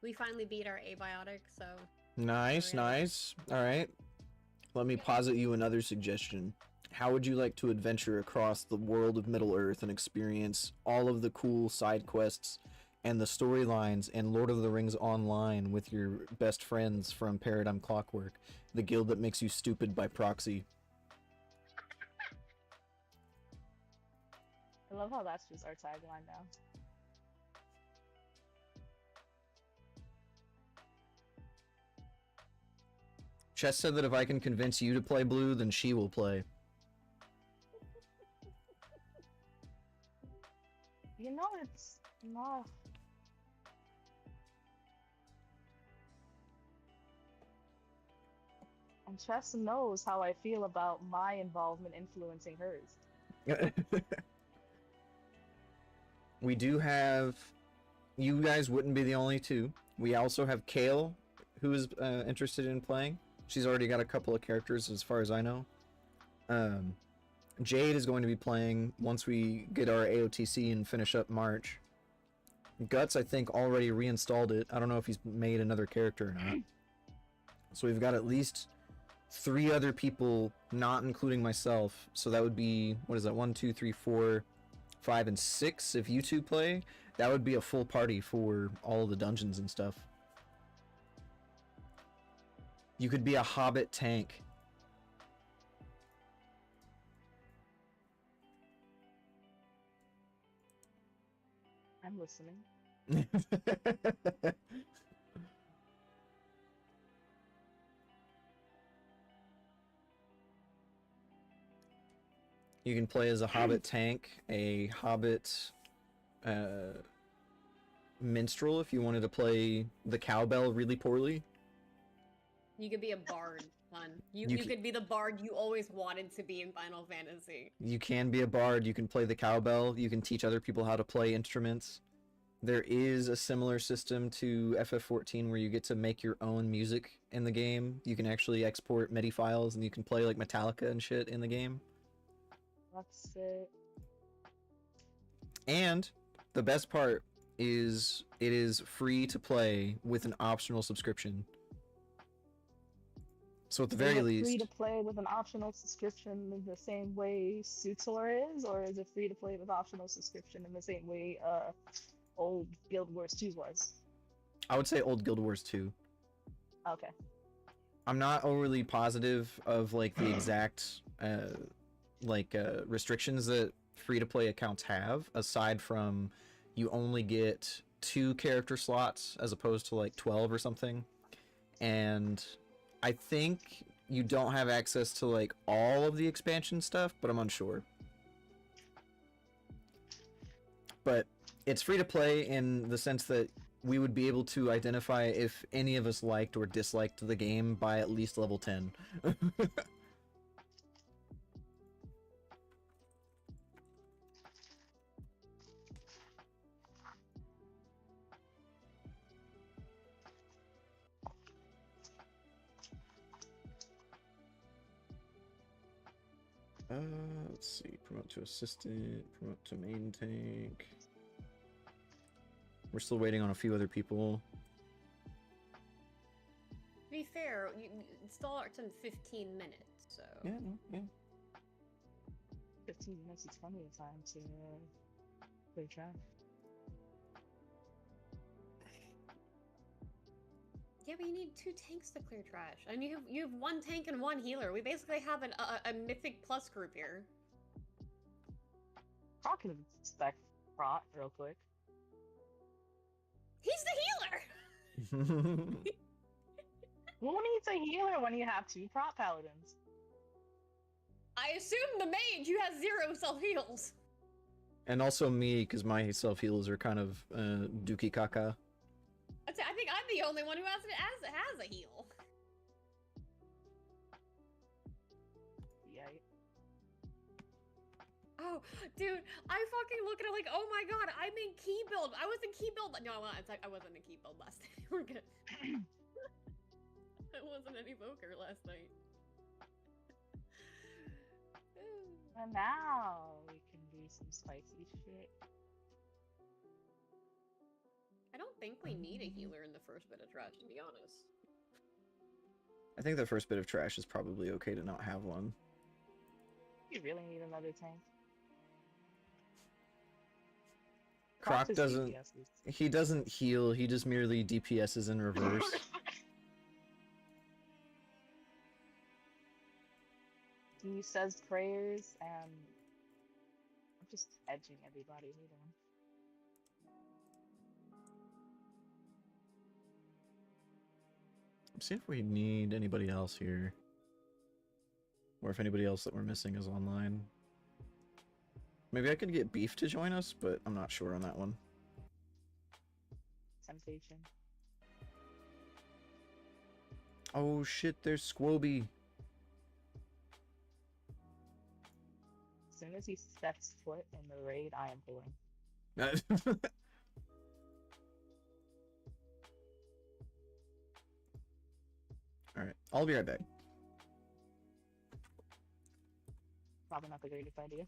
We finally beat our abiotic, so... Nice, nice. Alright. Let me posit you another suggestion. How would you like to adventure across the world of Middle-earth and experience all of the cool side quests and the storylines in Lord of the Rings Online with your best friends from Paradigm Clockwork, the guild that makes you stupid by proxy? I love how that's just our tagline now. Chess said that if I can convince you to play blue, then she will play. You know, it's not... And Chess knows how I feel about my involvement influencing hers. We do have... You guys wouldn't be the only two. We also have Kale, who is interested in playing. She's already got a couple of characters as far as I know. Jade is going to be playing once we get our AOTC and finish up March. Guts, I think, already reinstalled it. I don't know if he's made another character or not. So we've got at least 3 other people, not including myself. So that would be, what is that, 1, 2, 3, 4, 5, and 6 if you two play. That would be a full party for all the dungeons and stuff. You could be a hobbit tank. I'm listening. You can play as a hobbit tank, a hobbit minstrel if you wanted to play the cowbell really poorly. You could be a bard, son. You could be the bard you always wanted to be in Final Fantasy. You can be a bard, you can play the cowbell, you can teach other people how to play instruments. There is a similar system to FF14 where you get to make your own music in the game. You can actually export MIDI files and you can play like Metallica and shit in the game. That's it. And the best part is it is free to play with an optional subscription. So at the very least, free to play with an optional subscription in the same way Sutor is, or is it free to play with optional subscription in the same way old Guild Wars 2 was? I would say old Guild Wars 2. Okay. I'm not overly positive of like the exact restrictions that free to play accounts have, aside from you only get 2 character slots as opposed to like 12 or something. And I think you don't have access to like all of the expansion stuff, but I'm unsure. But it's free to play in the sense that we would be able to identify if any of us liked or disliked the game by at least level 10. Let's see, promote to assistant, promote to main tank. We're still waiting on a few other people. To be fair, it starts in 15 minutes, so... Yeah, yeah. 15 minutes is plenty of time to play trash. Yeah, but you need 2 tanks to clear trash. And you have 1 tank and 1 healer. We basically have a Mythic Plus group here. Prot can spec Prot real quick. He's the healer! Who needs a healer when you have 2 Prot paladins? I assume the mage who has 0 self-heals. And also me, because my self-heals are kind of dookie caca. I think I'm the only one who has a heal. Yikes. Oh, dude, I fucking look at it like, oh my god, I'm in key build. I was in key build. No, I wasn't in key build last night. We're good. I wasn't an evoker last night. And now we can do some spicy shit. I don't think we need a healer in the first bit of trash, to be honest. I think the first bit of trash is probably okay to not have one. You really need another tank. Croc Crocs' doesn't. DPSs. He doesn't heal. He just merely DPSs in reverse. He says prayers, and I'm just edging everybody. Hold on. I'm seeing if we need anybody else here. Or if anybody else that we're missing is online. Maybe I could get Beef to join us, but I'm not sure on that one. Temptation. Oh shit, there's Squoby. As soon as he steps foot in the raid, I am pulling. Alright, I'll be right back. Probably not the greatest idea.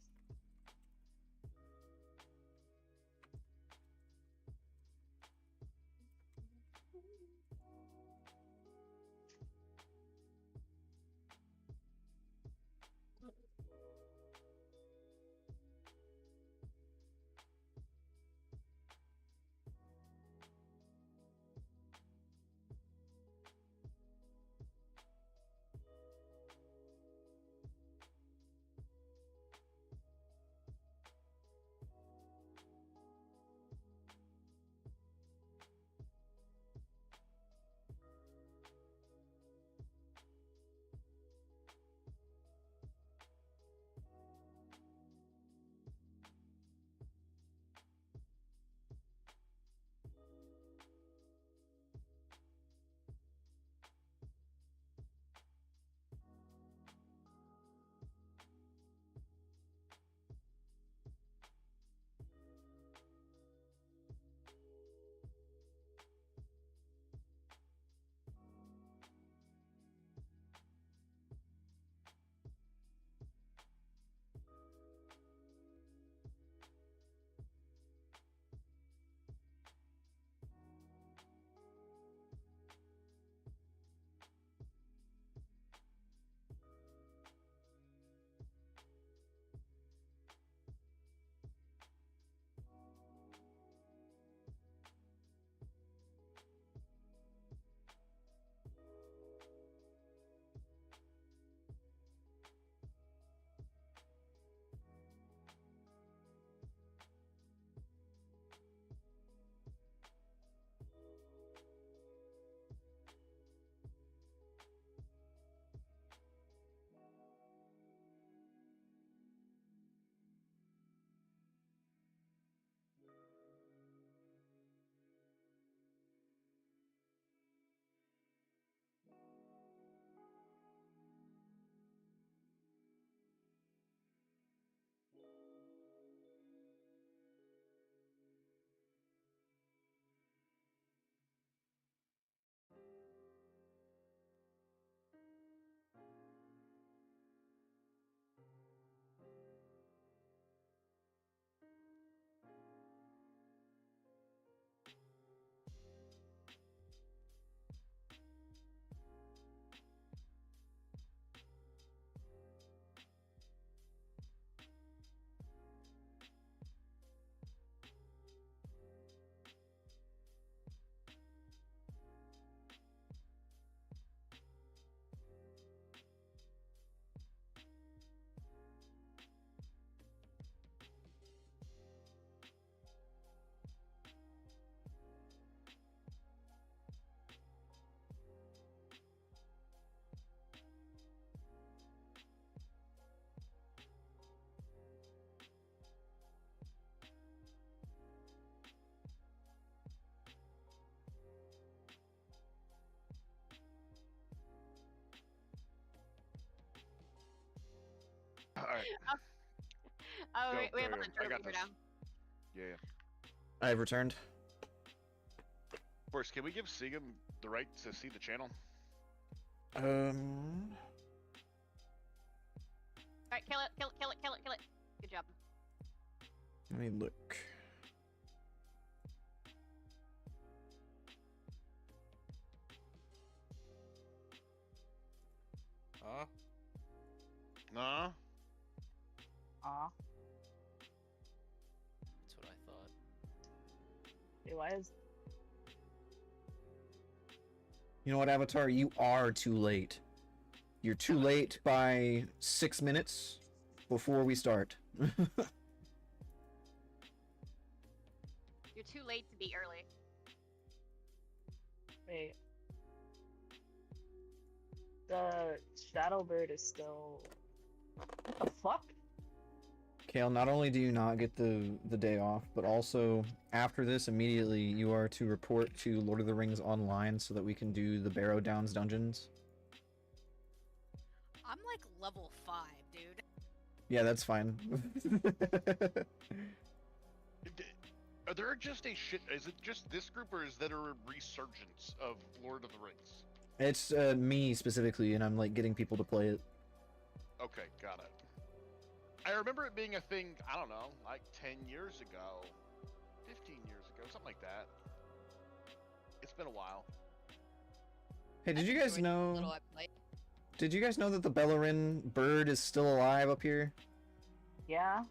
Alright. Oh, Go, we have go, a go. hunter I got over this. now. Yeah. I've returned. First, can we give Seagam the right to see the channel? Alright, kill it, kill it, kill it, kill it, kill it. Good job. Let me look. Nah. Aw. That's what I thought. Wait, why is... You know what, Avatar? You are too late. You're too late by 6 minutes before we start. You're too late to be early. Wait. The Shadowbird is still... What the fuck? Kale, not only do you not get the day off, but also after this, immediately you are to report to Lord of the Rings Online so that we can do the Barrow Downs dungeons. I'm like level 5, dude. Yeah, that's fine. Are there just a shit? Is it just this group, or is there a resurgence of Lord of the Rings? It's me specifically, and I'm like getting people to play it. Okay, got it. I remember it being a thing, I don't know, like 10 years ago, 15 years ago, something like that. It's been a while. Hey, did you guys know? Little I play. Did you guys know that the Bellerin bird is still alive up here? Yeah?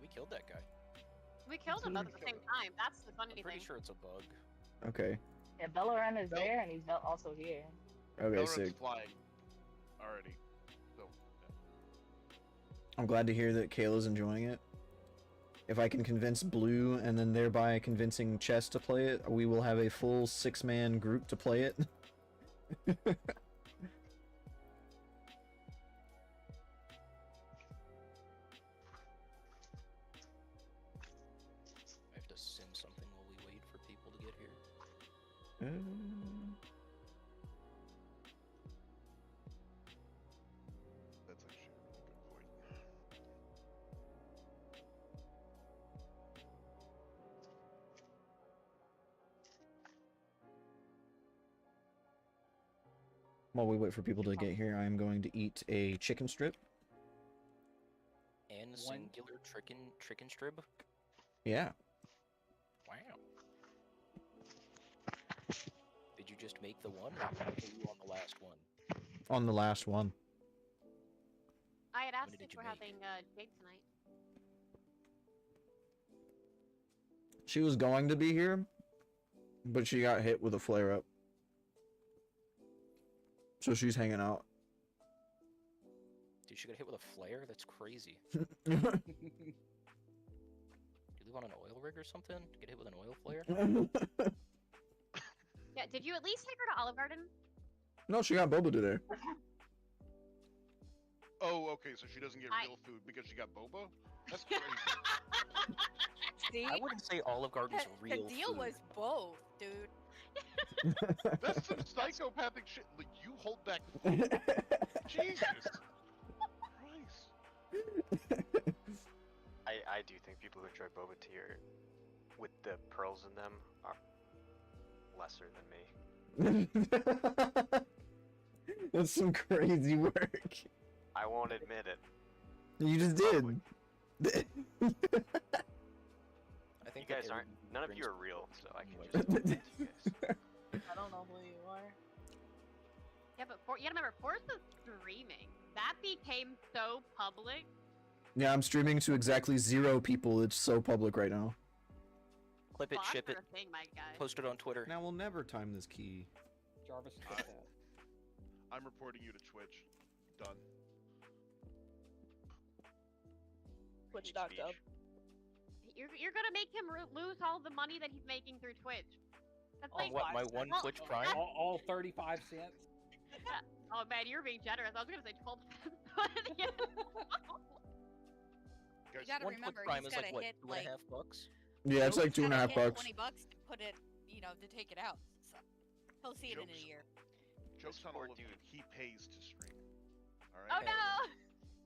We killed that guy. We killed him both at the same time. That's the funny I'm pretty thing. sure it's a bug. Okay. Yeah, Bellerin is Bel- there, and he's also here. Okay, Belren's sick. flying already. So, I'm glad to hear that Kayla's enjoying it. If I can convince Blue and then thereby convincing Chess to play it, we will have a full 6-man group to play it. I have to sim something while we wait for people to get here. that's actually a really good point. While we wait for people to get here, I am going to eat a chicken strip. And singular chicken strip? Yeah. Wow. Did you just make the one, or were you on the last one? On the last one. I had asked many if did we're you make? having Jade tonight. She was going to be here, but she got hit with a flare-up. So she's hanging out. Dude, she got hit with a flare? That's crazy. You live on an oil rig or something? Get hit with an oil flare? Yeah, did you at least take her to Olive Garden? No, she got boba today. Oh, okay, so she doesn't get I- real food because she got boba? That's crazy. See? I wouldn't say Olive Garden's the real deal food. was both, dude. That's some psychopathic shit. Like, you hold back food. Jesus Christ. I do think people who enjoy boba tea are, with the pearls in them, are lesser than me. That's some crazy work. I won't admit it. You just did. I think You that guys there aren't. would be None of you drinks are real, so I anyway. can just. admit it to you guys. I don't know who you are. Yeah, but you gotta remember, Forza's streaming. That became so public. Yeah, I'm streaming to exactly 0 people. It's so public right now. Clip it, Bots ship are it, a thing, my guy. post it on Twitter. Now we'll never time this key. Jarvis, Uh, get that. I'm reporting you to Twitch. Done. Twitch.gov. Speech. You're gonna make him lose all the money that he's making through Twitch. That's On like what, my one Well, Twitch that's- Prime? All 35 cents. Oh man, you're being generous. I was gonna say 12 cents. Guys, You gotta One remember, Twitch Prime he's is like, gotta what, hit, $2.5 bucks? Yeah, it's like he's gotta 2.5 hit bucks. $20 to put it, to take it out. So he'll see it in a Jokes. year. Joke's on poor all of you. dude. He pays to stream. Oh Alright? no!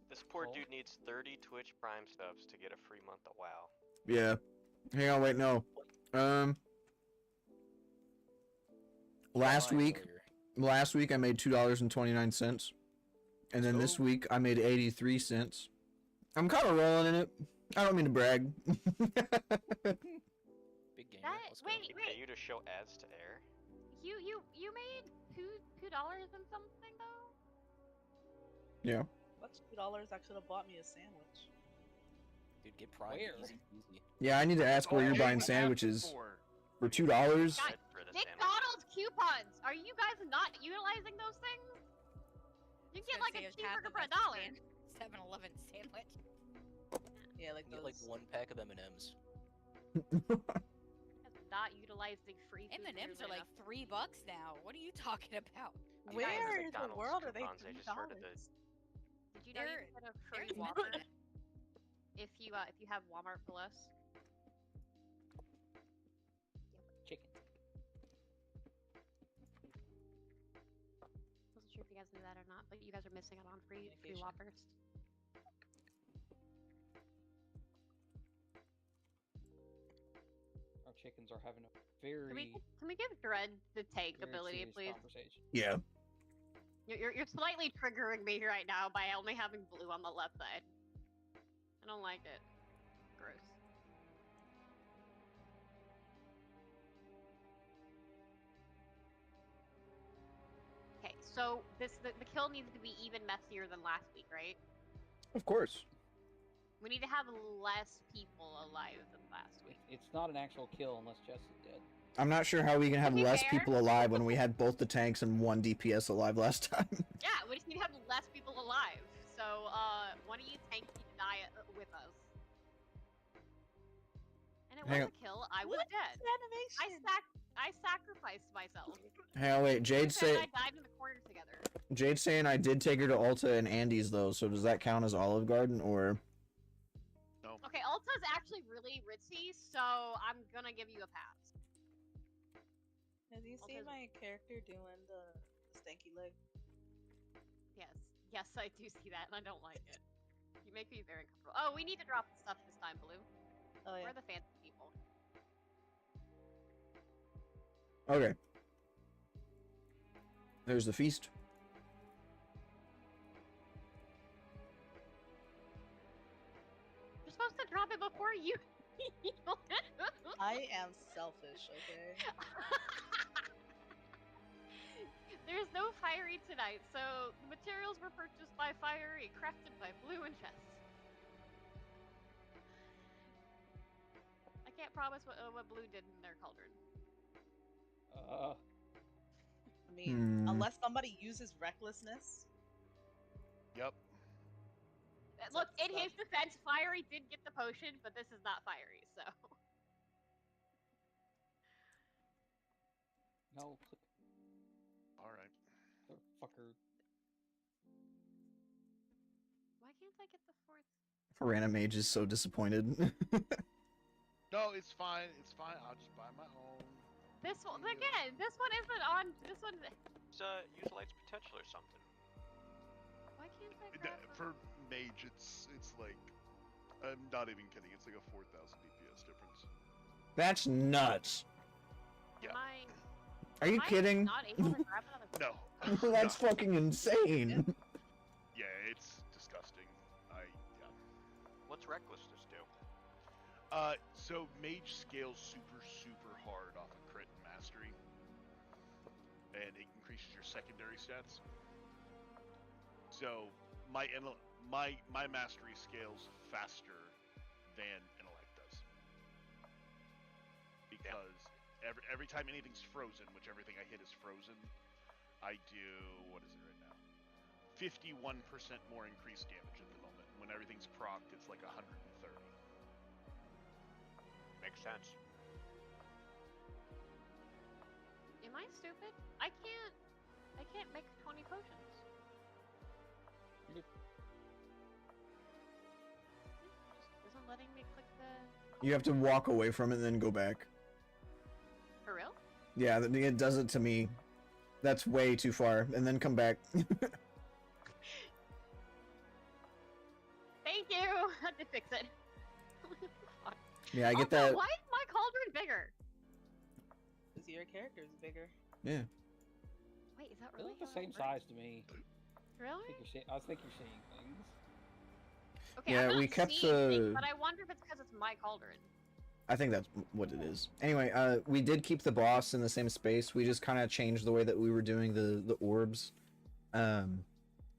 This poor Cool. dude needs 30 Twitch Prime subs to get a free month of WoW. Yeah. Hang on, wait, no. Last Fine, week, failure. I made $2.29, and then this Oh. week I made 83 cents. I'm kind of rolling in it. I don't mean to brag. Big gamer. That- Let's go. wait. They pay you to show ads to air. You made $2 and something though. Yeah. What's $2? I could have bought me a sandwich. Dude, get Prime. Where? Easy, easy. Yeah, I need to ask where you're Okay, buying we have sandwiches before. for $2. Guys, For the McDonald's coupons. Are you guys not utilizing those things? You can get like a cheeseburger for $1. 7-Eleven sandwich. Yeah, like You those. get like 1 pack of M&Ms. That's not utilizing free food. M&Ms are nearly like $3 now. What are you talking about? I'm Where buying in the McDonald's world are they coupons, I just heard of it. Did you know you They're- can get a free there's Whopper none. if you have Walmart Plus? Chicken. Wasn't sure if you guys knew that or not, but you guys are missing out on free Communication. Whoppers. Our chickens are having a very, Can we give Dread the take very ability, serious please? conversation. Yeah. You're slightly triggering me right now by only having blue on the left side. I don't like it. Gross. Okay, so the kill needs to be even messier than last week, right? Of course. We need to have less people alive than last week. It's not an actual kill unless Jess is dead. I'm not sure how we can have To be less fair- people alive when we had both the tanks and 1 DPS alive last time. Yeah, we just need to have less people alive. So, one of you tanks need to die with us. And it Hang was on. a kill. I was What dead. animation? I sacrificed myself. Hang on, wait. Jade's Chris and say I died in the corner together. Jade's saying I did take her to Ulta and Andy's though. So does that count as Olive Garden or? No. Okay, Ulta's actually really ritzy, so I'm gonna give you a pass. Have you seen Ulta's- my character doing the stanky leg? Yes, I do see that, and I don't like it. You make me very uncomfortable. Oh, we need to drop the stuff this time, Blue. Oh yeah. We're the fancy people. Okay. There's the feast. You're supposed to drop it before you. I am selfish, okay? There's no Fiery tonight, so the materials were purchased by Fiery, crafted by Blue and Chess. I can't promise what Blue did in their cauldron. I mean, Hmm. unless somebody uses recklessness. Yep. Look, That's in his defense, Fiery did get the potion, but this is not Fiery, so. No, All right. fucker. Why can't I get the fourth? Random Mage is so disappointed. No, it's fine. It's fine. I'll just buy my own. This one, again, this one isn't on, this one, Use Light's potential or something. why can't I grab the... For mage, it's like, I'm not even kidding. It's like a 4,000 DPS difference. That's nuts. Yeah. Am I... Are you am I kidding? not able to grab another... No. That's No. fucking insane. Yeah, it's disgusting. Yeah. What's recklessness do? So mage scales super hard off of crit and mastery, and it increases your secondary stats. So my mastery scales faster than intellect does, because every time anything's frozen, which everything I hit is frozen, I do, what is it right now? 51% more increased damage at the moment. When everything's procced, it's like 130. Makes sense. Am I stupid? I can't make 20 potions. Yep. Just isn't letting me click the... You have to walk away from it and then go back. For real? Yeah, it does it to me. That's way too far. And then come back. Thank you! I had to fix it. Fuck. Yeah, I get Also, that. why is my cauldron bigger? Because your character's bigger. Yeah. Wait, is that They really look the how same that works? size to me. Really? I think you're seeing things. Okay, Yeah, I'm not we kept seeing things, the- but I wonder if it's because it's my cauldron. I think that's what it is. Anyway, we did keep the boss in the same space. We just kind of changed the way that we were doing the orbs.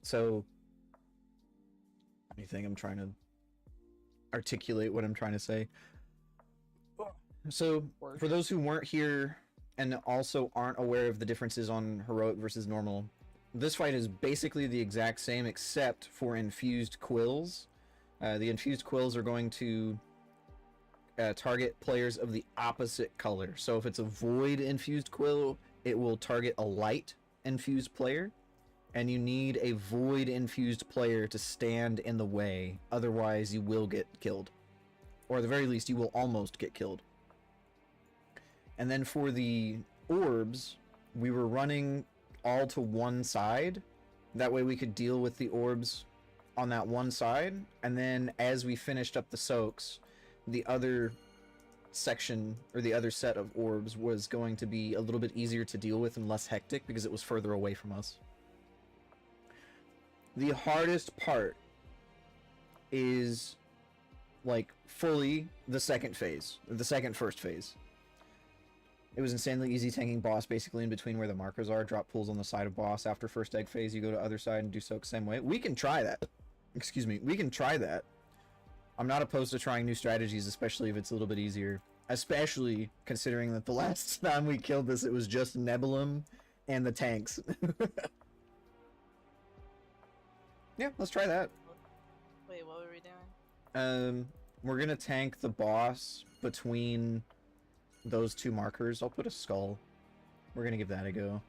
So anything. I'm trying to articulate what I'm trying to say. So, for those who weren't here and also aren't aware of the differences on heroic versus normal, this fight is basically the exact same except for infused quills. The infused quills are going to target players of the opposite color. So if it's a void infused quill, it will target a light infused player, and you need a void infused player to stand in the way, otherwise you will get killed, or at the very least you will almost get killed. And then for the orbs, we were running all to one side, that way we could deal with the orbs on that one side, and then as we finished up the soaks, the other section, or the other set of orbs, was going to be a little bit easier to deal with and less hectic because it was further away from us. The hardest part is, like, fully the second phase, the first phase. It was insanely easy tanking boss basically in between where the markers are. Drop pools on the side of boss. After first egg phase, you go to other side and do soak same way. We can try that. Excuse me. We can try that. I'm not opposed to trying new strategies, especially if it's a little bit easier. Especially considering that the last time we killed this, it was just Nebulum and the tanks. Yeah, let's try that. Wait, what were we doing? We're gonna tank the boss between those two markers. I'll put a skull. We're gonna give that a go.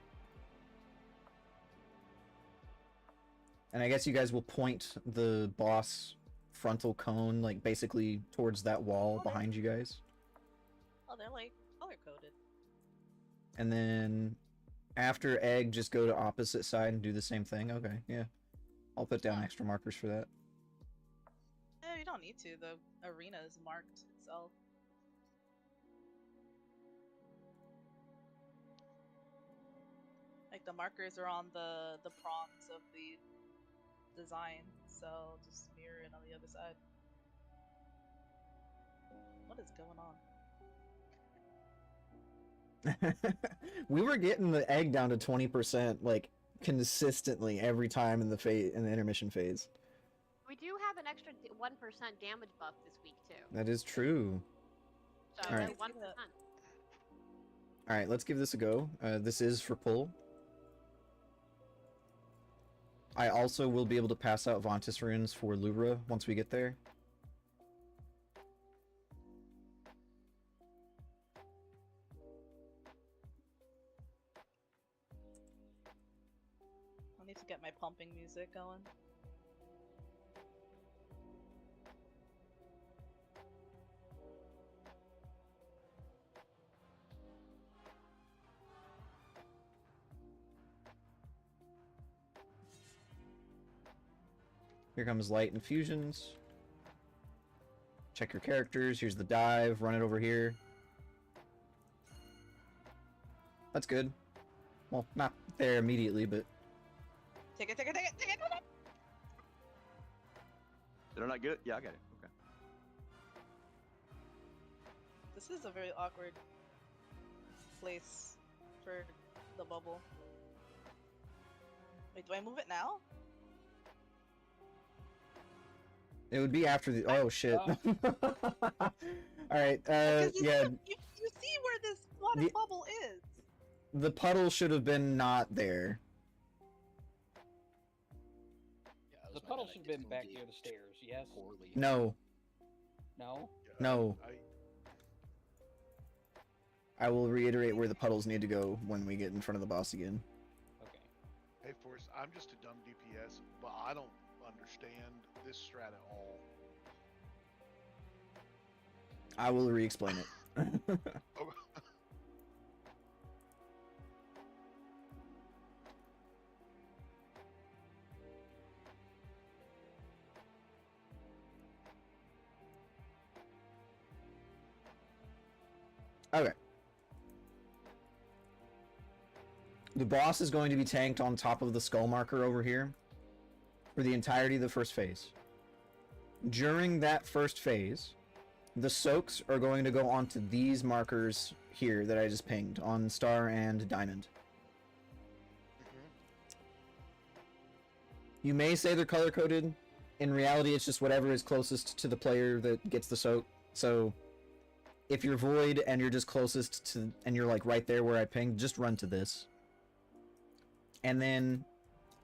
And I guess you guys will point the boss frontal cone, like, basically towards that wall behind you guys. Oh, they're like color-coded. And then after egg, just go to opposite side and do the same thing. Okay, yeah. I'll put down extra markers for that. Eh, you don't need to. The arena is marked itself. Like, the markers are on the prongs of the design, so just mirror it on the other side. What is going on? We were getting the egg down to 20%, like, consistently every time in the intermission phase. We do have an extra 1% damage buff this week too. That is true. So All right. that 1%. Alright, let's give this a go. This is for pull. I also will be able to pass out Vontis runes for Lura once we get there. I need to get my pumping music going. Here comes light infusions. Check your characters. Here's the dive. Run it over here. That's good. Well, not there immediately, but... Take it, take it, take it, take it! Did I not get it? Yeah, I got it. Okay. This is a very awkward place for the bubble. Wait, do I move it now? It would be after the... Oh, shit. Alright, Because you yeah. you see where this water bubble is! The puddle should have been not there. The puddle should have been back near the stairs, yes? Poorly. No. No? No. I will reiterate where the puddles need to go when we get in front of the boss again. Okay. Hey, Force, I'm just a dumb DPS, but I don't understand this strat at all. I will re-explain it. Oh. Okay. The boss is going to be tanked on top of the skull marker over here for the entirety of the first phase. During that first phase, the soaks are going to go onto these markers here that I just pinged on Star and Diamond. You may say they're color-coded. in reality, it's just whatever is closest to the player that gets the soak. So, if you're void and you're just closest to, and you're like right there where I pinged, just run to this. And then,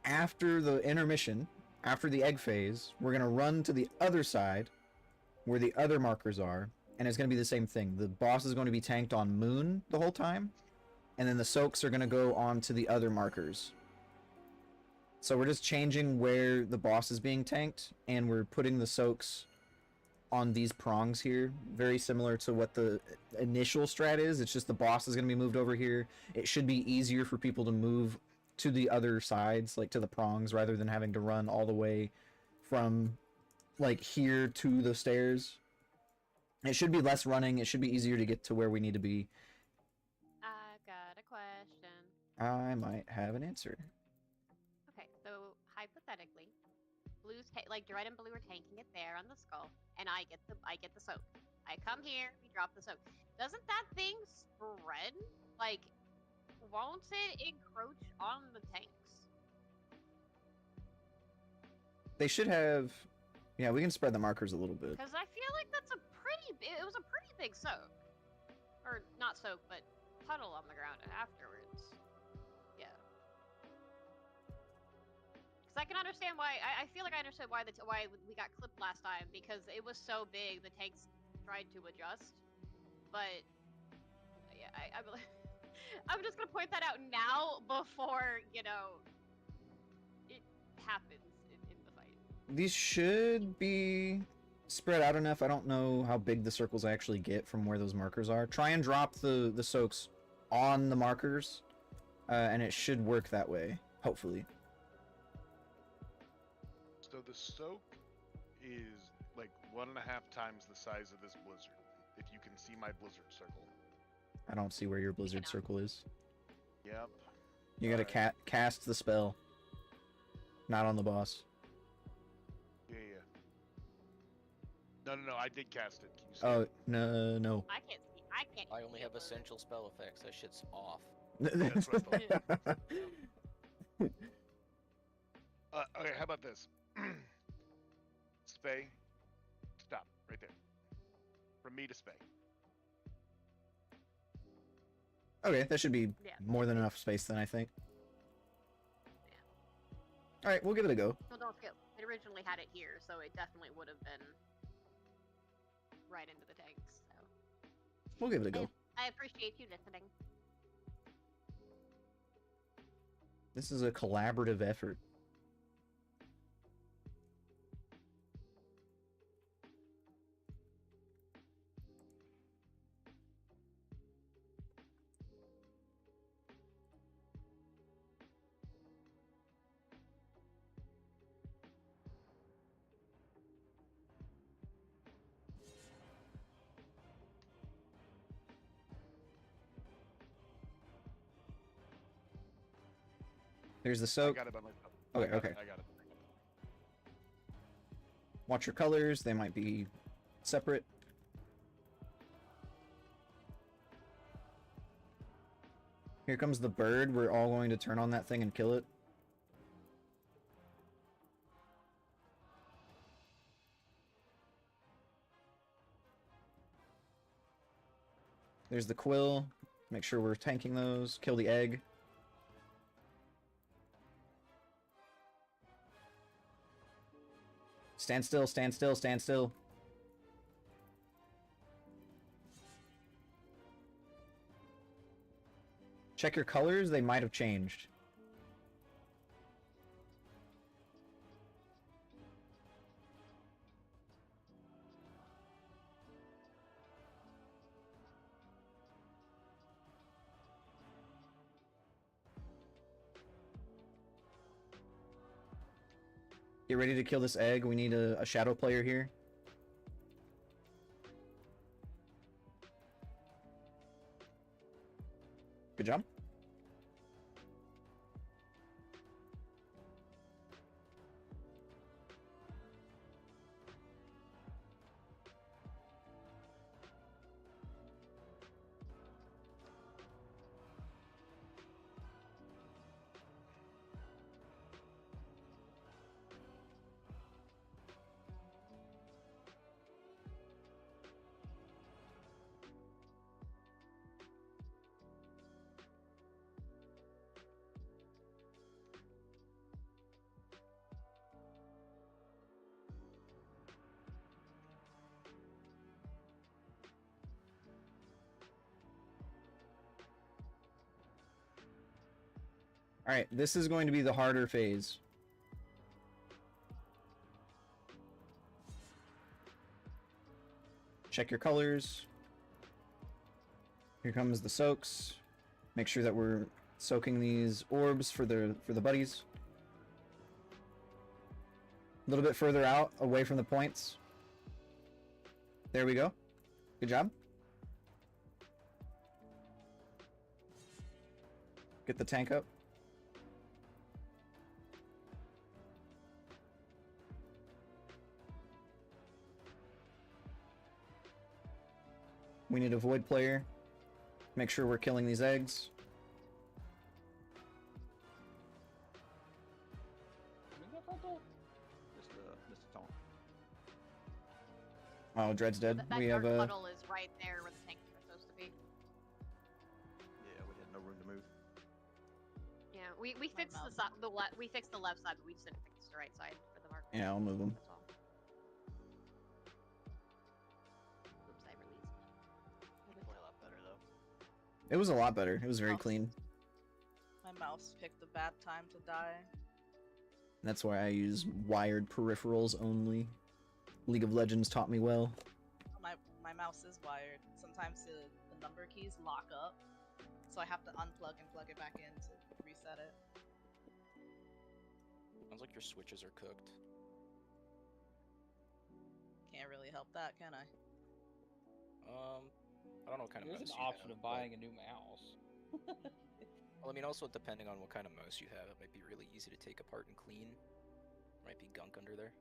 after the intermission, after the egg phase, we're gonna run to the other side, where the other markers are, and it's gonna be the same thing. The boss is going to be tanked on Moon the whole time, and then the soaks are gonna go on to the other markers. So we're just changing where the boss is being tanked, and we're putting the soaks on these prongs here. Very similar to what the initial strat is. It's just the boss is going to be moved over here. It should be easier for people to move to the other sides, like to the prongs, rather than having to run all the way from like here to the stairs. It should be less running. It should be easier to get to where we need to be. I've got a question. I might have an answer. Okay, so hypothetically, like red and blue are tanking it there on the skull, and I get the soak. I come here, we drop the soak. Doesn't that thing spread? Like, won't it encroach on the tanks? They should have. Yeah, we can spread the markers a little bit. Because I feel like that's it was a pretty big soak, or not soak, but puddle on the ground afterwards. Yeah. Because I can understand why. I feel like I understood why we got clipped last time, because it was so big the tanks tried to adjust. But yeah, I'm just gonna point that out now before it happens in the fight. These should be spread out enough. I don't know how big the circles actually get from where those markers are. Try and drop the soaks on the markers, and it should work that way, hopefully. So the soak is like 1.5 times the size of this blizzard. If you can see my blizzard circle. I don't see where your blizzard circle is. Yep. You gotta cast the spell. Not on the boss. Yeah. No, I did cast it. Can you see Oh, it? no. I can't see. I only have essential spell effects. That shit's off. That's what I thought. Okay, how about this? Spay. Stop, right there. From me to Spay. Okay, that should be more than enough space then, I think. Yeah. Alright, we'll give it a go. Well, don't forget, it originally had it here, so it definitely would have been right into the tanks. So. We'll give it a go. I appreciate you listening. This is a collaborative effort. Here's the soak. I got it by myself. Okay. I got it. Watch your colors. They might be separate. Here comes the bird. We're all going to turn on that thing and kill it. There's the quill. Make sure we're tanking those. Kill the egg. Stand still, stand still, stand still. Check your colors, they might have changed. Get ready to kill this egg. We need a shadow player here. Good job. Alright, this is going to be the harder phase. Check your colors. Here comes the soaks. Make sure that we're soaking these orbs for the buddies. A little bit further out, away from the points. There we go. Good job. Get the tank up. We need a void player. Make sure we're killing these eggs. Mr. Taunt. Oh, Dread's dead. That We have dark a... puddle is right there where the tanks are supposed to be. Yeah, we had no room to move. Yeah, we fixed the side, we fixed the left side, but we just didn't fix the right side for the marker. Yeah, I'll move them. That's all. Oops, I released. Play a lot better though. It was a lot better. It was very Oh. clean. My mouse picked a bad time to die. That's why I use wired peripherals only. League of Legends taught me well. My mouse is wired. Sometimes the number keys lock up, so I have to unplug and plug it back in to reset it. Sounds like your switches are cooked. Can't really help that, can I? I don't know what kind of There's mouse an you option have, of buying a new mouse. Well, I mean, also depending on what kind of mouse you have, it might be really easy to take apart and clean. Might be gunk under there.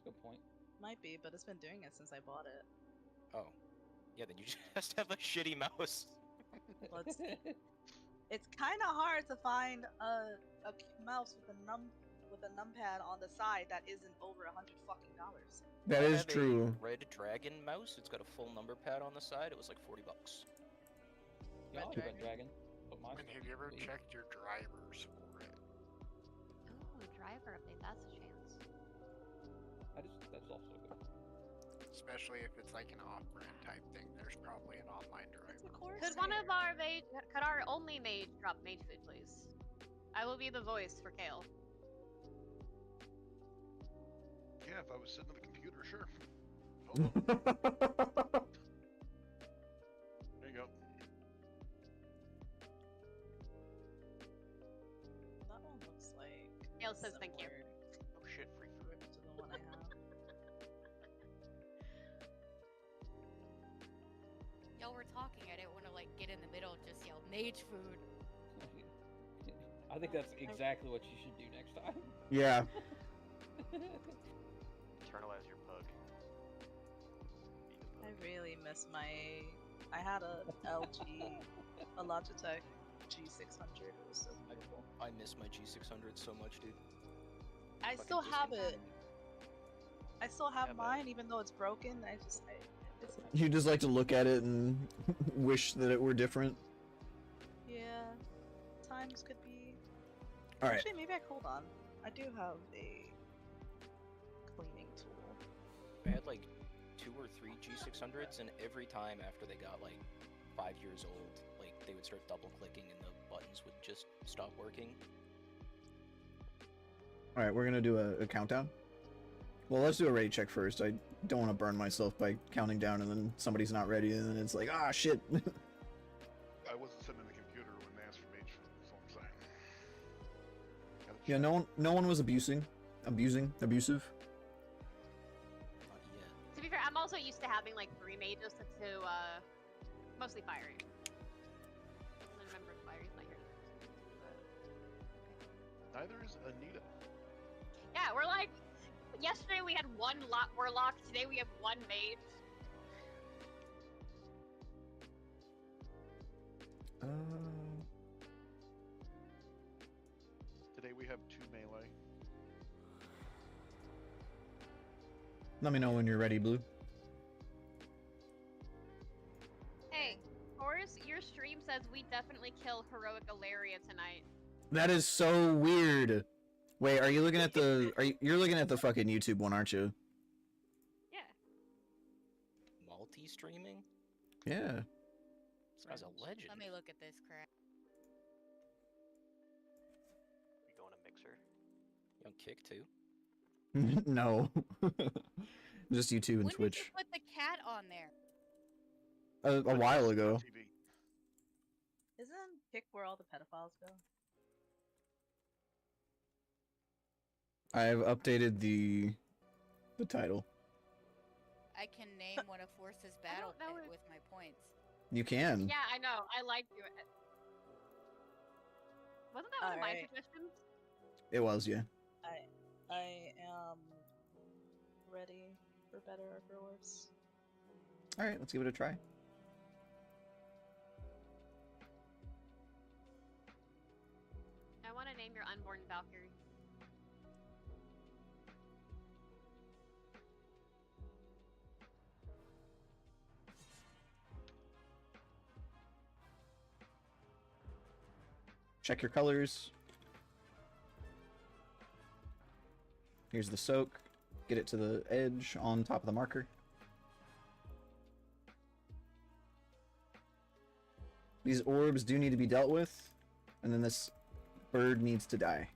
Good point. Might be, but it's been doing it since I bought it. Oh. Yeah, then you just have a shitty mouse. Well, it's kind of hard to find a mouse with a numpad on the side that isn't over $100 fucking. That I is have true. A Red Dragon mouse. It's got a full number pad on the side. It was like $40. Yeah, I'll do Red Dragon. But And have you ever checked your drivers for it? Ooh, driver update, that's a chance. That's also good. Especially if it's like an off-brand type thing, there's probably an online driver. Could one of our could our only mage drop mage food, please? I will be the voice for Kale. Yeah, if I was sitting at the computer, sure. Oh. There you go. That one looks like. Kale says thank you. Oh shit, free food. To the one I have. Y'all were talking. I didn't want to like get in the middle and just yell mage food. I think that's exactly what you should do next time. Yeah. Internalize your bug. I really miss my. I had a a Logitech G600. It was so beautiful. I miss my G600 so much, dude. I Fucking still have disney. it. I still have Yeah, but- mine, even though it's broken. It's You just like to look at it and wish that it were different. yeah. Times could be. Alright. Actually, maybe hold on. I do have a cleaning tool. I had like 2 or 3 G600s, and every time after they got like 5 years old, like they would start double clicking and the buttons would just stop working. Alright, we're gonna do a countdown. Well, let's do a ready check first. I don't want to burn myself by counting down and then somebody's not ready and then it's like, ah, shit. I wasn't sitting at the computer when they asked for mage food, that's all I'm saying. Yeah, no one was abusive. Not yet. To be fair, I'm also used to having like 3 mages to mostly fiery. And then remember, fiery's not here. Neither is Anita. Yeah, we're like, yesterday we had 1 warlock, today we have 1 mage. Today we have 2 melee. Let me know when you're ready, Blue. Hey, Horace, your stream says we definitely kill heroic Ilaria tonight. That is so weird. Wait, are you looking at the? You're looking at the fucking YouTube one, aren't you? Yeah. Multi-streaming? Yeah. This guy's a legend. Let me look at this crap. mixer? You on Kick too? No. Just YouTube and When Twitch. did you put the cat on there? A while ago. TV. Isn't Kick where all the pedophiles go? I've updated the title. I can name one of Force's battle know pit if- with my points. You can. Yeah, I know. I like you. Wasn't that one of my Alright. suggestions? It was, yeah. I am ready for better or for worse. Alright, let's give it a try. I want to name your unborn Valkyrie. Check your colors. Here's the soak. Get it to the edge on top of the marker. These orbs do need to be dealt with, and then this bird needs to die.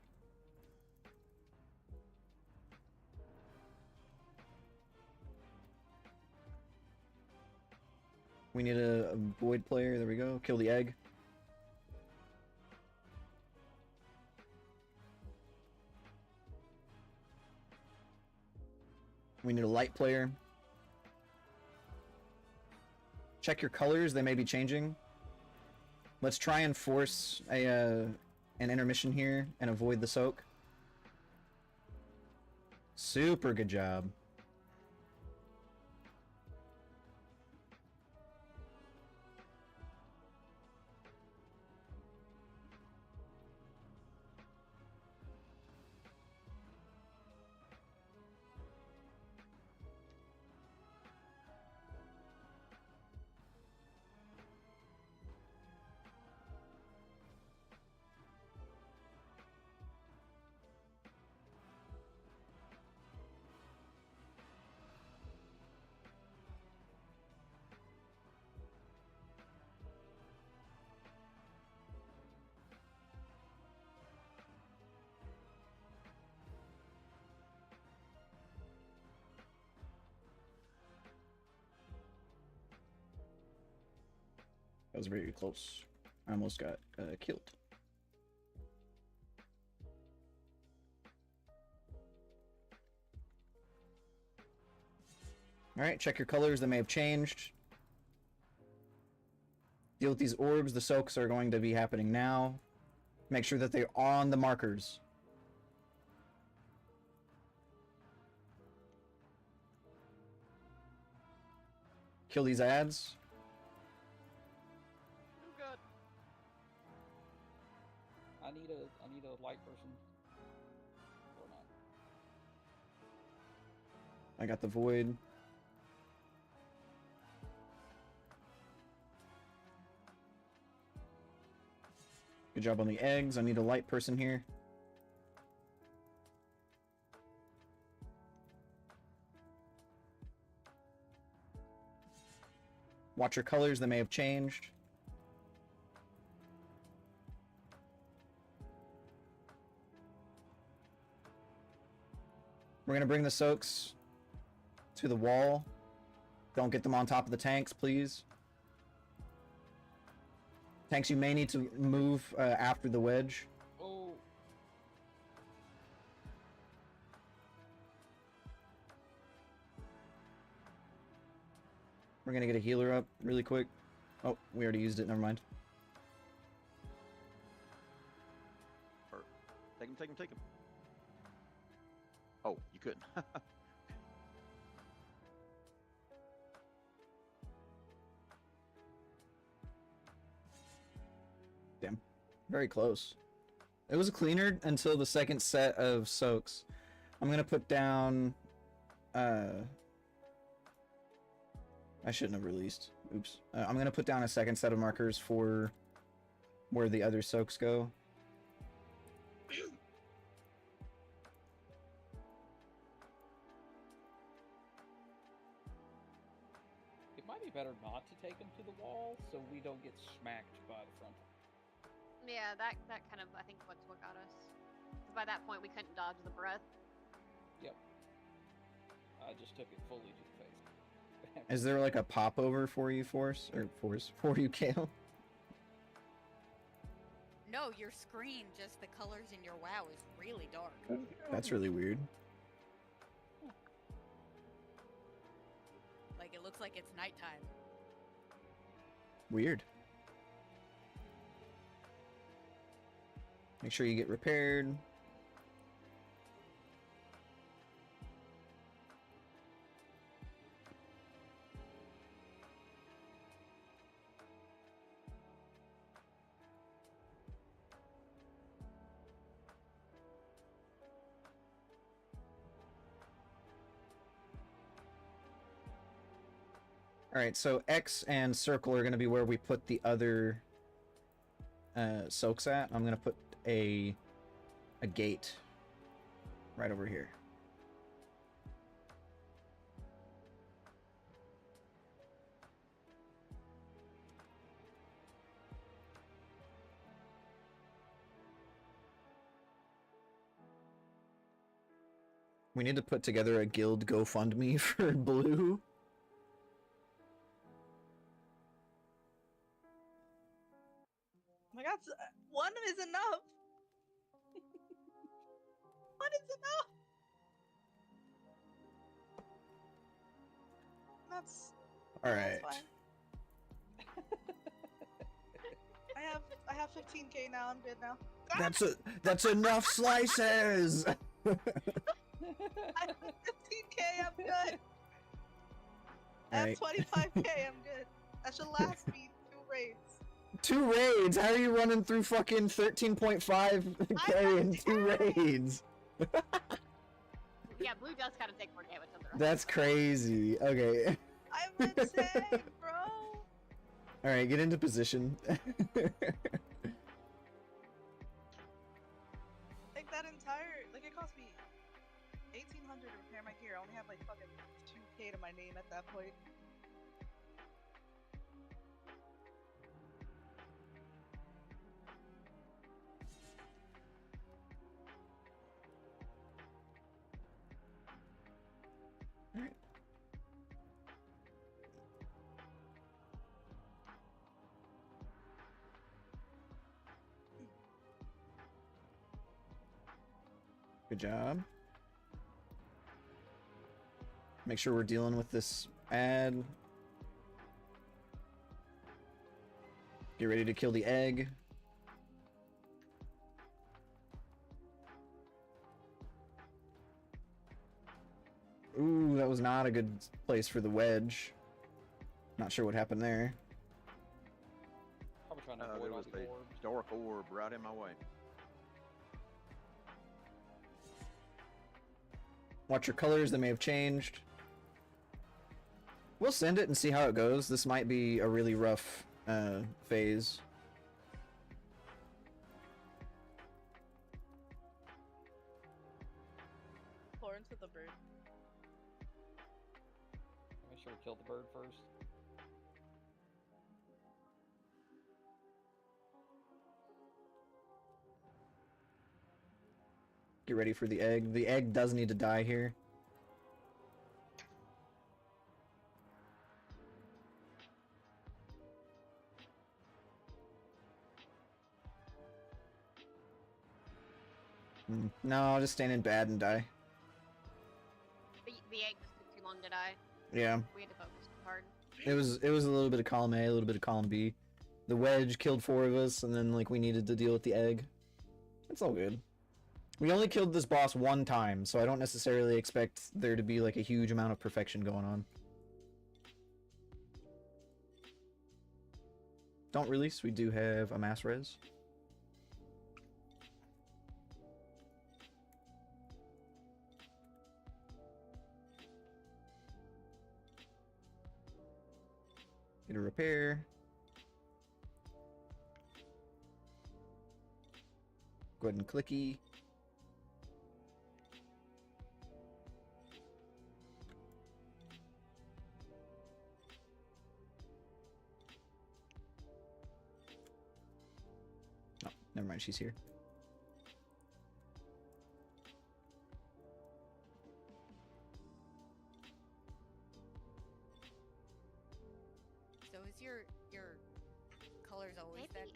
We need a void player. There we go. Kill the egg. We need a light player. Check your colors, they may be changing. Let's try and force an intermission here and avoid the soak. Super good job. That was very close. I almost got killed. Alright, check your colors, they may have changed. Deal with these orbs, the soaks are going to be happening now. Make sure that they're on the markers. Kill these ads. I need a light person. Or not. I got the void. Good job on the eggs. I need a light person here. Watch your colors, they may have changed. We're gonna bring the soaks to the wall. Don't get them on top of the tanks, please. Tanks, you may need to move after the wedge. Oh. We're gonna get a healer up really quick. Oh, we already used it, never mind. Take him, take him, take him. Oh, you couldn't. Damn. Very close. It was cleaner until the second set of soaks. I'm gonna put down... I shouldn't have released. Oops. I'm gonna put down a second set of markers for where the other soaks go. It might be better not to take him to the wall so we don't get smacked by the front. Yeah, that kind of, I think, what got us. Because by that point, we couldn't dodge the breath. Yep. I just took it fully to the face. Is there like a popover for you, for you, Kale? No, your screen, just the colors in your WoW is really dark. That's really weird. Like, it looks like it's nighttime. Weird. Make sure you get repaired. Alright, so X and circle are going to be where we put the other soaks at. I'm going to put a gate right over here. We need to put together a guild GoFundMe for blue. Oh my god, one is enough. One is enough. That's All right. fine. I have 15k now. I'm good now. That's enough slices. I have 15k. I'm good. I have Right. 25k. I'm good. That should last me 2 raids. 2 raids? How are you running through fucking 13.5k in 2 raids? Yeah, blue does kind of take more damage than the rest. That's crazy. Okay. I'm insane, bro. Alright, get into position. Like that entire, like it cost me 1,800 to repair my gear. I only have like fucking 2k to my name at that point. Good job. Make sure we're dealing with this ad. Get ready to kill the egg. Ooh, that was not a good place for the wedge. Not sure what happened there. Probably trying to avoid There all was the a orbs. dark orb right in my way. Watch your colors, they may have changed. We'll send it and see how it goes. This might be a really rough phase. Pour into the bird. Make sure we kill the bird first. Get ready for the egg. The egg does need to die here. No, just stand in bad and die. The egg just took too long to die. Yeah. We had to focus too hard. It was a little bit of column A, a little bit of column B. The wedge killed 4 of us, and then like we needed to deal with the egg. It's all good. We only killed this boss 1 time, so I don't necessarily expect there to be like a huge amount of perfection going on. Don't release, we do have a mass res. Get a repair. Go ahead and clicky. Oh, never mind, she's here.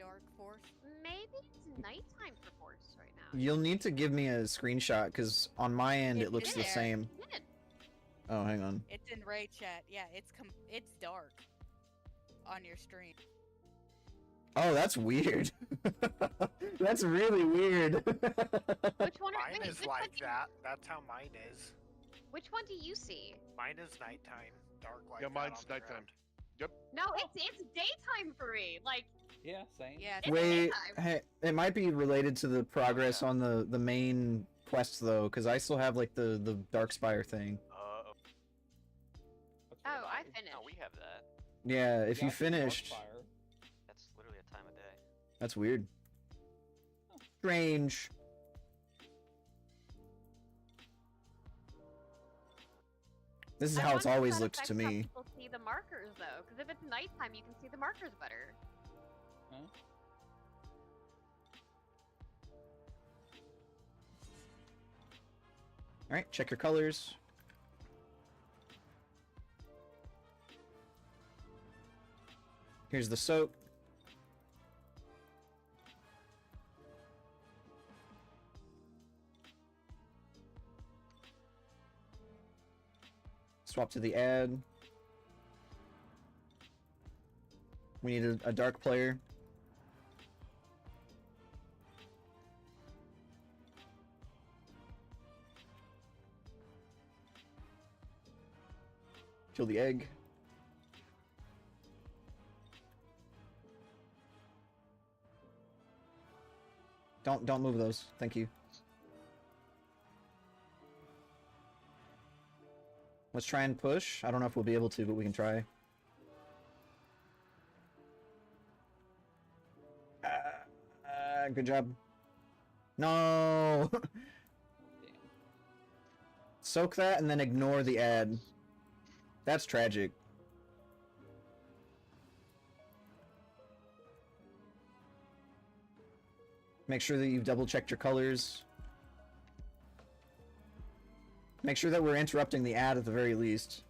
dark force? Maybe it's nighttime for Force right now. You'll need to give me a screenshot because on my end it looks It's the there. same. You did. Oh, hang on. It's in Raid chat. Yeah, it's dark on your stream. Oh, that's weird. That's really weird. Which one? Mine wait, is which like one do, that. That's how mine is. Which one do you see? Mine is nighttime, dark like Yeah, that mine's on the nighttime. ground. Yep. No, it's daytime for me. Like, Yeah, same. Yeah, It's Wait, daytime. hey, it might be related to the progress on the main quests though, because I still have like the Dark Spire thing. What's oh, I that? finished. No, we have that. Yeah, if Yeah, you I think finished, Darkfire. That's literally a time of day. that's weird. Strange. This is I how it's wonder if always that looked to affects how me. people see the markers though, because if it's nighttime, you can see the markers better. Huh? Alright, check your colors. Here's the soap. Swap to the ad. We need a dark player. Kill the egg. Don't move those. Thank you. Let's try and push. I don't know if we'll be able to, but we can try. Good job. No! Damn. Soak that and then ignore the ad. That's tragic. Make sure that you've double checked your colors. Make sure that we're interrupting the ad at the very least.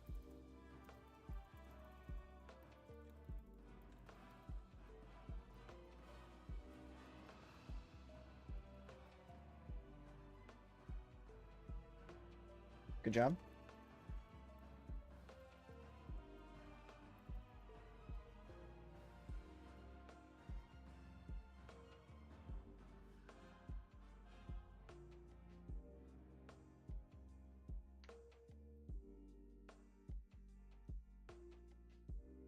Good job.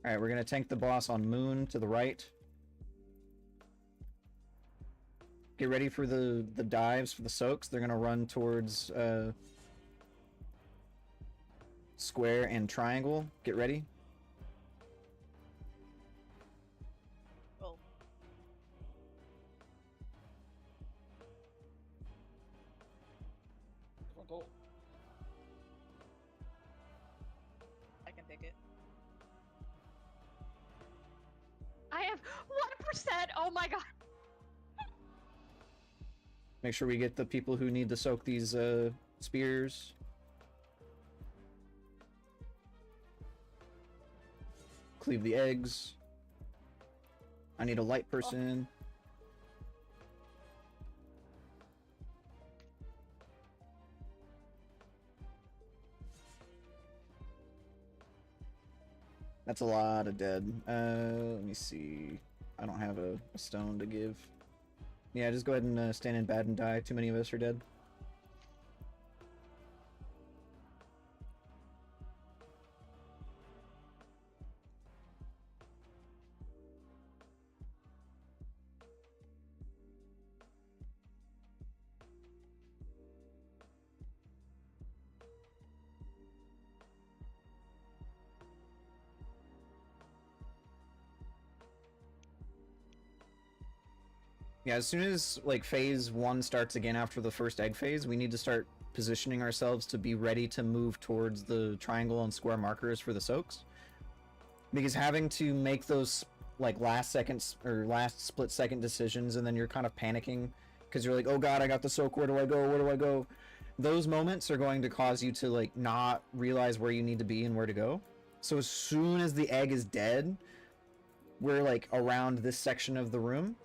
Alright, we're gonna tank the boss on Moon to the right. Get ready for the dives for the soaks. They're gonna run towards square and triangle. Get ready. Oh. Front goal. I can take it. I have 1%. Oh my god. Make sure we get the people who need to soak these spears. Cleave the eggs. I need a light person. That's a lot of dead. Let me see. I don't have a stone to give. Yeah, just go ahead and stand in bad and die. Too many of us are dead. Yeah, as soon as like phase 1 starts again after the first egg phase, we need to start positioning ourselves to be ready to move towards the triangle and square markers for the soaks. Because having to make those like last seconds or last split second decisions and then you're kind of panicking because you're like, oh god, I got the soak, where do I go, where do I go? Those moments are going to cause you to like not realize where you need to be and where to go. So as soon as the egg is dead, we're like around this section of the room.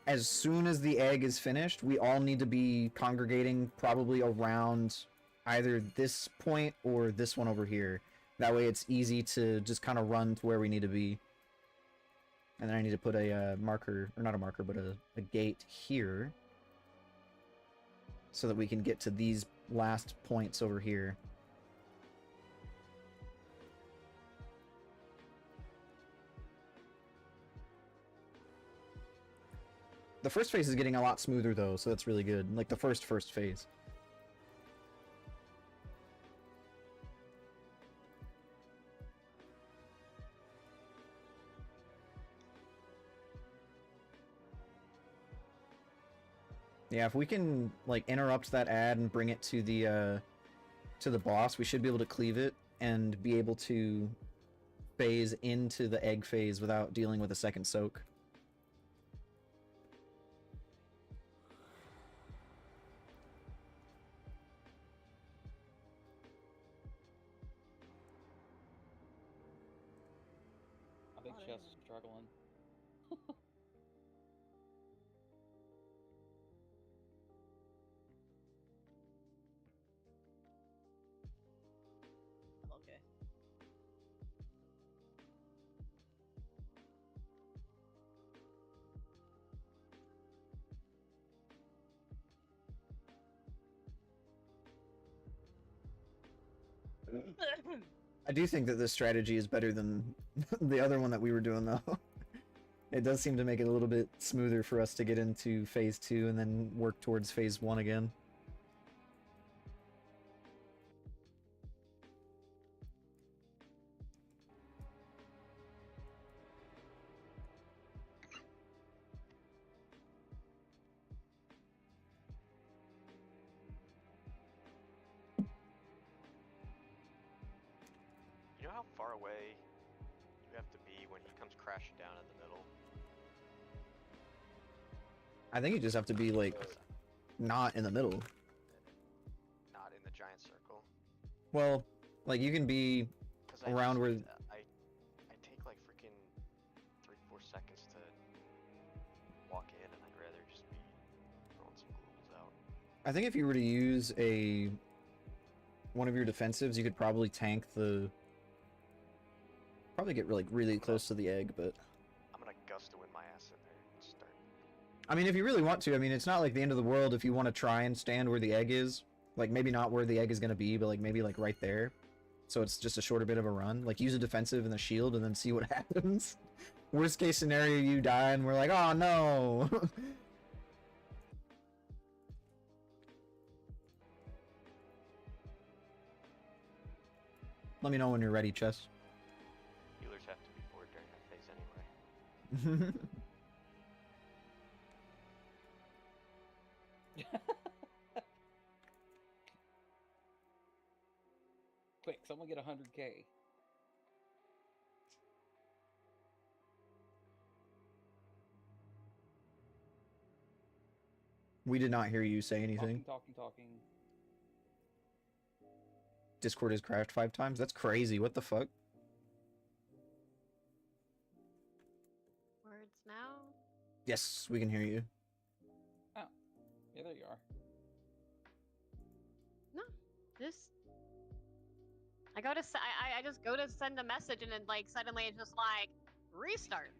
As soon as the egg is finished, we all need to be congregating probably around either this point or this one over here. That way it's easy to just kind of run to where we need to be. And then I need to put a marker, or not a marker, but a gate here. So that we can get to these last points over here. The first phase is getting a lot smoother though, so that's really good. Like the first phase. Yeah, if we can like interrupt that ad and bring it to the boss, we should be able to cleave it and be able to phase into the egg phase without dealing with a second soak. I think Chess is struggling. Okay. I do think that this strategy is better than the other one that we were doing though. It does seem to make it a little bit smoother for us to get into phase 2 and then work towards phase 1 again. You know how far away you have to be when he comes crashing down in the middle? I think you just have to be like not in the middle. Not in the giant circle. Well, like you can be 'Cause around where I take like freaking 3-4 seconds to walk in, and I'd rather just be throwing some ghouls out. I think if you were to use one of your defensives, you could probably tank the probably get really close to the egg, but I'm gonna gust to win my ass in there and start. I mean, if you really want to, I mean, it's not like the end of the world if you want to try and stand where the egg is. Like, maybe not where the egg is going to be, but, like, maybe, like, right there. So it's just a shorter bit of a run. Like, use a defensive and the shield and then see what happens. Worst case scenario, you die and we're like, oh, no! Let me know when you're ready, Chess. Healers have to be bored during that phase anyway. Quick, someone get 100K. We did not hear you say anything. Talking. Discord has crashed 5 times? That's crazy. What the fuck? Words now? Yes, we can hear you. Oh. Yeah, there you are. No. Just... I just go to send a message and then like suddenly it's just like restarts.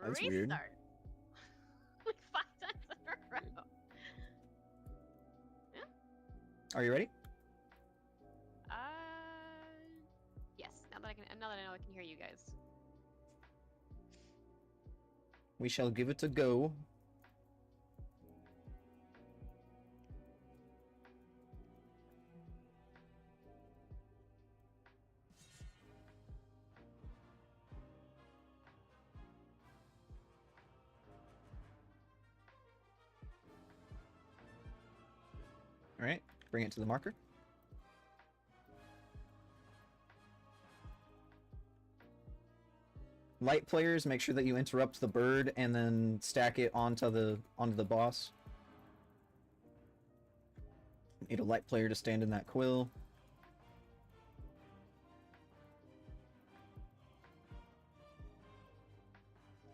That's Restart. weird. Like 5 times in a row. Yeah. Are you ready? Yes. Now that I know I can hear you guys. We shall give it a go. Alright, bring it to the marker. Light players, make sure that you interrupt the bird and then stack it onto the boss. Need a light player to stand in that quill.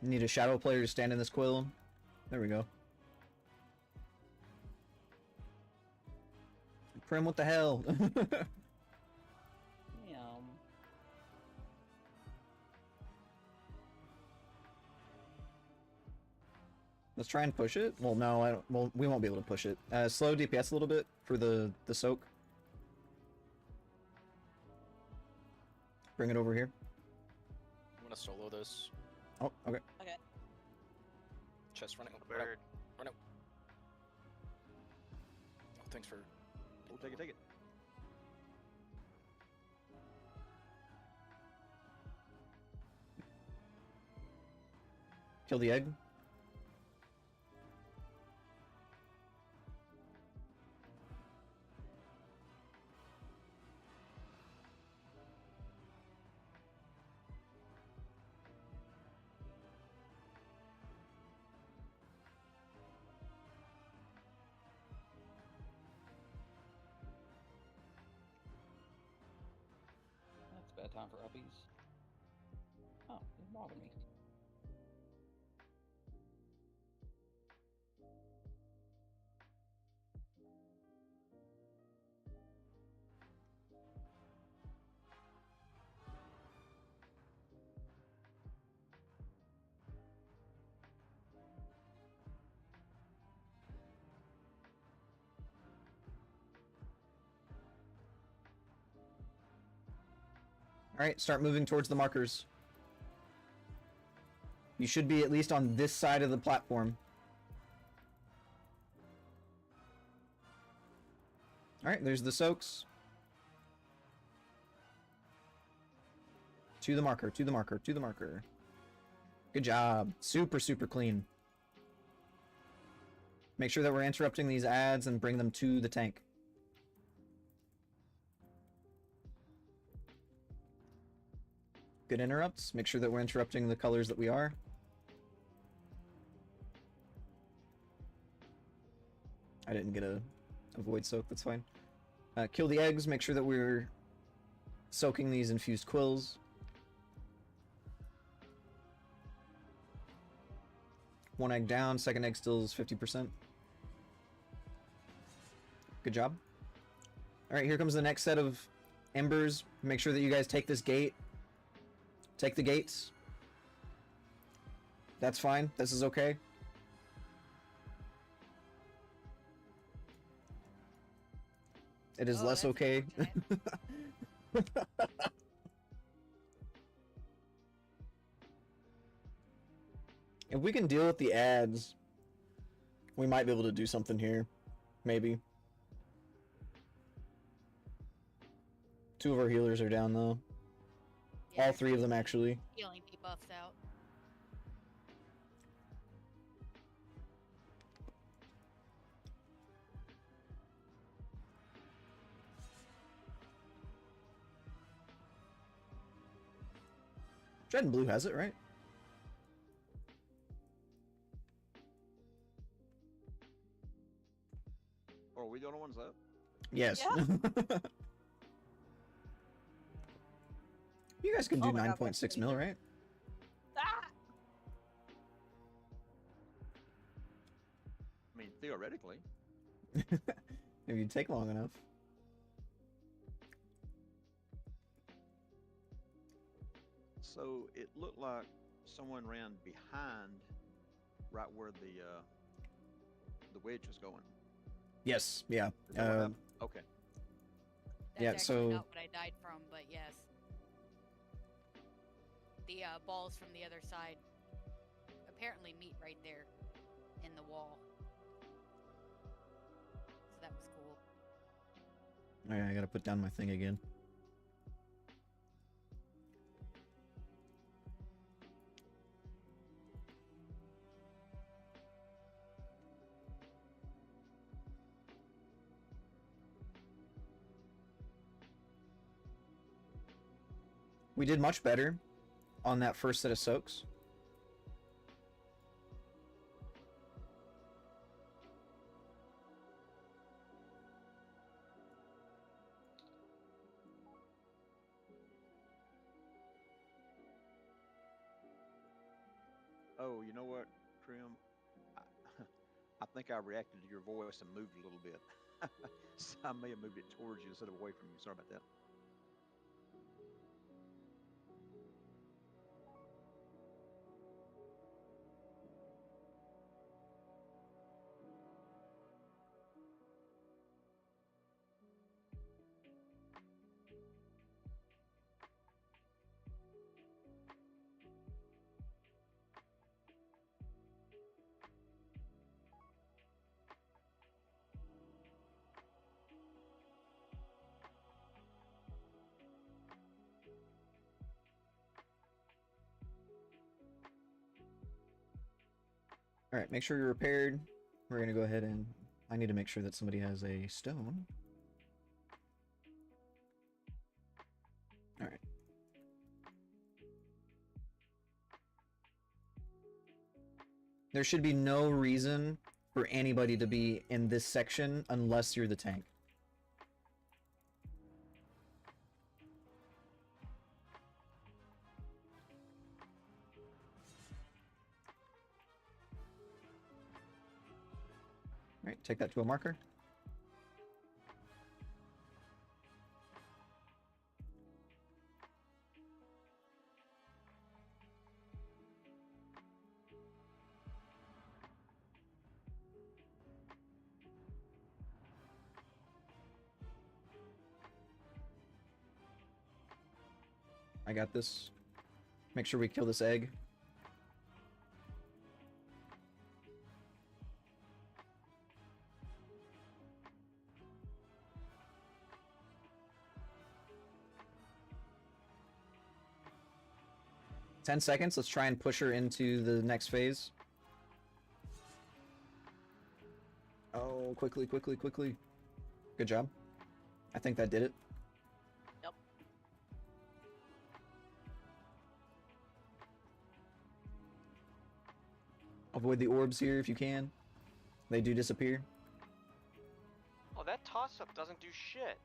Need a shadow player to stand in this quill. There we go. Prim, what the hell? Let's try and push it. Well, no, I don't. Well, we won't be able to push it. Slow DPS a little bit for the soak. Bring it over here. I'm gonna solo this. Oh, okay. Okay. Chest running. Bird. Run out. Oh, thanks for. Oh, take it, take it. Kill the egg. That's a bad time for uppies. Oh, didn't bother me. Alright, start moving towards the markers. You should be at least on this side of the platform. Alright, there's the soaks. To the marker, to the marker, to the marker. Good job. Super, super clean. Make sure that we're interrupting these ads and bring them to the tank. Good interrupts. Make sure that we're interrupting the colors that we are. I didn't get a void soak, that's fine. Kill the eggs. Make sure that we're soaking these infused quills. One egg down, second egg still is 50%. Good job. Alright, here comes the next set of embers. Make sure that you guys take this gate. Take the gates. That's fine. This is okay. It is less okay. If we can deal with the ads, we might be able to do something here. Maybe. 2 of our healers are down though. Yeah, All 3 of them actually. Healing debuffs out. Red and blue has it, right? Or are we the only ones up? Yes. Yeah. You guys can do Oh my God, 9.6 that's mil, right? Ah! I mean, theoretically. If you take long enough. So it looked like someone ran behind right where the wedge was going. Yes, yeah. Is that what happened? Okay. That's Yeah, actually so- not what I died from, but yes. The balls from the other side apparently meet right there in the wall. So that was cool. Alright, I gotta put down my thing again. We did much better on that first set of soaks. Oh, you know what, Trim? I, I think I reacted to your voice and moved a little bit. So I may have moved it towards you instead of away from you. Sorry about that. All right, make sure you're repaired. We're gonna go ahead and I need to make sure that somebody has a stone. All right. There should be no reason for anybody to be in this section unless you're the tank. All right, take that to a marker. I got this. Make sure we kill this egg. Ten seconds. Let's try and push her into the next phase. Oh, quickly, quickly, quickly. Good job. I think that did it. Yep. Avoid the orbs here if you can. They do disappear. Oh, that toss-up doesn't do shit.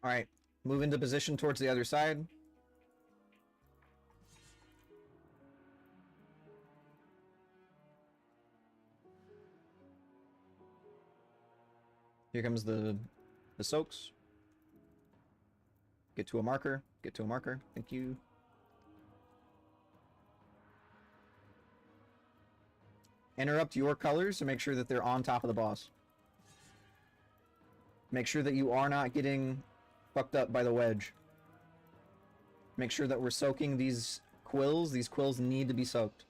All right, move into position towards the other side. Here comes the soaks. Get to a marker. Get to a marker. Thank you. Interrupt your colors to make sure that they're on top of the boss. Make sure that you are not getting fucked up by the wedge. Make sure that we're soaking these quills. These quills need to be soaked.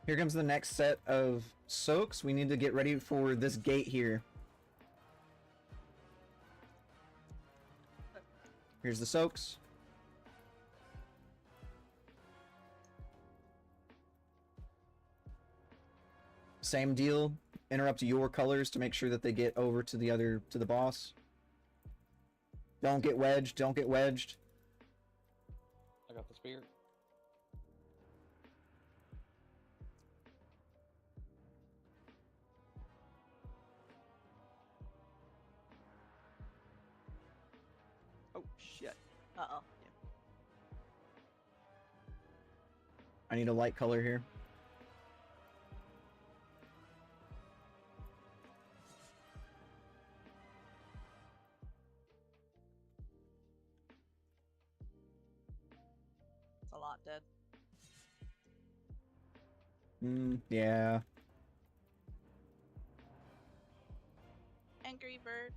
Here comes the next set of soaks. We need to get ready for this gate here. Here's the soaks. Same deal. Interrupt your colors to make sure that they get over to the boss. Don't get wedged. Don't get wedged. I got the spear. Oh, shit. Uh-oh. I need a light color here. It's a lot dead. Yeah. Angry Bird?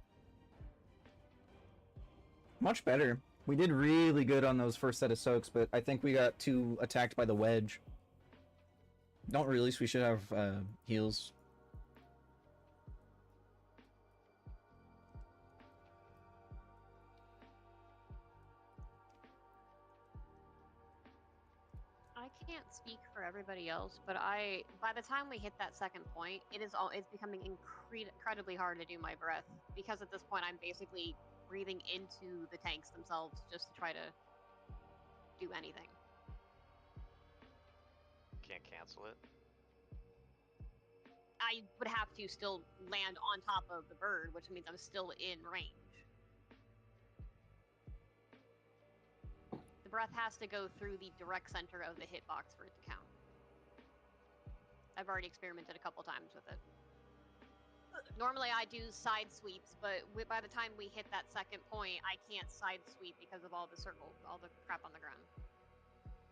Much better. We did really good on those first set of soaks, but I think we got too attacked by the wedge. Don't release, we should have heals. I can't speak for everybody else, but by the time we hit that second point, it's becoming incredibly hard to do my breath, because at this point I'm basically breathing into the tanks themselves just to try to do anything. Can't cancel it. I would have to still land on top of the bird, which means I'm still in range. The breath has to go through the direct center of the hitbox for it to count. I've already experimented a couple times with it. Normally I do side sweeps, but by the time we hit that second point, I can't side sweep because of all the crap on the ground.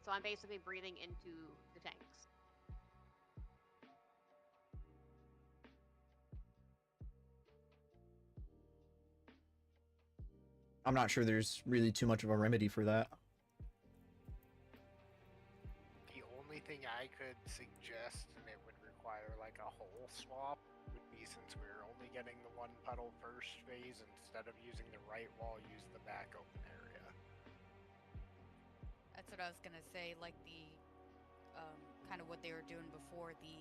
So I'm basically breathing into the tanks. I'm not sure there's really too much of a remedy for that. The only thing I could suggest, and it would require like a whole swap, would be, since we're only getting the one puddle first phase, instead of using the right wall, use the back open area. That's what I was gonna say. Like the kind of what they were doing before. The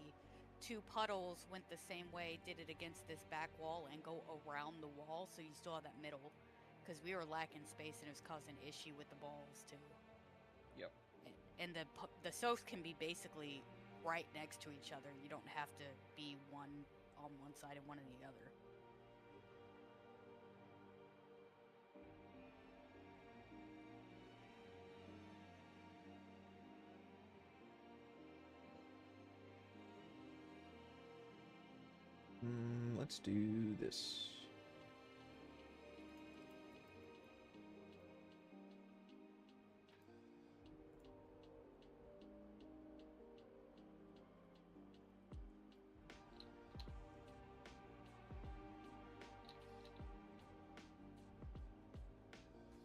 two puddles went the same way, did it against this back wall and go around the wall, so you still have that middle. Because we were lacking space and it was causing an issue with the balls too. Yep. And the soaks can be basically right next to each other. You don't have to be one on one side and one on the other. Let's do this.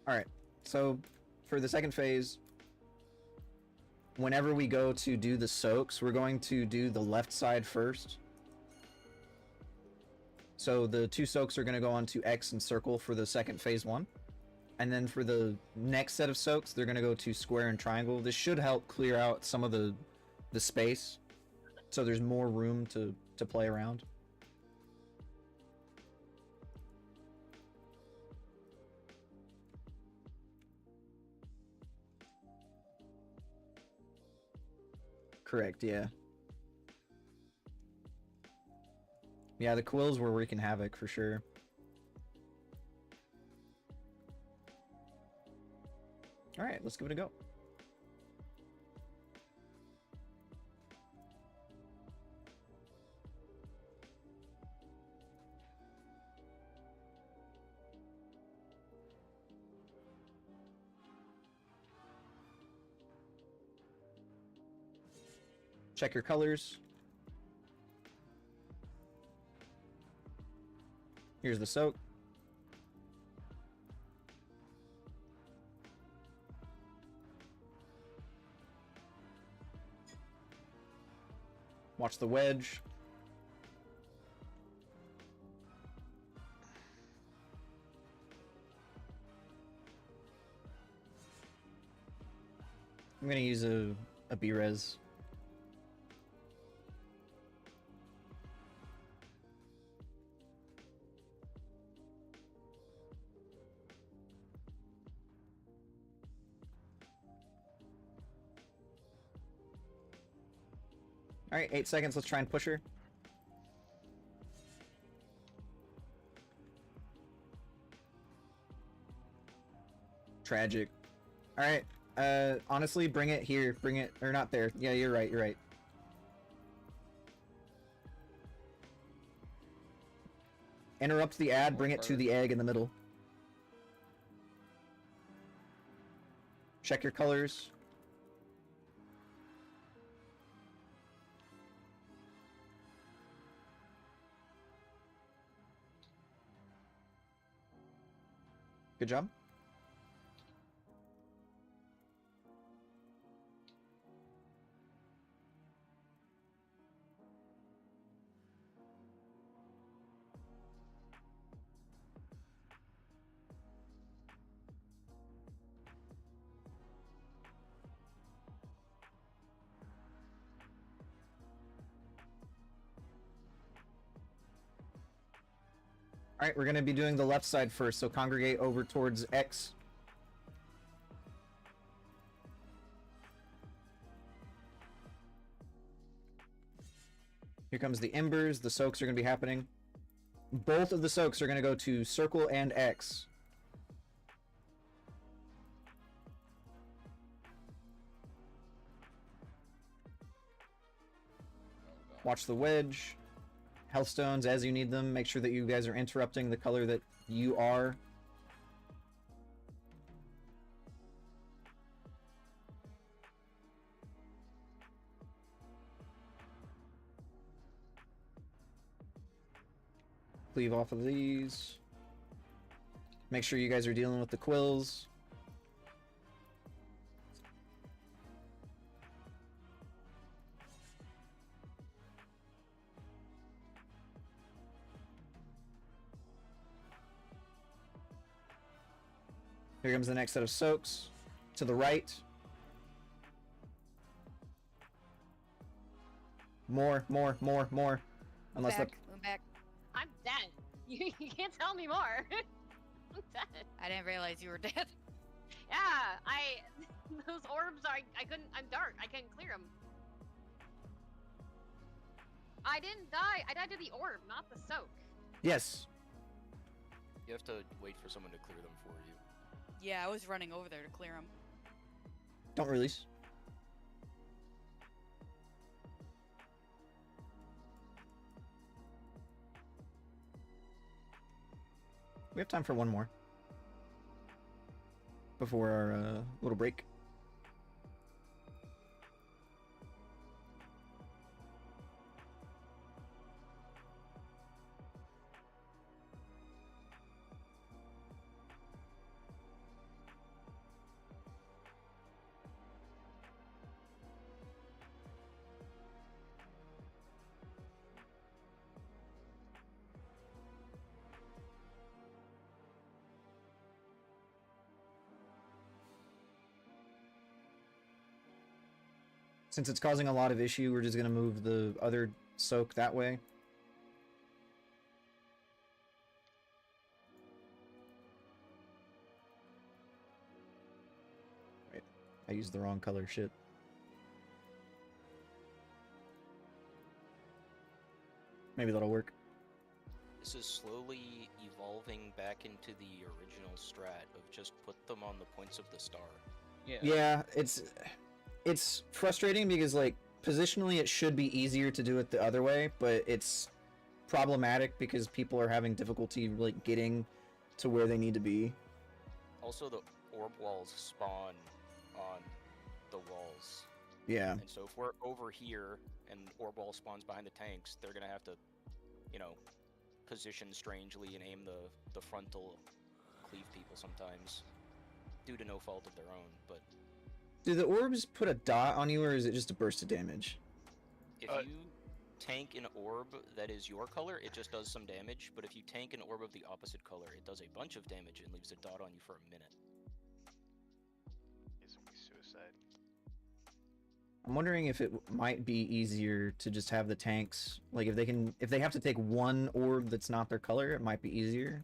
Alright, so for the second phase, whenever we go to do the soaks, we're going to do the left side first. So the two soaks are going to go onto X and circle for the second phase one. And then for the next set of soaks, they're going to go to square and triangle. This should help clear out some of the space, so there's more room to play around. Correct, yeah. Yeah, the quills were wreaking havoc for sure. Alright, let's give it a go. Check your colors. Here's the soak. Watch the wedge. I'm gonna use a B-res. Alright, 8 seconds, let's try and push her. Tragic. Alright, honestly, bring it here, bring it, or not there. Yeah, you're right, you're right. Interrupt the ad, bring it to the egg in the middle. Check your colors. Good job. Alright, we're going to be doing the left side first, so congregate over towards X. Here comes the embers. The soaks are going to be happening. Both of the soaks are going to go to circle and X. Watch the wedge. Healthstones as you need them. Make sure that you guys are interrupting the color that you are. Cleave off of these. Make sure you guys are dealing with the quills. Here comes the next set of soaks. To the right. More. Unless Back, move back. I'm dead. You can't tell me more. I'm dead. I didn't realize you were dead. Yeah, those orbs are, I'm dark. I can't clear them. I didn't die. I died to the orb, not the soak. Yes. You have to wait for someone to clear them for you. Yeah, I was running over there to clear him. Don't release. We have time for one more. Before our little break. Since it's causing a lot of issue, we're just going to move the other soak that way. Wait, I used the wrong color, shit. Maybe that'll work. This is slowly evolving back into the original strat of just put them on the points of the star. Yeah, it's frustrating because, like, positionally it should be easier to do it the other way, but it's problematic because people are having difficulty, like, getting to where they need to be. Also, the orb walls spawn on the walls. Yeah. And so if we're over here and orb wall spawns behind the tanks, they're gonna have to, you know, position strangely and aim the frontal cleave people sometimes, due to no fault of their own, but... Do the orbs put a dot on you, or is it just a burst of damage? If you tank an orb that is your color, it just does some damage, but if you tank an orb of the opposite color, it does a bunch of damage and leaves a dot on you for a minute. Is suicide. I'm wondering if it might be easier to just have the tanks, like, if they have to take one orb that's not their color, it might be easier.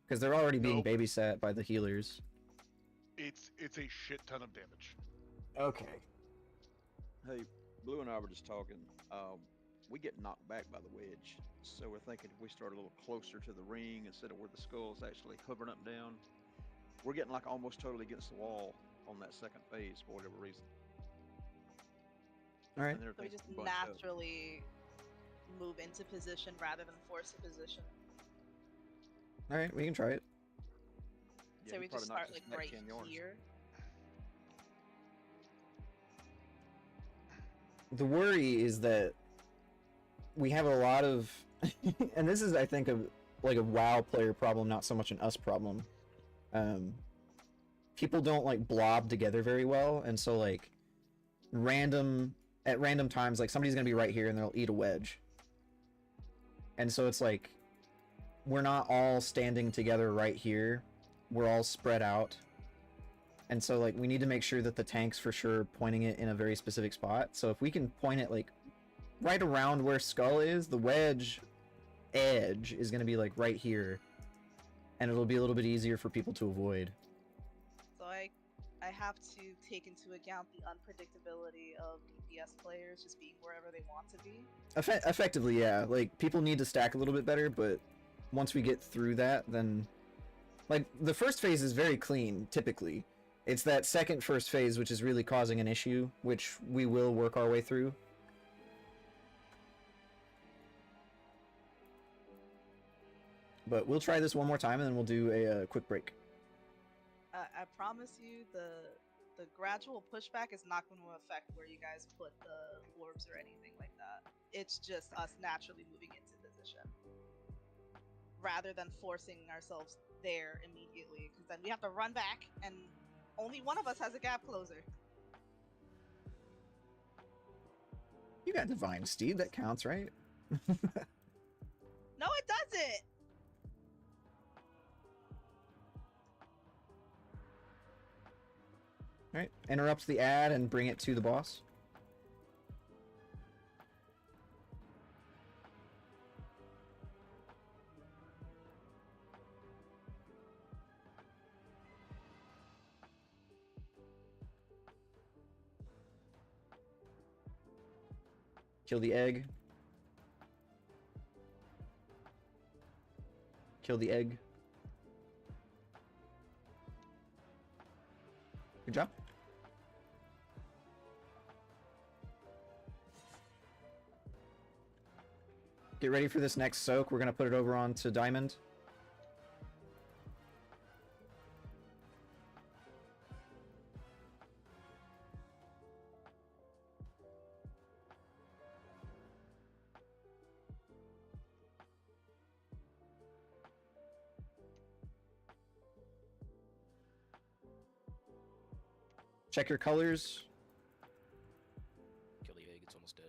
Because they're already being babysat by the healers. It's a shit ton of damage. Okay. Hey, Blue and I were just talking. We get knocked back by the wedge, so we're thinking if we start a little closer to the ring instead of where the skull's actually hovering up and down, we're getting like almost totally against the wall on that second phase for whatever reason. All right. So we just naturally move into position rather than force a position. All right, we can try it. Yeah, So he we just probably start knocks us like back right 10 yards. here. The worry is that we have a lot of, and this is, I think, like a WoW player problem, not so much an us problem. people don't like blob together very well, and so like at random times, like somebody's gonna be right here and they'll eat a wedge, and so it's like we're not all standing together right here, we're all spread out, and so like we need to make sure that the tank's for sure pointing it in a very specific spot. So if we can point it like right around where Skull is, the wedge edge is gonna be like right here, and it'll be a little bit easier for people to avoid. So I have to take into account the unpredictability of DPS players just being wherever they want to be. Effectively, yeah. Like, people need to stack a little bit better, but once we get through that, then... Like, the first phase is very clean, typically. It's that second first phase which is really causing an issue, which we will work our way through. But we'll try this one more time, and then we'll do a quick break. I promise you, the gradual pushback is not going to affect where you guys put the orbs or anything like that. It's just us naturally moving into position, rather than forcing ourselves there immediately, because then we have to run back, and only one of us has a gap closer. You got Divine Steed, that counts, right? No, it doesn't! Alright, interrupt the ad and bring it to the boss. Kill the egg. Kill the egg. Good job. Get ready for this next soak. We're going to put it over onto Diamond. Check your colors. Kill the egg, it's almost dead.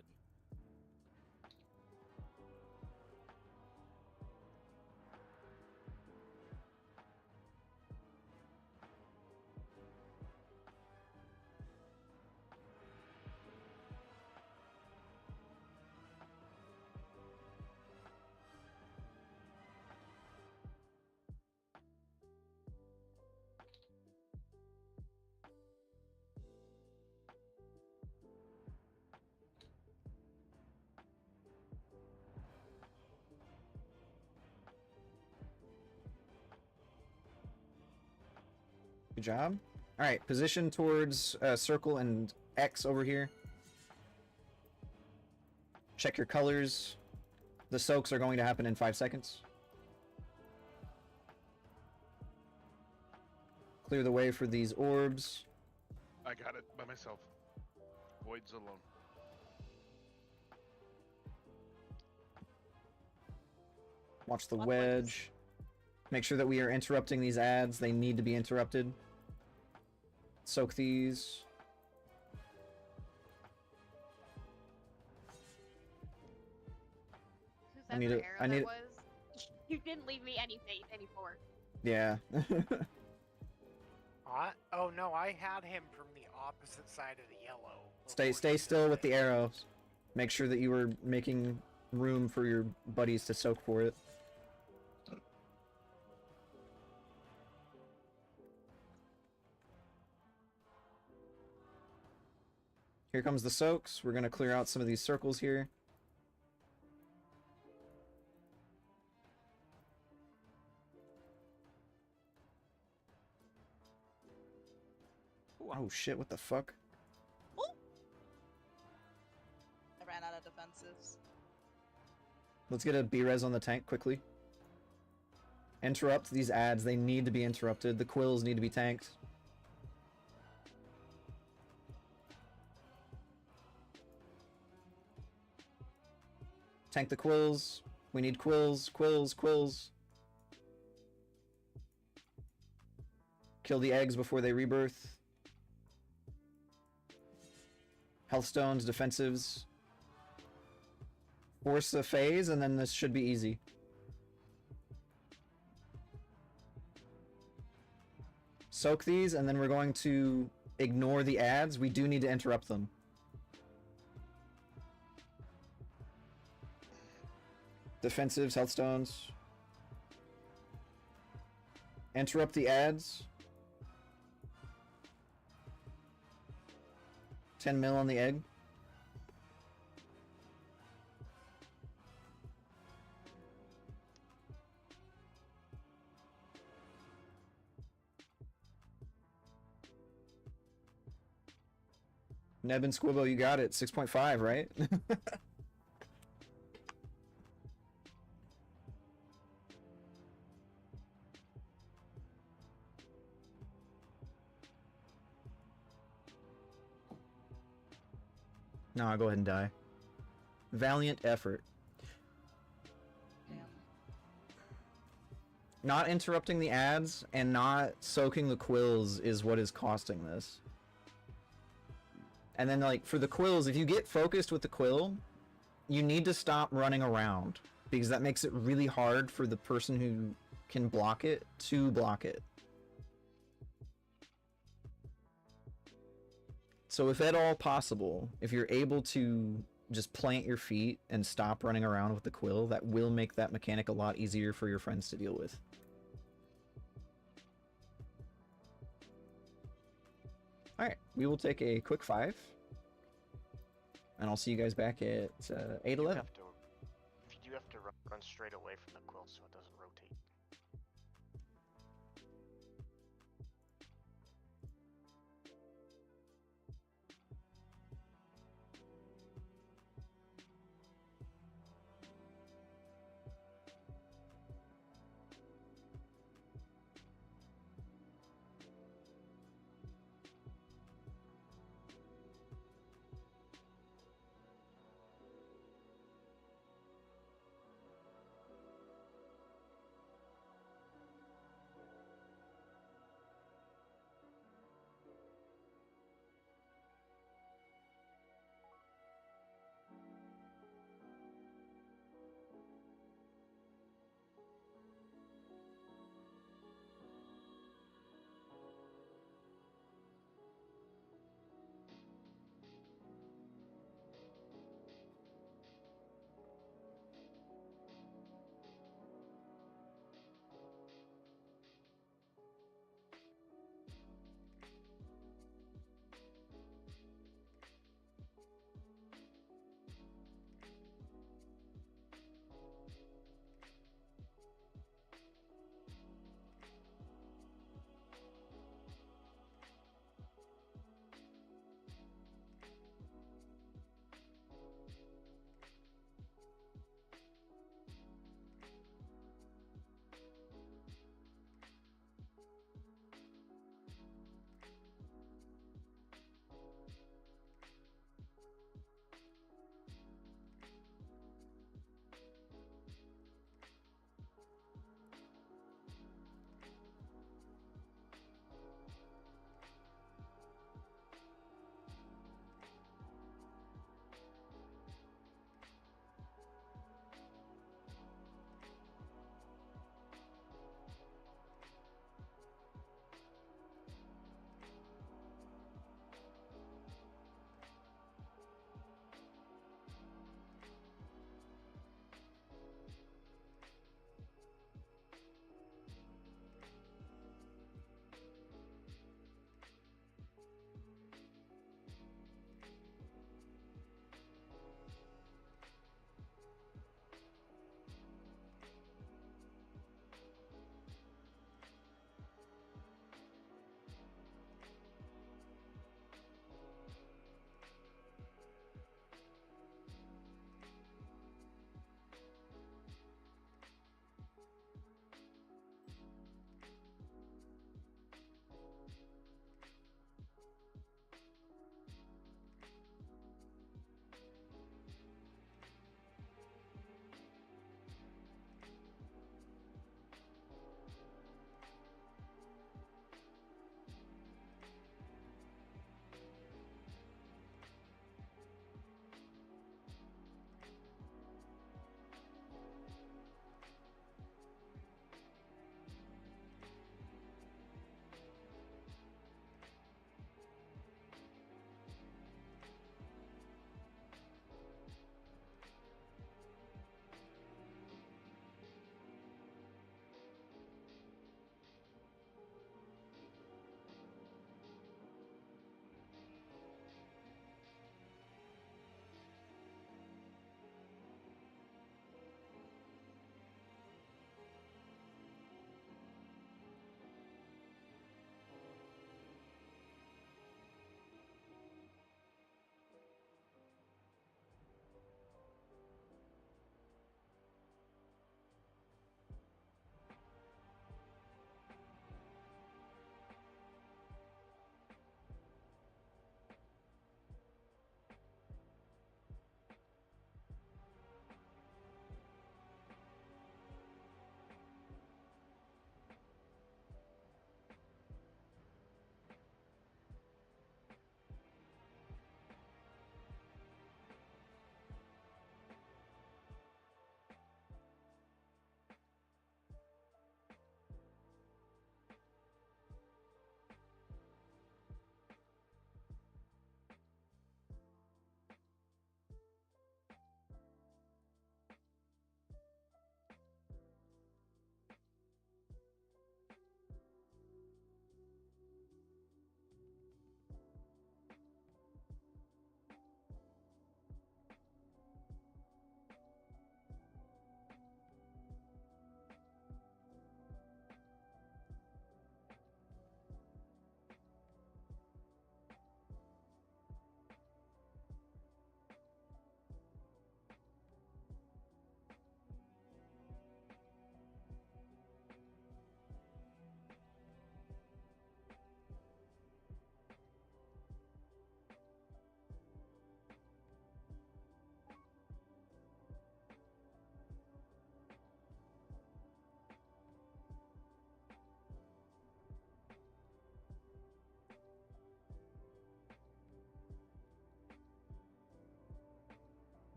Good job. Alright, position towards circle and X over here. Check your colors. The soaks are going to happen in 5 seconds. Clear the way for these orbs. I got it by myself. Void's alone. Watch the wedge. Make sure that we are interrupting these ads. They need to be interrupted. Soak these. I need it. You didn't leave me any fork. Yeah. Oh no, I had him from the opposite side of the yellow. Stay still with the arrows. Make sure that you are making room for your buddies to soak for it. Here comes the soaks. We're gonna clear out some of these circles here. Oh shit, what the fuck? Ooh. I ran out of defensives. Let's get a B-res on the tank quickly. Interrupt these ads. They need to be interrupted. The quills need to be tanked. Tank the quills. We need quills, quills, quills. Kill the eggs before they rebirth. Health stones, defensives. Force a phase, and then this should be easy. Soak these, and then we're going to ignore the ads. We do need to interrupt them. Defensives, health stones. Interrupt the ads. 10 mil on the egg. Neb and Squibbo, you got it. 6.5, right? No, I'll go ahead and die. Valiant effort. Not interrupting the ads and not soaking the quills is what is costing this. And then, like, for the quills, if you get focused with the quill, you need to stop running around, because that makes it really hard for the person who can block it to block it. So if at all possible, if you're able to just plant your feet and stop running around with the quill, that will make that mechanic a lot easier for your friends to deal with. Alright, we will take a quick 5. And I'll see you guys back at 8:11. You have to run straight away from the quill so it doesn't rotate.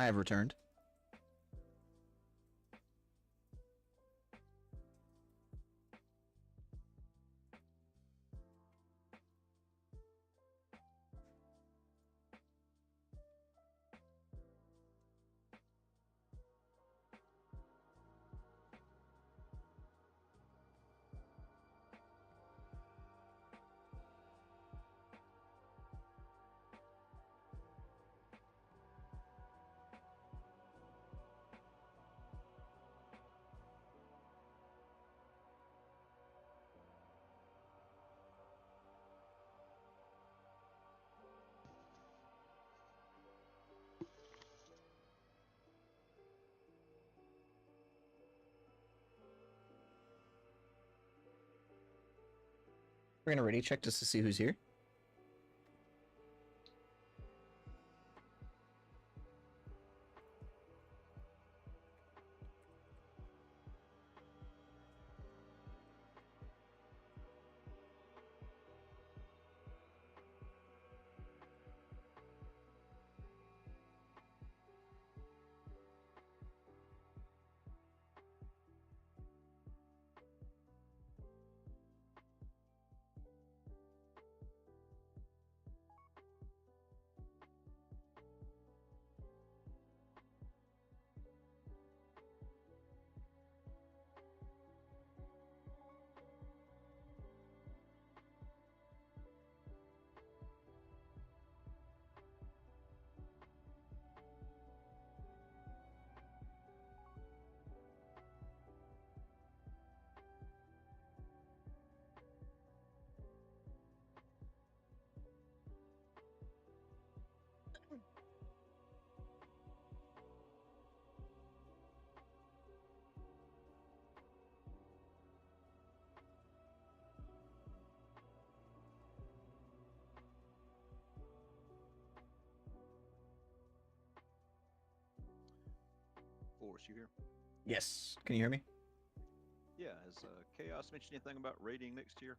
I have returned. We're gonna ready check just to see who's here. Force, you here? Yes. Can you hear me? Yeah, has Chaos mentioned anything about raiding next year?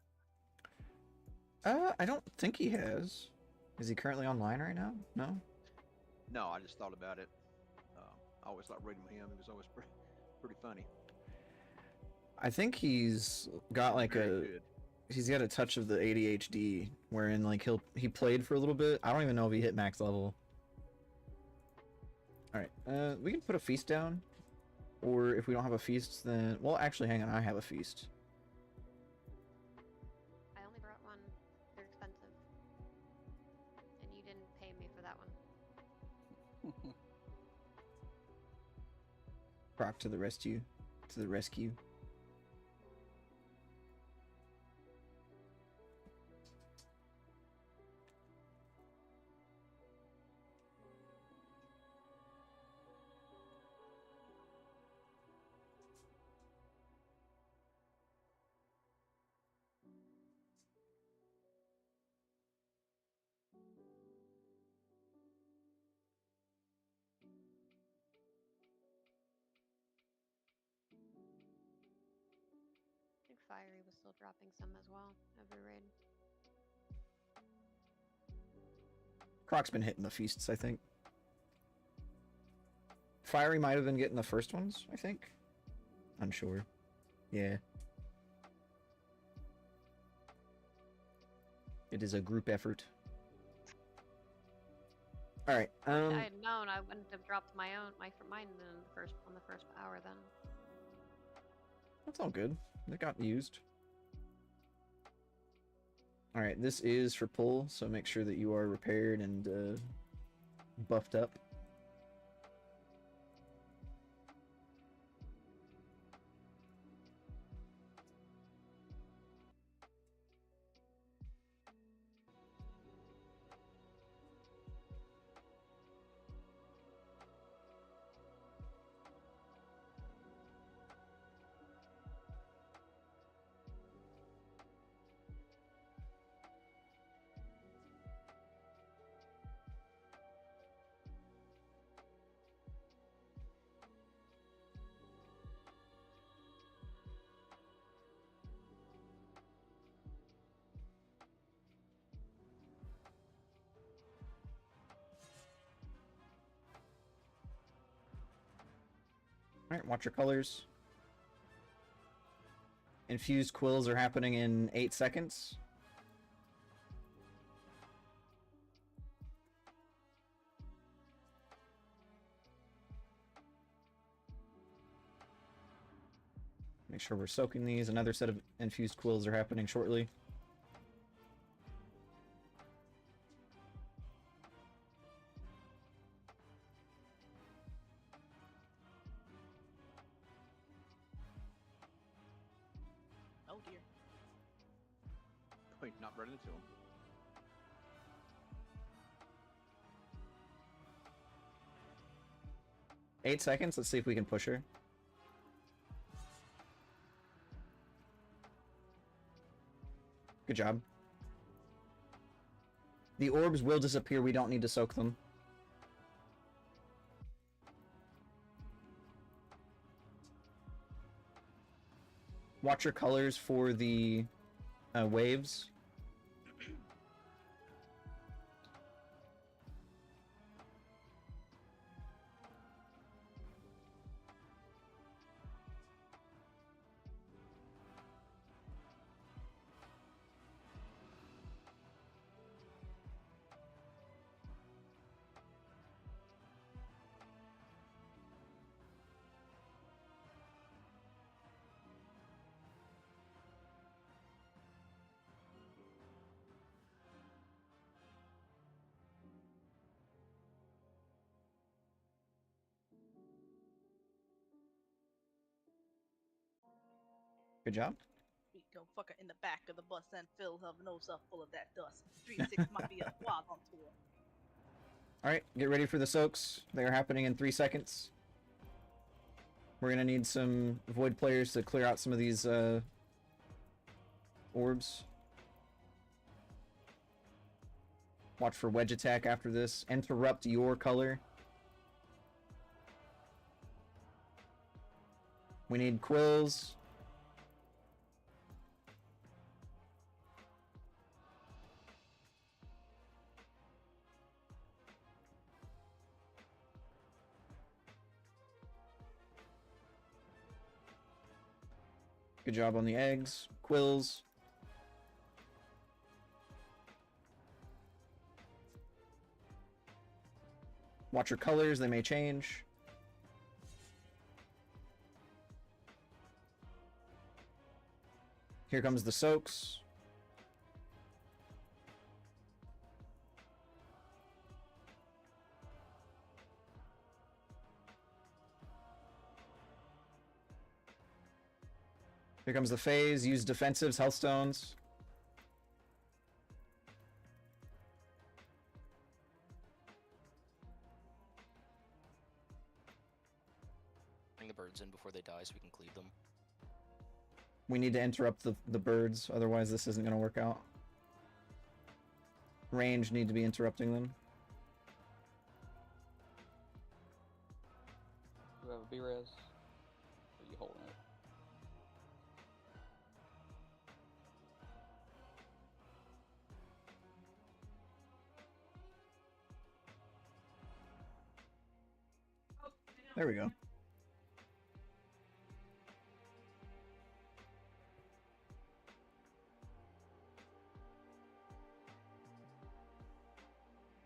I don't think he has. Is he currently online right now? No? No, I just thought about it. I always liked raiding with him. It was always pretty funny. I think he's got like Very a good. he's got a touch of the ADHD wherein like he played for a little bit. I don't even know if he hit max level. Alright, we can put a feast down. Or if we don't have a feast, then well actually hang on, I have a feast. I only brought one. They're expensive. And you didn't pay me for that one. Croc to the rescue. To the rescue. I think Fiery was still dropping some as well every raid. Croc's been hitting the feasts, I think. Fiery might have been getting the first ones, I think. Unsure. Yeah. It is a group effort. Alright, If I had known, I wouldn't have dropped mine in on the first hour then. That's all good. It got used. Alright, this is for pull, so make sure that you are repaired and buffed up. Alright, watch your colors. Infused quills are happening in 8 seconds. Make sure we're soaking these. Another set of infused quills are happening shortly. Oh dear. Wait, not running into him. Eight seconds. Let's see if we can push her. Good job. The orbs will disappear. We don't need to soak them. Watch your colors for the waves. Good job. We go fucker in the back of the bus and fill her nose up full of that dust. 3-6 Mafia wild on tour. Alright, get ready for the soaks. They are happening in 3 seconds. We're gonna need some void players to clear out some of these orbs. Watch for wedge attack after this. Interrupt your color. We need quills. Good job on the eggs. Quills. Watch your colors, they may change. Here comes the soaks. Here comes the phase. Use defensives, health stones. Bring the birds in before they die so we can cleave them. We need to interrupt the birds, otherwise this isn't going to work out. Range need to be interrupting them. Do you have a B-res? Or are you holding it? There we go.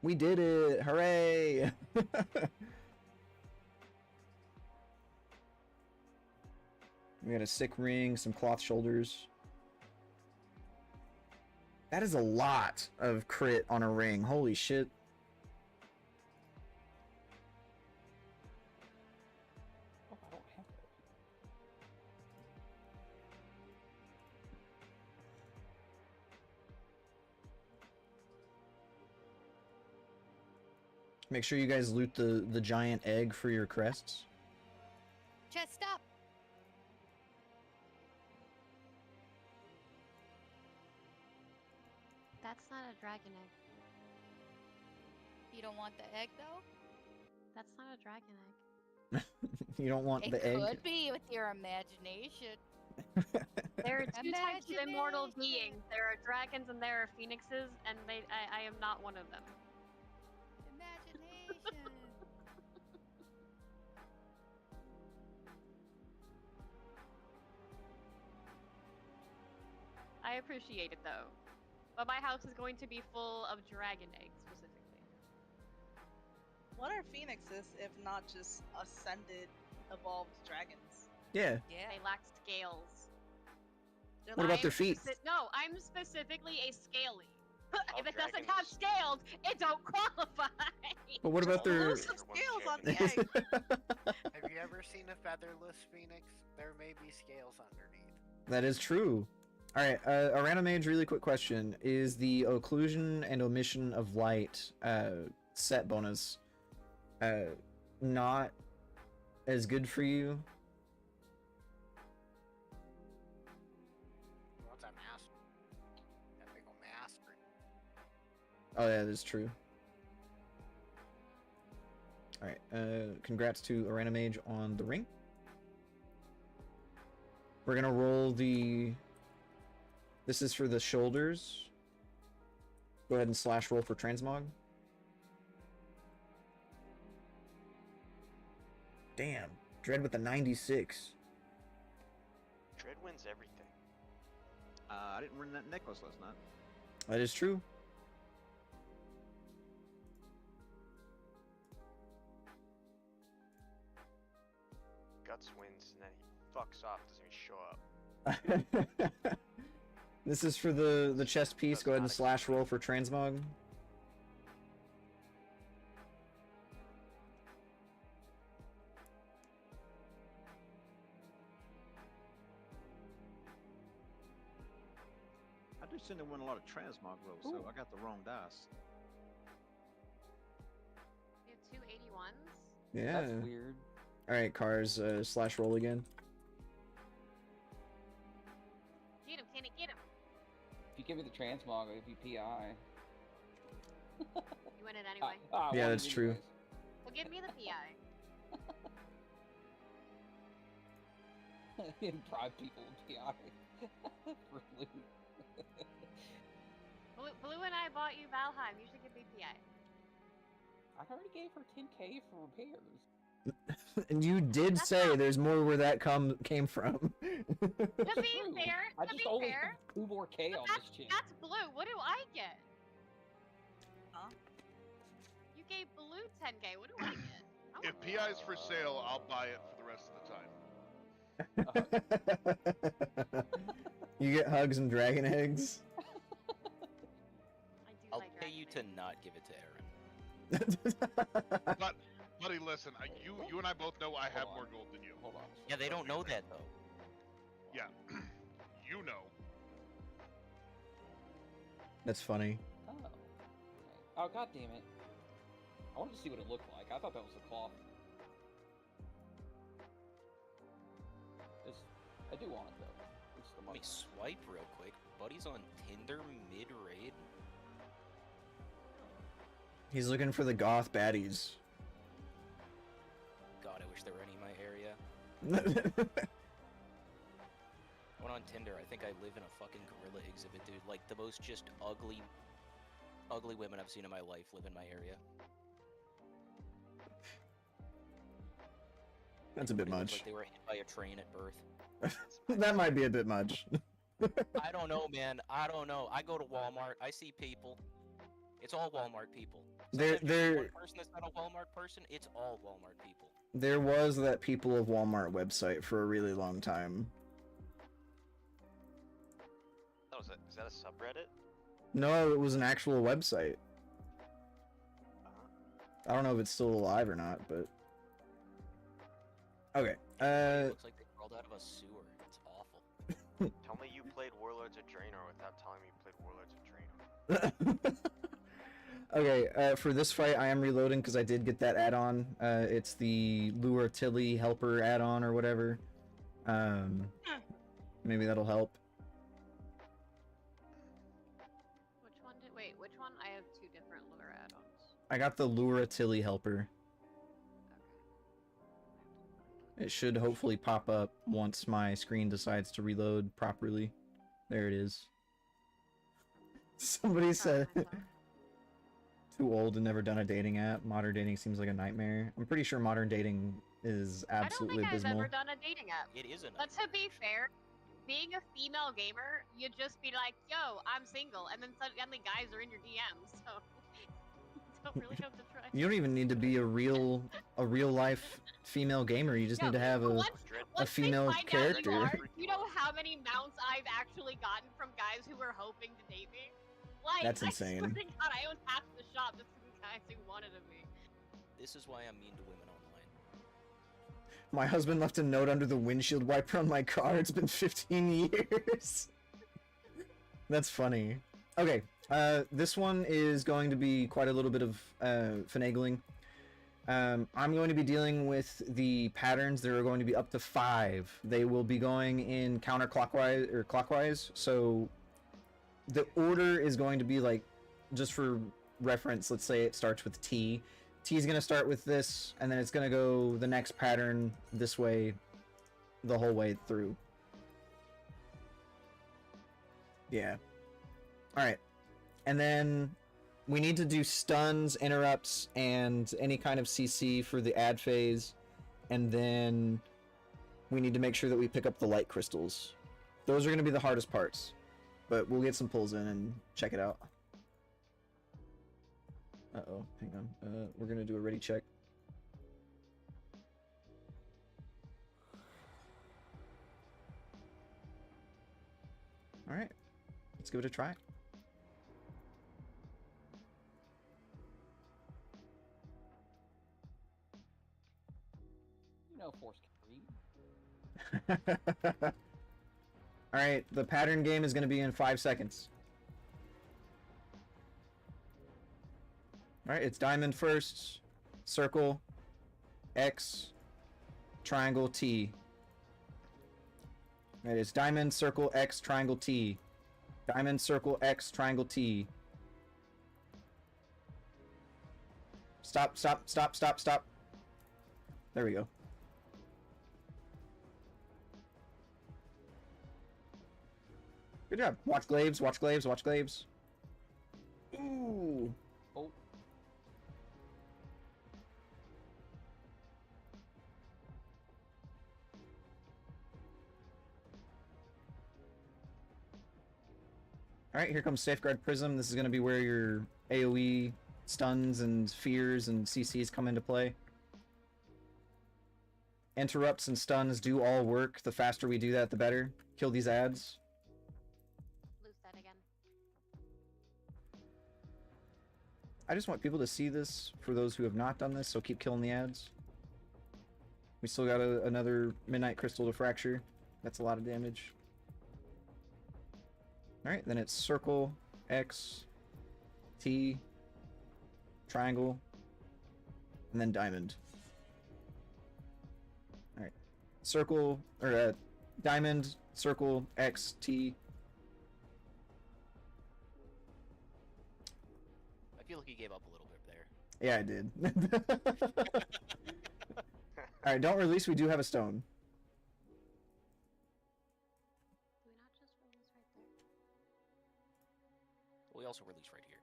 We did it! Hooray! We got a sick ring, some cloth shoulders. That is a lot of crit on a ring. Holy shit. Oh, I don't have that. Make sure you guys loot the giant egg for your crests. Chest up. That's not a dragon egg. You don't want the egg though? That's not a dragon egg. You don't want It the egg? could be with your imagination. There are two types of immortal Imagination. beings. There are dragons and there are phoenixes, and I am not one of them. Imagination. appreciate it though. But my house is going to be full of dragon eggs specifically. What are phoenixes if not just ascended, evolved dragons? Yeah. Yeah. They lack scales. They're What about like- their feet? No, I'm specifically a scaly. All If it doesn't dragons- have scales, it don't qualify. But what about their? Lose some scales on the egg. Have you ever seen a featherless phoenix? There may be scales underneath. That is true. All right, Aranamage, really quick question: is the occlusion and omission of light set bonus not as good for you? What's that mask? That big ol' mask? Oh yeah, that's true. All right, congrats to Aranamage on the ring. We're gonna roll the. This is for the shoulders. Go ahead and slash roll for transmog. Damn, Dread with the 96. Dread wins everything. I didn't win that necklace last night. That is true. Guts wins and then he fucks off, doesn't even show up. This is for the chest piece. Go ahead and slash roll for transmog. I do seem to win a lot of transmog rolls, so I got the wrong dice. We have two 81s. Yeah. That's weird. All right, Cars. Slash roll again. Get him, Kenny, get him. If you give me the transmog, I'll give you PI. You win it anyway. I Yeah, wanted that's it true. anyways. Well, give me the PI. Bribe people with PI. Really? Blue and I bought you Valheim. You should give me PI. I already gave her 10k for repairs. And you did That's say not- there's more where that came from. To be True. fair, I to just be only fair, put 2 more K but on that's, this chick. that's Blue. What do I get? Huh? You gave Blue 10k. What do I get? I If want- PI is for sale, I'll buy it for the rest of the time. You get hugs and dragon eggs. I do I'll like pay dragon you eggs. to not give it to Aaron. But, buddy, listen, you and I both know I have Hold on. more gold than you. Hold on. Yeah, they don't know that though. Yeah, you know. That's funny. Oh. Okay. Oh, god damn it. I wanted to see what it looked like. I thought that was the cloth. I do want it though. It's the Let money. me swipe real quick. Buddy's on Tinder mid-raid. He's looking for the goth baddies. God, I wish there were any in my area. I went on Tinder. I think I live in a fucking gorilla exhibit, dude. Like the most just ugly women I've seen in my life live in my area. That's a bit They look much. Like they were hit by a train at birth. That might be a bit much. I don't know, man. I don't know. I go to Walmart. I see people. It's all Walmart people. There- Sometimes you see there- one person that's not a Walmart person. It's all Walmart people. There was that People of Walmart website for a really long time. Oh, is that a subreddit? No, it was an actual website. I don't know if it's still alive or not, but okay. It looks like they crawled out of a sewer. It's awful. Tell me you played Warlords of Draenor without telling me you played Warlords of Draenor. Okay, for this fight, I am reloading because I did get that add-on. It's the Lure Tilly Helper add-on or whatever. Maybe that'll help. Which one? I have two different lure add-ons. I got the Lure Tilly Helper. It should hopefully pop up once my screen decides to reload properly. There it is. Somebody said... Too old and never done a dating app. Modern dating seems like a nightmare. I'm pretty sure modern dating is absolutely I don't think abysmal. I've ever done a dating app. It is a But to be fair, being a female gamer, you'd just be like, "Yo, I'm single," and then suddenly guys are in your DMs. So you don't really have to try. You don't even need to be a real life female gamer. You just need to have a Once female they find character. out you know how many mounts I've actually gotten from guys who were hoping to date me? Like, That's I swear insane. to God, I owned half the shop just for the guys who wanted of me. This is why I'm mean to women online. My husband left a note under the windshield wiper on my car. It's been 15 years. That's funny. Okay, this one is going to be quite a little bit of finagling. I'm going to be dealing with the patterns. There are going to be up to 5. They will be going in counterclockwise or clockwise. So the order is going to be like, just for reference, let's say it starts with T. T is going to start with this, and then it's going to go the next pattern this way the whole way through. Yeah. Alright. And then we need to do stuns, interrupts, and any kind of CC for the ad phase. And then we need to make sure that we pick up the light crystals. Those are going to be the hardest parts. But we'll get some pulls in and check it out. Uh-oh, hang on. We're going to do a ready check. Alright. Let's give it a try. You know, force can read. Alright, the pattern game is going to be in 5 seconds. Alright, it's diamond first, circle, X, triangle, T. Alright, it's diamond, circle, X, triangle, T. Diamond, circle, X, triangle, T. Stop, stop, stop, stop, stop. There we go. Good job. Watch glaives, watch glaives, watch glaives. Ooh. Oh. Alright, here comes Safeguard Prism. This is going to be where your AoE stuns and fears and CCs come into play. Interrupts and stuns do all work. The faster we do that, the better. Kill these ads. Lose that again. I just want people to see this for those who have not done this, so keep killing the ads. We still got another Midnight Crystal to fracture. That's a lot of damage. Alright, then it's circle, X, T, triangle, and then diamond. Alright. Circle, or diamond, circle, X, T. I feel like you gave up a little bit there. Yeah, I did. Alright, don't release, we do have a stone. Do we not just release right there? Well, we also release right here.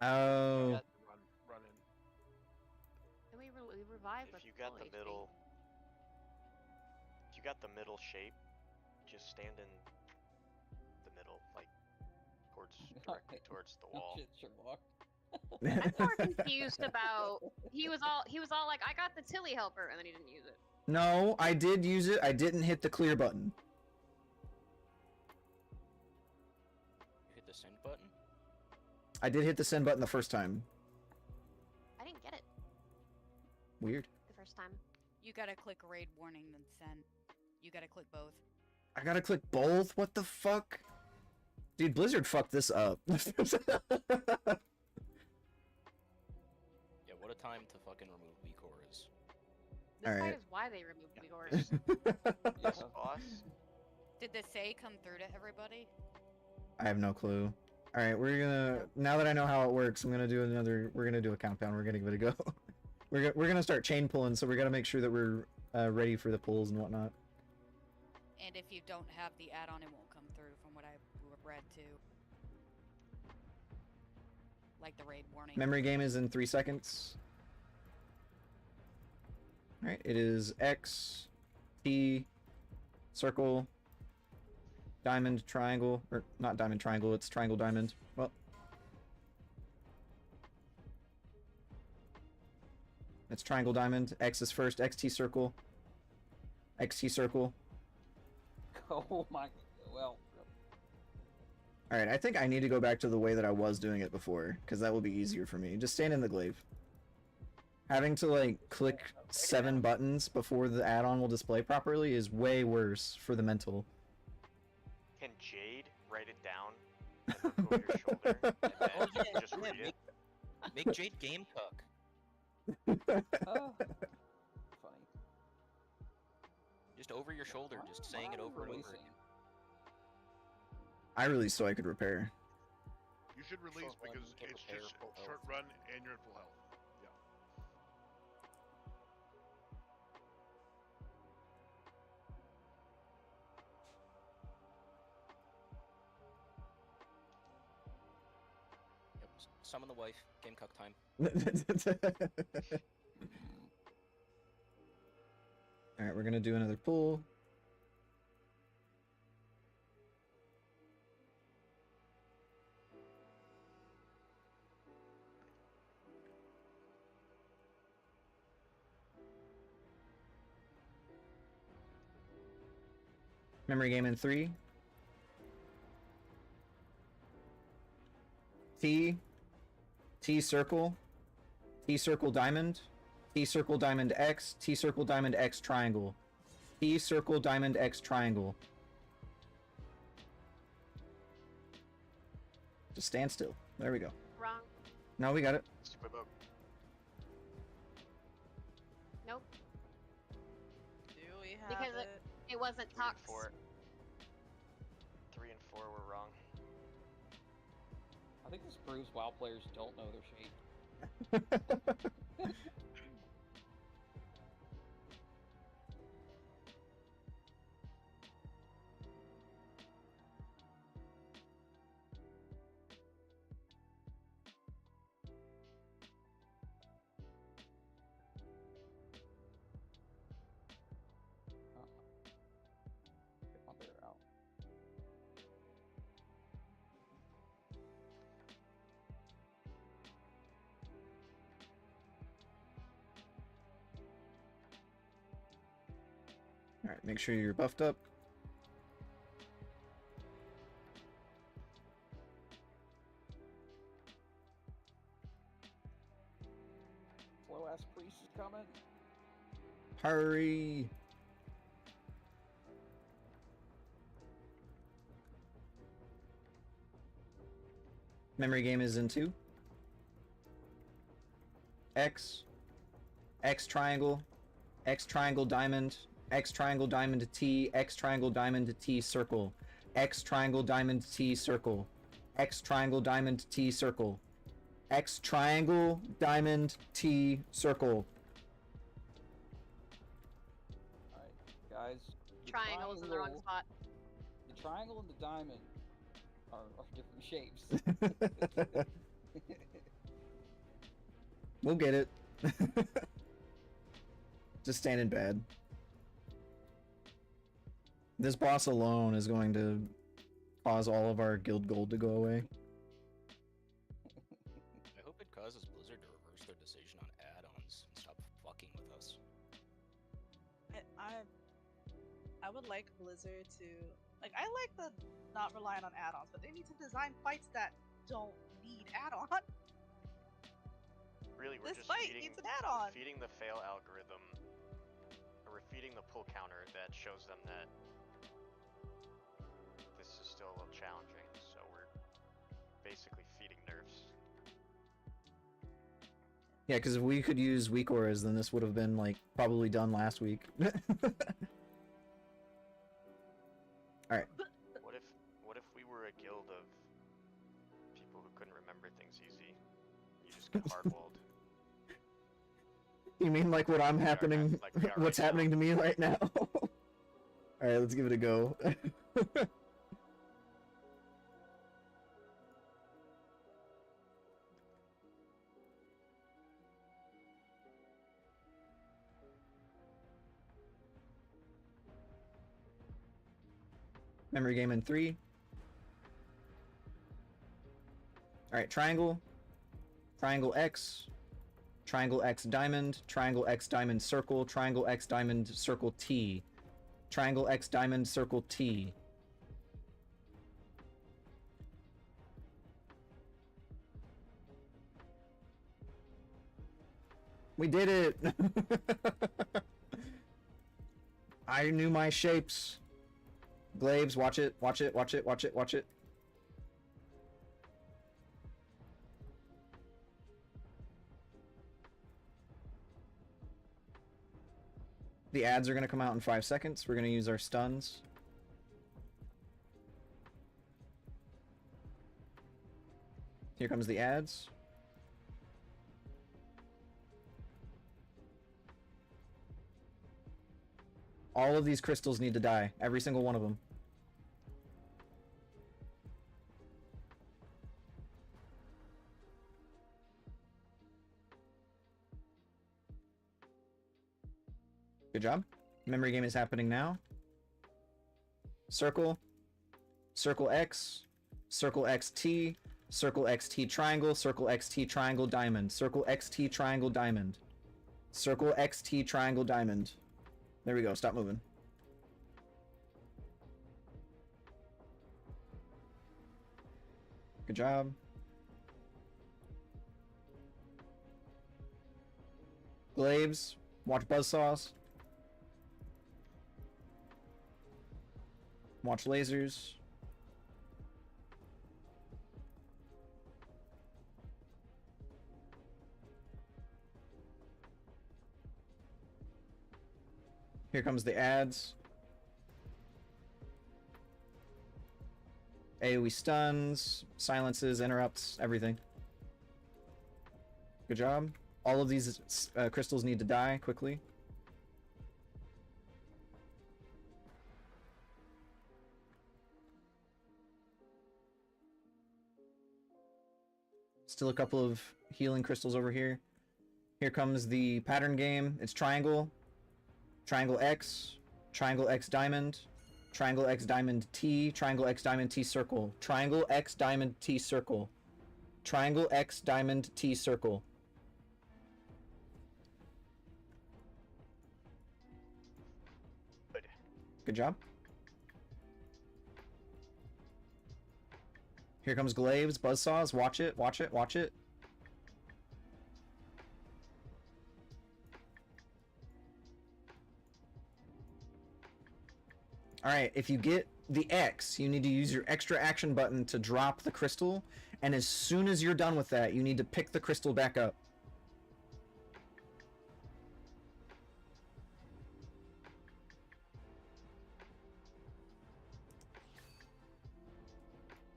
Oh. Yeah, run in. And we revive with If you got full the HP. middle, if you got the middle shape, just stand in the middle, like directly towards the wall. Shit, Sherlock. I'm more confused about he was all like, I got the Tilly helper, and then he didn't use it. No, I did use it. I didn't hit the clear button. You hit the send button? I did hit the send button the first time. I didn't get it Weird. the first time. You gotta click raid warning, then send. You gotta click both. I gotta click both? What the fuck? Dude, Blizzard fucked this up. Yeah, what a time to fucking remove Weakor is. This Alright. fight is why they removed Vigors. This boss, Did the say come through to everybody? I have no clue. Alright, we're gonna... Now that I know how it works, I'm gonna do another... We're gonna do a countdown. We're gonna give it a go. We're gonna start chain pulling, so we gotta make sure that we're ready for the pulls and whatnot. And if you don't have the add-on, it won't come through from what I read too. Like the raid warning. Memory game is in 3 seconds. Alright, it is X, T, circle, diamond, triangle, or not diamond, triangle, it's triangle, diamond. Well, it's triangle, diamond, X is first, XT circle, XT circle. Oh my, well. Alright, I think I need to go back to the way that I was doing it before, because that will be easier for me. Just stand in the glaive. Having to, like, click 7 buttons before the add-on will display properly is way worse for the mental. Can Jade write it down and look over your shoulder and then Oh, yeah, just yeah, read it? Make Jade game cook. Oh, funny. Just over your shoulder, just saying it over and over again. I released so I could repair. You should release Short run, because get it's repair, just full health. short run and you're at full health. Yeah. Yep. Summon the wife. Game cook time. Alright, we're gonna do another pull. Memory game in 3. T. T circle. T circle diamond. T circle diamond X. T circle diamond X triangle. T circle diamond X triangle. Just stand still. There we go. Wrong. No, we got it. Super boat. Nope. Do we have Because it? it wasn't 3 and Tux. 4. 3 and 4 were wrong. I think this proves WoW players don't know their shape. Get my bear out. Alright, make sure you're buffed up. Slow ass priest is coming. Hurry! Memory game is in 2. X. X triangle. X triangle diamond. X triangle diamond T. X triangle diamond T circle. X triangle diamond T circle. X triangle diamond T circle. X triangle diamond T circle. Alright, guys. the Triangles in the wrong triangle- spot. The triangle and the diamond are different shapes. We'll get it. Just stand in bed. This boss alone is going to cause all of our guild gold to go away. I hope it causes Blizzard to reverse their decision on add-ons and stop fucking with us. I would like Blizzard to I like the not relying on add-ons, but they need to design fights that don't need add-on. Really, we're This just fight feeding, needs an add-on. feeding the fail algorithm, or we're feeding the pull counter that shows them that this is still a little challenging, so we're basically feeding nerfs. Yeah, because if we could use weak auras, then this would have been, like, probably done last week. Alright. What if we were a guild of people who couldn't remember things easy? You just get hardwalled. You mean like what I'm happening, like we are what's right happening to me right now? Alright, let's give it a go. Memory game in 3. Alright, triangle. Triangle X. Triangle X diamond. Triangle X diamond circle. Triangle X diamond circle T. Triangle X diamond circle T. We did it! I knew my shapes. Glaives, watch it, watch it, watch it, watch it, watch it. The ads are going to come out in 5 seconds. We're going to use our stuns. Here comes the ads. All of these crystals need to die. Every single one of them. Good job. Memory game is happening now. Circle. Circle X. Circle XT. Circle XT triangle. Circle XT triangle diamond. Circle XT triangle diamond. Circle XT triangle diamond. There we go. Stop moving. Good job. Glaives. Watch buzzsaws. Watch lasers. Here comes the ads. AoE stuns, silences, interrupts, everything. Good job. All of these crystals need to die quickly. Still a couple of healing crystals over here. Here comes the pattern game. It's triangle. Triangle X. Triangle X diamond. Triangle X diamond T. Triangle X diamond T circle. Triangle X diamond T circle. Triangle X diamond T circle. Good job. Here comes glaives, buzzsaws. Watch it, watch it, watch it. Alright, if you get the X, you need to use your extra action button to drop the crystal, and as soon as you're done with that, you need to pick the crystal back up.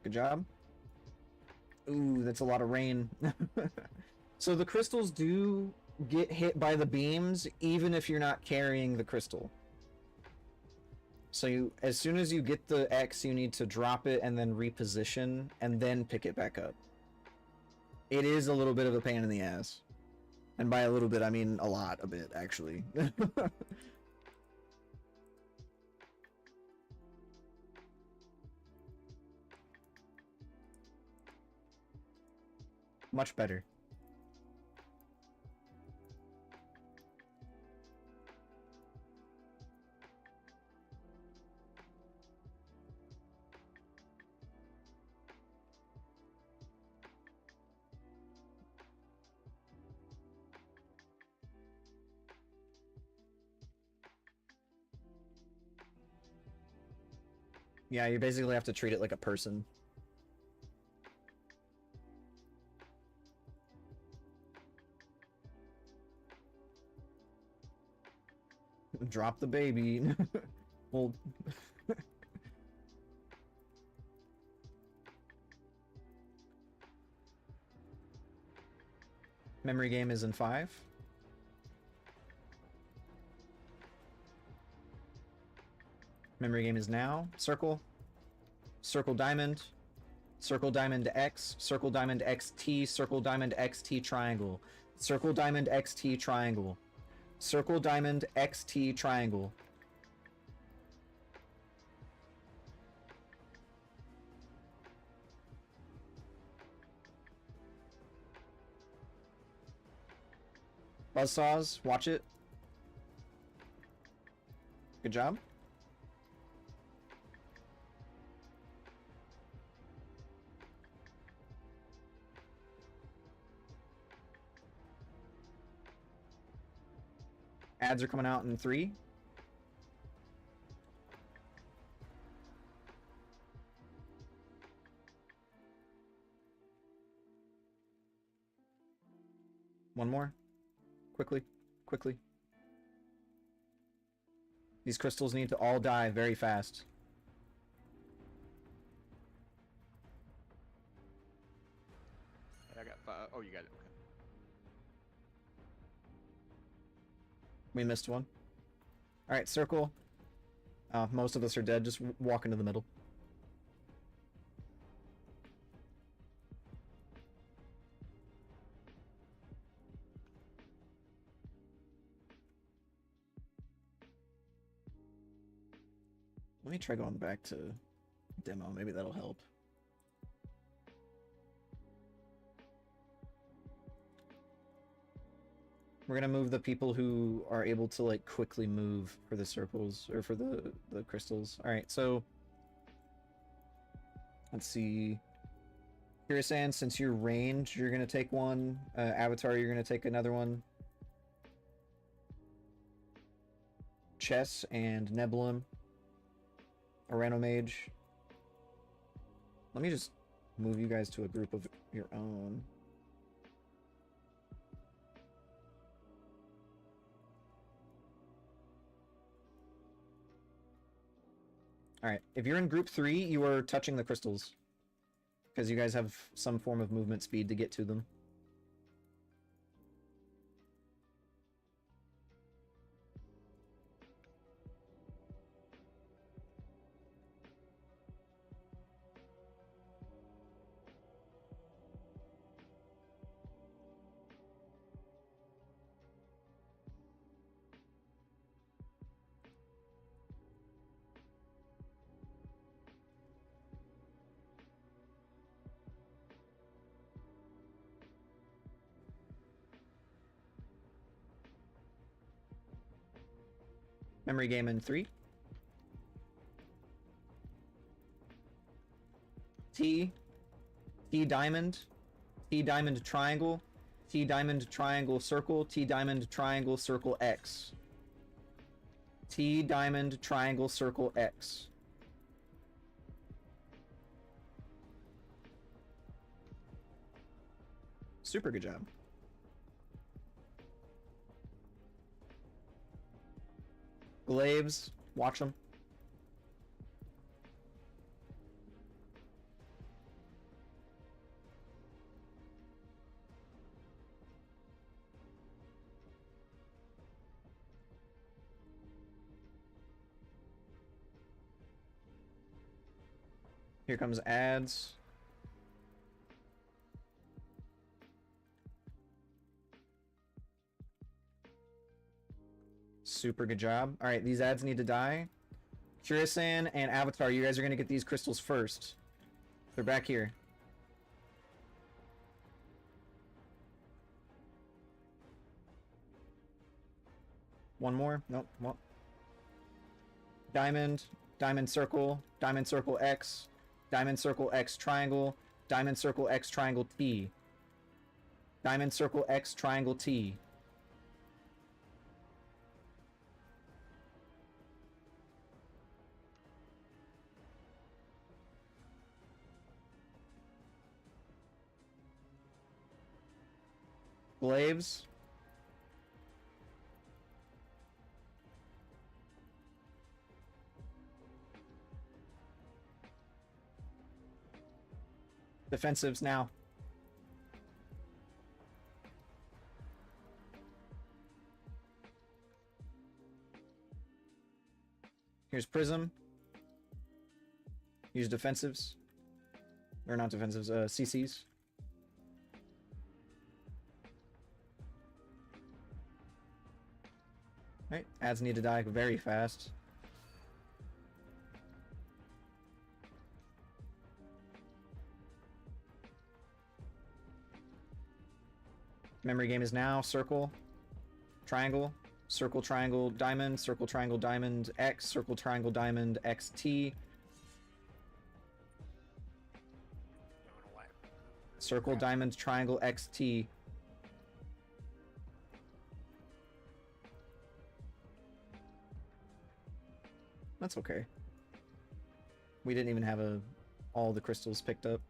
Good job. Ooh, that's a lot of rain. So the crystals do get hit by the beams, even if you're not carrying the crystal. So you, as soon as you get the X, you need to drop it and then reposition, and then pick it back up. It is a little bit of a pain in the ass. And by a little bit, I mean a lot, a bit, actually. Much better. Yeah, you basically have to treat it like a person. Drop the baby. Well, memory game is in 5. Memory game is now. Circle. Circle diamond. Circle diamond X. Circle diamond XT. Circle diamond XT triangle. Circle diamond XT triangle. Circle diamond XT triangle. Buzzsaws, watch it. Good job. Ads are coming out in 3. One more. Quickly. Quickly. These crystals need to all die very fast. I got 5. Oh, you got it. Okay. We missed one. Alright, circle. Most of us are dead. Just walk into the middle. Let me try going back to demo. Maybe that'll help. We're gonna move the people who are able to like quickly move for the circles or for the crystals. All right, so let's see. Kirasan, since you're ranged, you're gonna take one. Avatar, you're gonna take another one. Chess and Nebulum. Aranomage. Let me just move you guys to a group of your own. Alright, if you're in group 3, you are touching the crystals. Because you guys have some form of movement speed to get to them. Memory game in 3. T diamond, T diamond triangle, T diamond triangle circle, T diamond triangle circle X. T diamond triangle circle X. Super good job. Glaives, watch them. Here comes ads. Super good job. All right, these ads need to die. Kirasan and Avatar, you guys are going to get these crystals first. They're back here. One more? Nope. Well. Diamond, diamond circle X, diamond circle X triangle, diamond circle X triangle T. Diamond circle X triangle T. Glaives. Defensives now. Here's Prism. Use defensives. Or not defensives, CCs. Right, ads need to die very fast. Memory game is now, circle. triangle, circle, triangle, diamond, circle, triangle, diamond, X, circle, triangle, diamond, XT, circle, diamond, triangle, XT. That's okay. We didn't even have all the crystals picked up.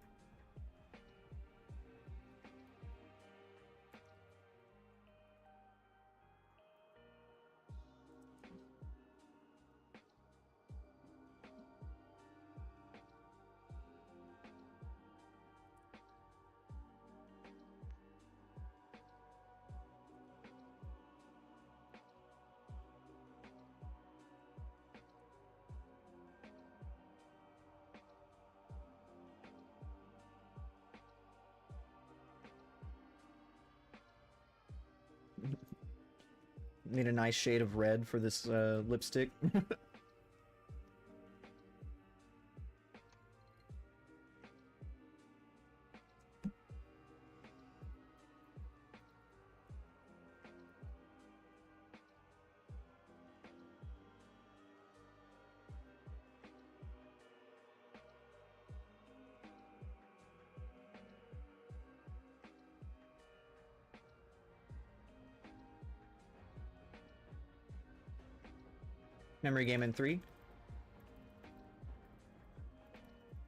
Need a nice shade of red for this lipstick. Memory game in 3.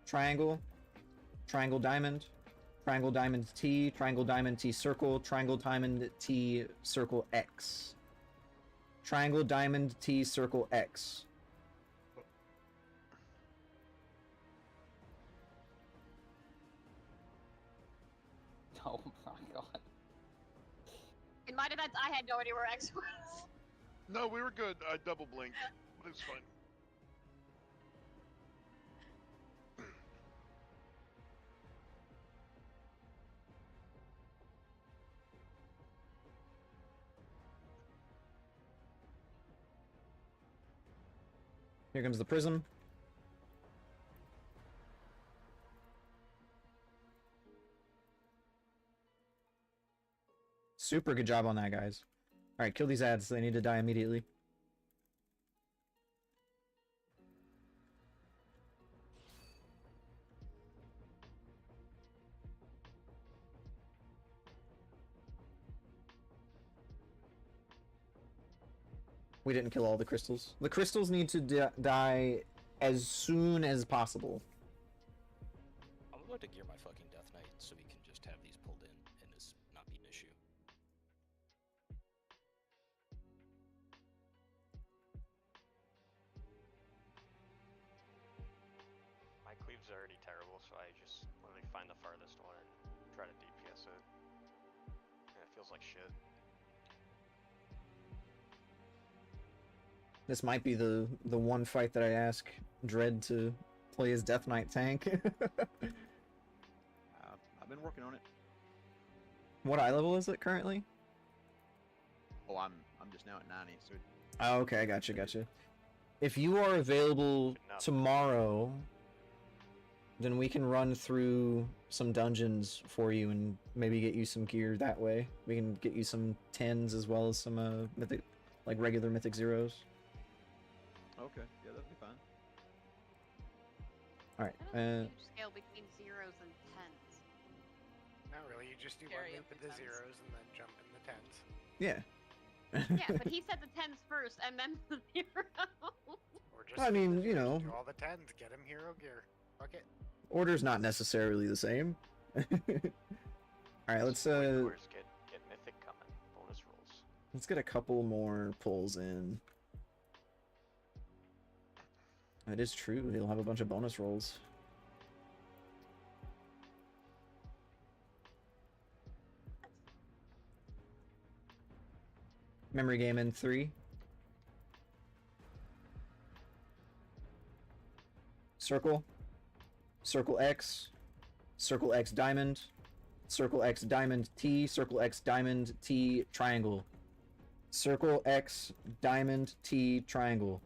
Triangle. Triangle diamond. Triangle diamond T. Triangle diamond T circle. Triangle diamond T circle X. Triangle diamond T circle X. Oh my god. In my defense, I had no idea where X was. No, we were good. I double blinked. It was fine. Here comes the prism. Super good job on that, guys. Alright, kill these ads. They need to die immediately. We didn't kill all the crystals. The crystals need to die as soon as possible. I'm about to gear my fucking Death Knight so we can just have these pulled in and this not be an issue. My cleave's already terrible, so I just literally find the farthest one and try to DPS it. And it feels like shit. This might be the one fight that I ask Dread to play as Death Knight tank. I've been working on it. What eye level is it currently? Oh, I'm just now at 90, so Oh, okay, gotcha. If you are available tomorrow, then we can run through some dungeons for you and maybe get you some gear that way. We can get you some 10s as well as some mythic, like regular mythic zeros. okay, yeah, that'd be fine. All right. I don't think you scale between zeros and tens. Not really. You just do one Carry loop up at the the tens. zeros and then jump in the tens. Yeah. Yeah, but he said the tens first and then the zero. Or just I mean, you just know, do all the tens. Get him hero gear. Fuck it. order's not necessarily the same. All right, let's Course, get mythic coming. Bonus rolls. let's get a couple more pulls in. That is true. He'll have a bunch of bonus rolls. Memory game in 3. Circle. Circle X. Circle X diamond. Circle X diamond T. Circle X diamond T triangle. Circle X diamond T triangle.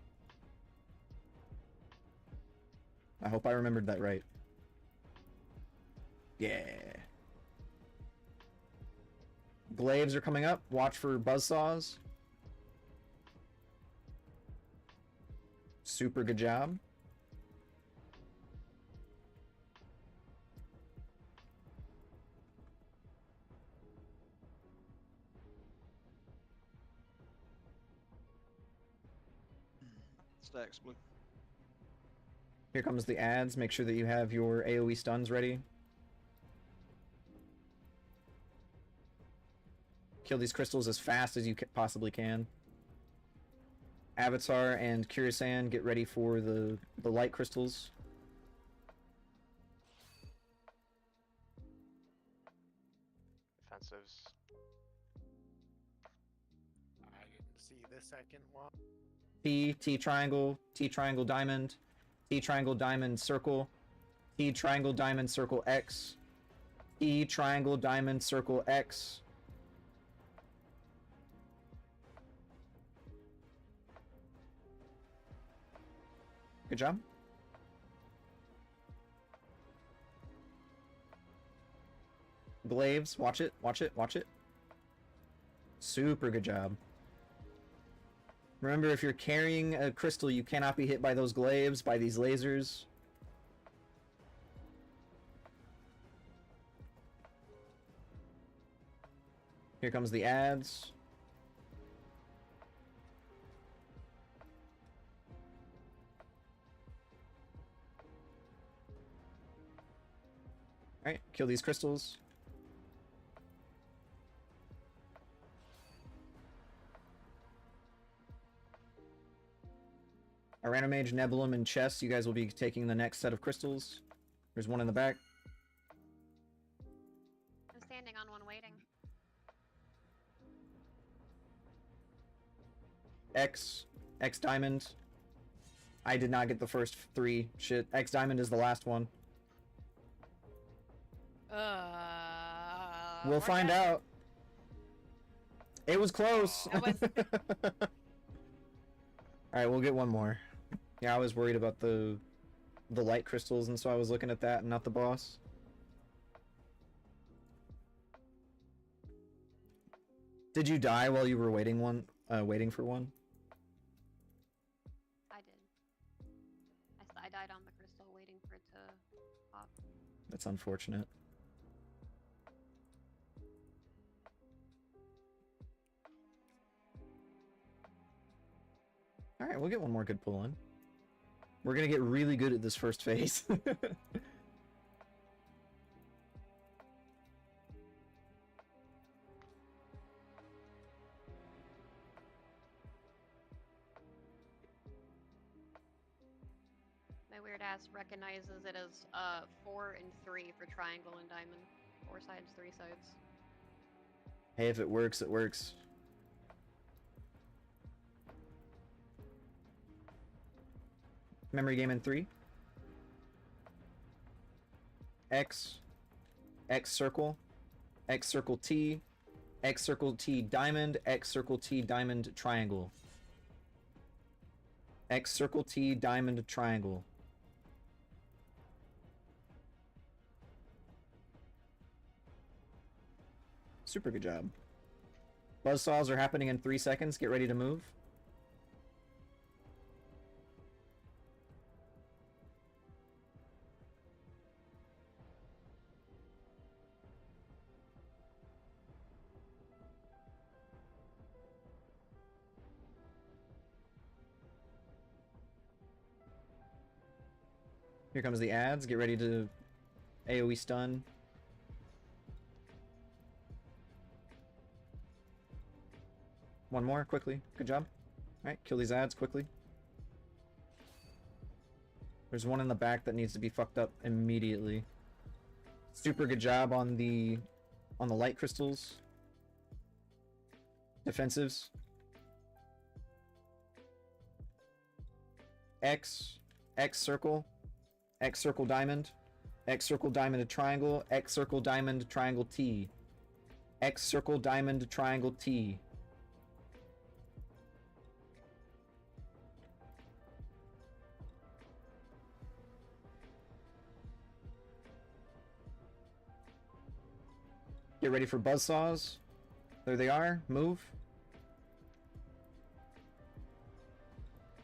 I hope I remembered that right. Yeah. Glaives are coming up. Watch for buzzsaws. Super good job. Stacks blue. Here comes the ads. Make sure that you have your AoE stuns ready. Kill these crystals as fast as you possibly can. Avatar and Kirisan, get ready for the light crystals. Defensives. I didn't see the second one. T triangle, diamond, T triangle, diamond, circle, T triangle, diamond, circle, X, T triangle, diamond, circle, X. Good job. Glaives, watch it, watch it, watch it. Super good job. Remember, if you're carrying a crystal, you cannot be hit by those glaives, by these lasers. Here comes the ads. Alright, kill these crystals. Aranomage, Nebulum, and Chess, you guys will be taking the next set of crystals. There's one in the back. I'm standing on one waiting. X Diamond. I did not get the first 3. Shit. X Diamond is the last one. We'll find out. It was close. Alright, we'll get one more. Yeah, I was worried about the light crystals, and so I was looking at that and not the boss. Did you die while you were waiting for one? I did. I died on the crystal waiting for it to pop. That's unfortunate. Alright, we'll get one more good pull in. We're gonna get really good at this first phase. My weird ass recognizes it as 4 and 3 for triangle and diamond. 4 sides, 3 sides. Hey, if it works, it works. Memory game in 3. X circle T, X circle T diamond, X circle T diamond triangle. X circle T diamond triangle. Super good job. Buzzsaws are happening in 3 seconds. Get ready to move. Here comes the ads. Get ready to AoE stun. One more, quickly. Good job. Alright, kill these ads quickly. There's one in the back that needs to be fucked up immediately. Super good job on the light crystals. Defensives. X circle diamond, X circle diamond triangle, X circle diamond triangle T, X circle diamond triangle T. Get ready for buzzsaws. There they are. Move.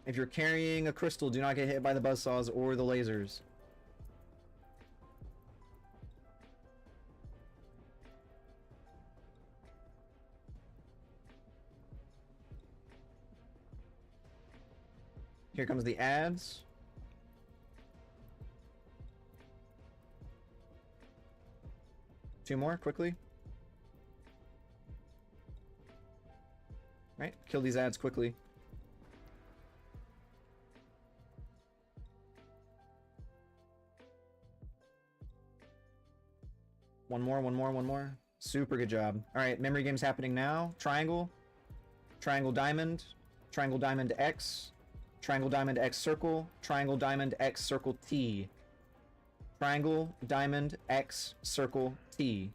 If you're carrying a crystal, do not get hit by the buzzsaws or the lasers. Here comes the ads. Two more, quickly. Right, kill these ads quickly. One more. Super good job. Alright, memory game's happening now. Triangle. Triangle diamond. Triangle diamond X. Triangle diamond X circle. Triangle diamond X circle T. Triangle diamond X circle T.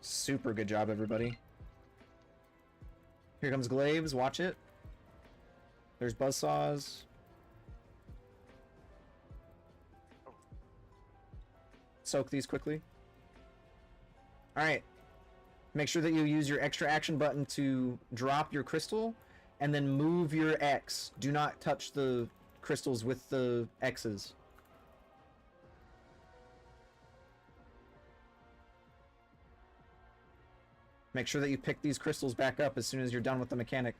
Super good job, everybody. Here comes Glaives, watch it. There's buzzsaws. Soak these quickly. Alright. Make sure that you use your extra action button to drop your crystal, and then move your X. Do not touch the crystals with the X's. Make sure that you pick these crystals back up as soon as you're done with the mechanic.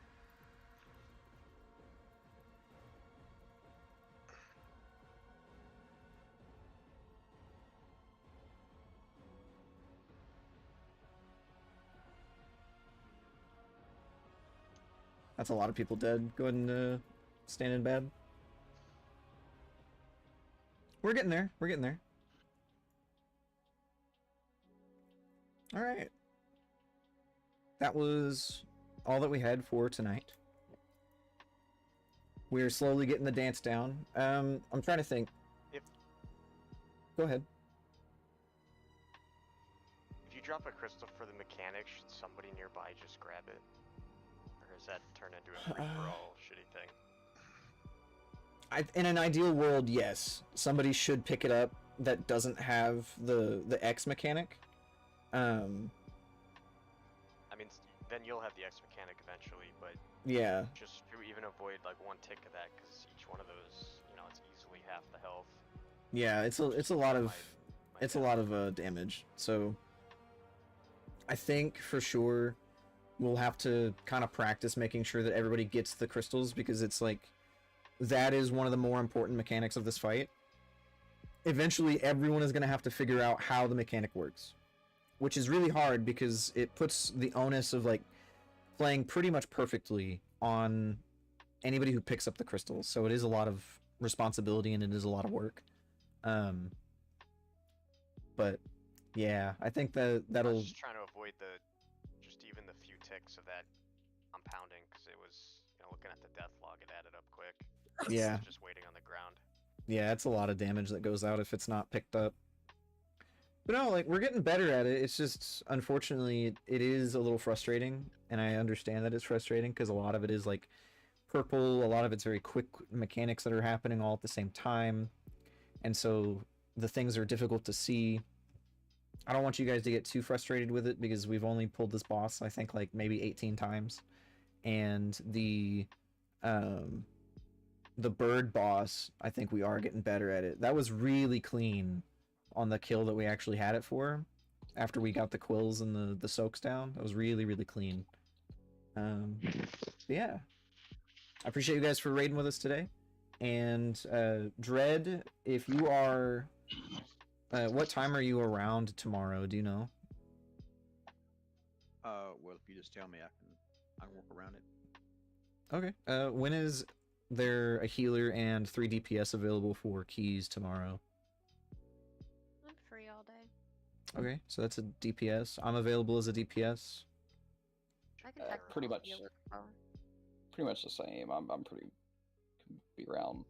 That's a lot of people dead. Go ahead and stand in bed. We're getting there. We're getting there. Alright. That was all that we had for tonight. We're slowly getting the dance down. I'm trying to think. Go ahead. If you drop a crystal for the mechanic, should somebody nearby just grab it? Or does that turn into a free-for-all shitty thing? In an ideal world, yes. Somebody should pick it up that doesn't have the X mechanic. I mean, then you'll have the X mechanic eventually, but yeah. Just to even avoid like one tick of that, because each one of those, you know, it's easily half the health. Yeah, it's a lot of damage. So I think for sure we'll have to kind of practice making sure that everybody gets the crystals, because it's like that is one of the more important mechanics of this fight. Eventually everyone is going to have to figure out how the mechanic works, which is really hard because it puts the onus of like playing pretty much perfectly on anybody who picks up the crystals. So it is a lot of responsibility and it is a lot of work. But yeah, I think that'll. I was just trying to avoid just even the few ticks of that compounding, because it was, you know, looking at the death log, it added up quick. Yeah. Just waiting on the ground. Yeah, it's a lot of damage that goes out if it's not picked up. But no, like, we're getting better at it. It's just, unfortunately, it is a little frustrating, and I understand that it's frustrating because a lot of it is like purple, a lot of it's very quick mechanics that are happening all at the same time, and so the things are difficult to see. I don't want you guys to get too frustrated with it because we've only pulled this boss, I think, like maybe 18 times, and the bird boss, I think we are getting better at it. That was really clean on the kill that we actually had it for, after we got the quills and the soaks down. That was really, really clean. Yeah. I appreciate you guys for raiding with us today. And Dread, if you are... what time are you around tomorrow? Do you know? Well, if you just tell me, I can work around it. Okay. When is there a healer and 3 DPS available for keys tomorrow? I'm free all day. Okay, so that's a DPS. I'm available as a DPS. I can check pretty much. healer phone. Pretty much the same. I'm pretty. Can be around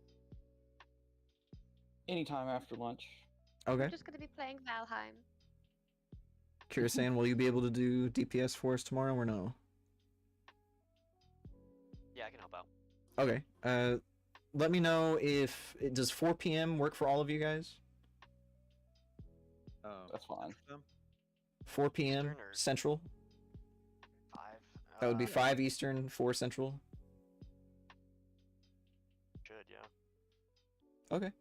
anytime after lunch. Okay. I'm just gonna be playing Valheim. Kirasan, will you be able to do DPS for us tomorrow or no? Yeah, I can help out. Okay. Let me know if does 4 p.m. work for all of you guys? That's fine. 4 p.m. Eastern or Central. 5? That would be 5 Eastern, 4 Central. Should, yeah. Okay.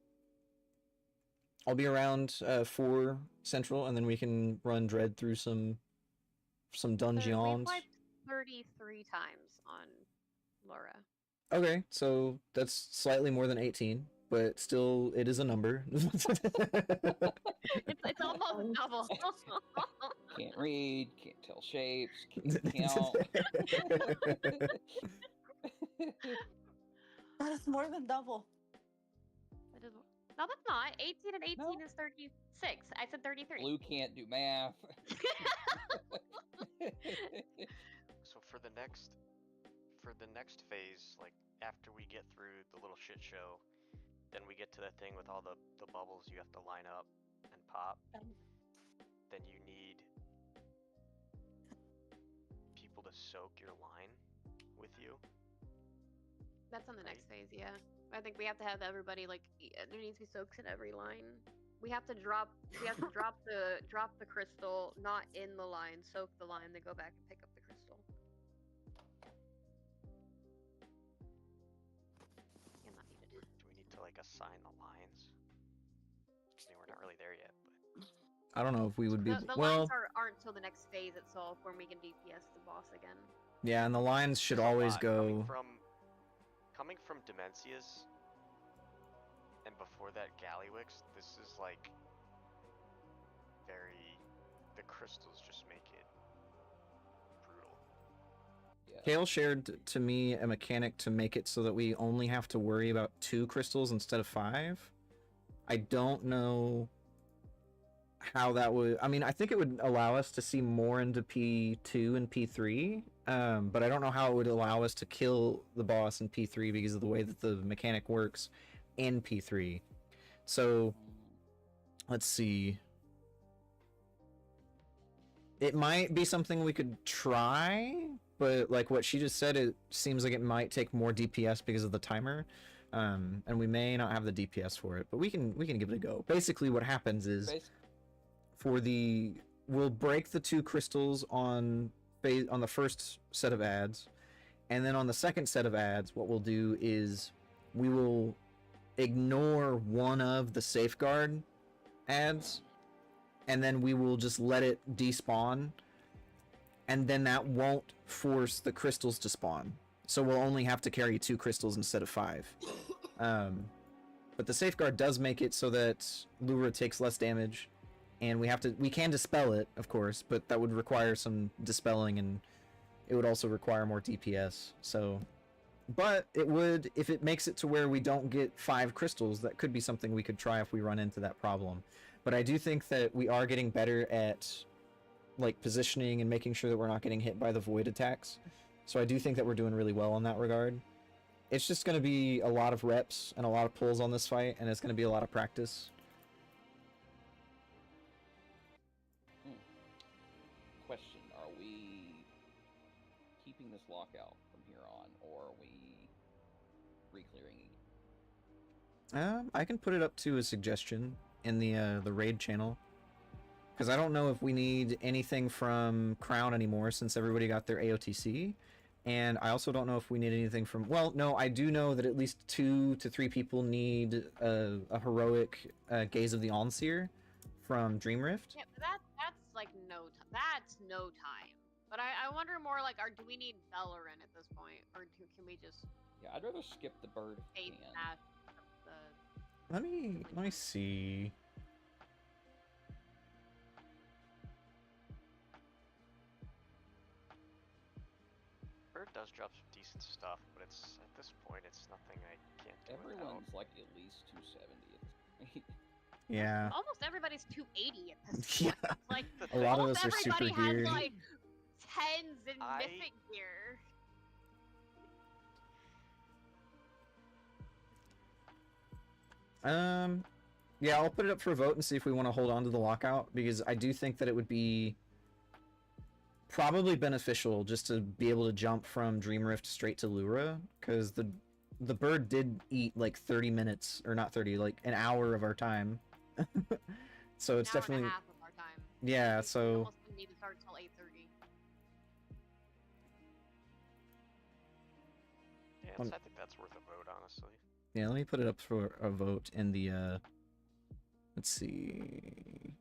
I'll be around 4 Central, and then we can run Dread through some We've dungeons. wiped 33 times on Laura. Okay, so that's slightly more than 18, but still, it is a number. It's almost double. Can't read, can't tell shapes, can't count. That is more than double. It is, no, that's not. 18 and 18 No. is 36. I said 33. Blue can't do math. So for the next phase, like after we get through the little shit show, then we get to that thing with all the bubbles you have to line up and pop. Then you need people to soak your line with you. That's on the next phase, yeah. I think we have to have everybody like there needs to be soaks in every line. We have to drop the crystal not in the line, soak the line, then go back and pick up the crystal. Yeah, not needed. Do we need to like assign the lines? I mean, we're not really there yet, but I don't know if we would be... The well, lines aren't until the next phase itself when we can DPS the boss again. yeah, and the lines should there's a always lot go... coming from Demencia's and before that Gallywix, this is like the crystals just make it brutal. Yeah. Kale shared to me a mechanic to make it so that we only have to worry about 2 crystals instead of 5. I don't know how that would... I mean, I think it would allow us to see more into P2 and P3, but I don't know how it would allow us to kill the boss in P3 because of the way that the mechanic works in P3. So, let's see. It might be something we could try, but like what she just said, it seems like it might take more DPS because of the timer. And we may not have the DPS for it, but we can give it a go. Basically what happens is we'll break the 2 crystals on the first set of ads, and then on the second set of ads what we'll do is we will ignore one of the safeguard ads, and then we will just let it despawn, and then that won't force the crystals to spawn. So we'll only have to carry 2 crystals instead of 5. But the safeguard does make it so that Lura takes less damage, and we can dispel it, of course, but that would require some dispelling, and it would also require more DPS. So, but it would, if it makes it to where we don't get 5 crystals, that could be something we could try if we run into that problem. But I do think that we are getting better at like positioning and making sure that we're not getting hit by the void attacks. So I do think that we're doing really well in that regard. It's just going to be a lot of reps and a lot of pulls on this fight, and it's going to be a lot of practice. Question, are we keeping this lockout from here on, or are we re-clearing it? I can put it up to a suggestion in the raid channel, because I don't know if we need anything from Crown anymore since everybody got their AOTC, and I also don't know if we need anything from... Well, no, I do know that at least 2 to 3 people need a heroic Gaze of the Onseer from Dreamrift. Yeah, but that's like that's no time. But I wonder more like, do we need Bellerin at this point, or can we just? Yeah, I'd rather skip the bird if we face can. that the Let me see. Bird does drop some decent stuff, but it's at this point it's nothing I can't do Everyone's without. like at least 270 at this point. Yeah. Almost everybody's 280 at this Yeah. point. Like A lot of almost us are super everybody geared. has like tens in mythic gear. Yeah, I'll put it up for a vote and see if we want to hold on to the lockout, because I do think that it would be probably beneficial just to be able to jump from Dreamrift straight to Lura, because the bird did eat like 30 minutes, or not 30, like an hour of our time. So it's An hour and a definitely... half of our time. Yeah, We so almost didn't need to start until 8:30. Yeah, Um, I think that's worth a vote, honestly. yeah, let me put it up for a vote in the let's see.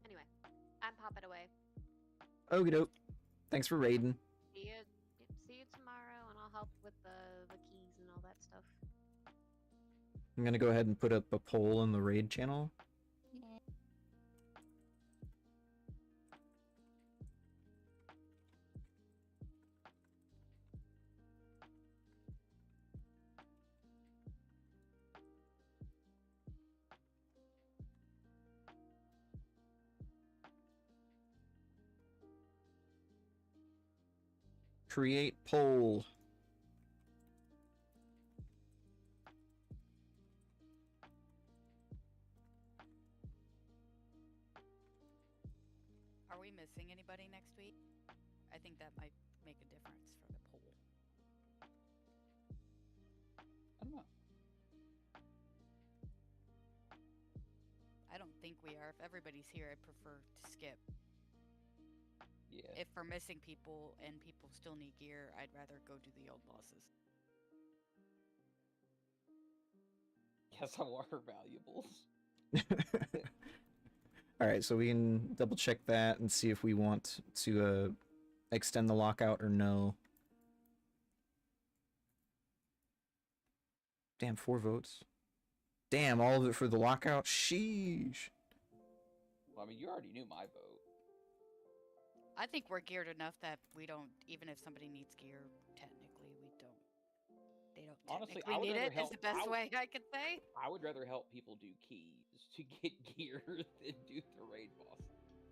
Anyway, I'm popping away. Okie doke. Thanks for raiding. See you tomorrow, and I'll help with the keys and all that stuff. I'm gonna go ahead and put up a poll in the raid channel. Create poll. Are we missing anybody next week? I think that might make a difference for the poll. I don't know. I don't think we are. If everybody's here, I prefer to skip. Yeah. If we're missing people and people still need gear, I'd rather go do the old bosses. Guess I want her valuables. Alright, so we can double check that and see if we want to extend the lockout or no. Damn, 4 votes. Damn, all of it for the lockout? Sheesh. Well, I mean, you already knew my vote. I think we're geared enough that we don't, even if somebody needs gear, technically we don't. They don't Honestly, technically I would need rather it. Is help. the best way I could say. I would rather help people do keys to get gear than do the raid boss.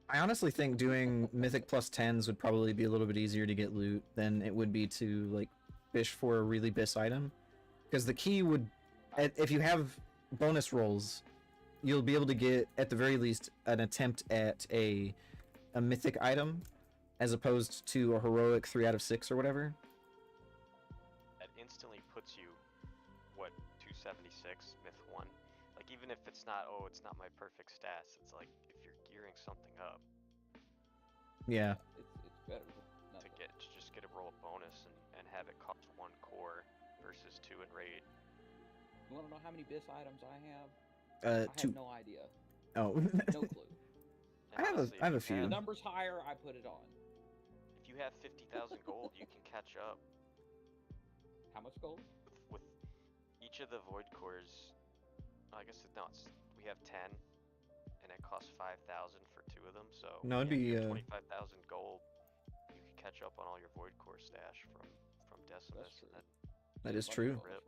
I honestly think doing Mythic plus 10s would probably be a little bit easier to get loot than it would be to, like, fish for a really bis item. Because the key would, if you have bonus rolls, you'll be able to get, at the very least, an attempt at a mythic item, as opposed to a heroic 3 out of 6 or whatever. That instantly puts you, what, 276, myth 1? Like, even if it's not, oh, it's not my perfect stats, it's like, if you're gearing something up. Yeah. It's better To just get a roll bonus and have it cost 1 core versus 2 in raid. You want to know how many bis items I have? I 2. have no idea. Oh. No clue. I have a few. The number's higher, I put it on. If you have 50,000 gold, you can catch up. How much gold? With each of the void cores, I guess we have 10, and it costs 5,000 for 2 of them. So no, it'd be 25,000 gold. You can catch up on all your void core stash from Decimus, and then that is true. Rip.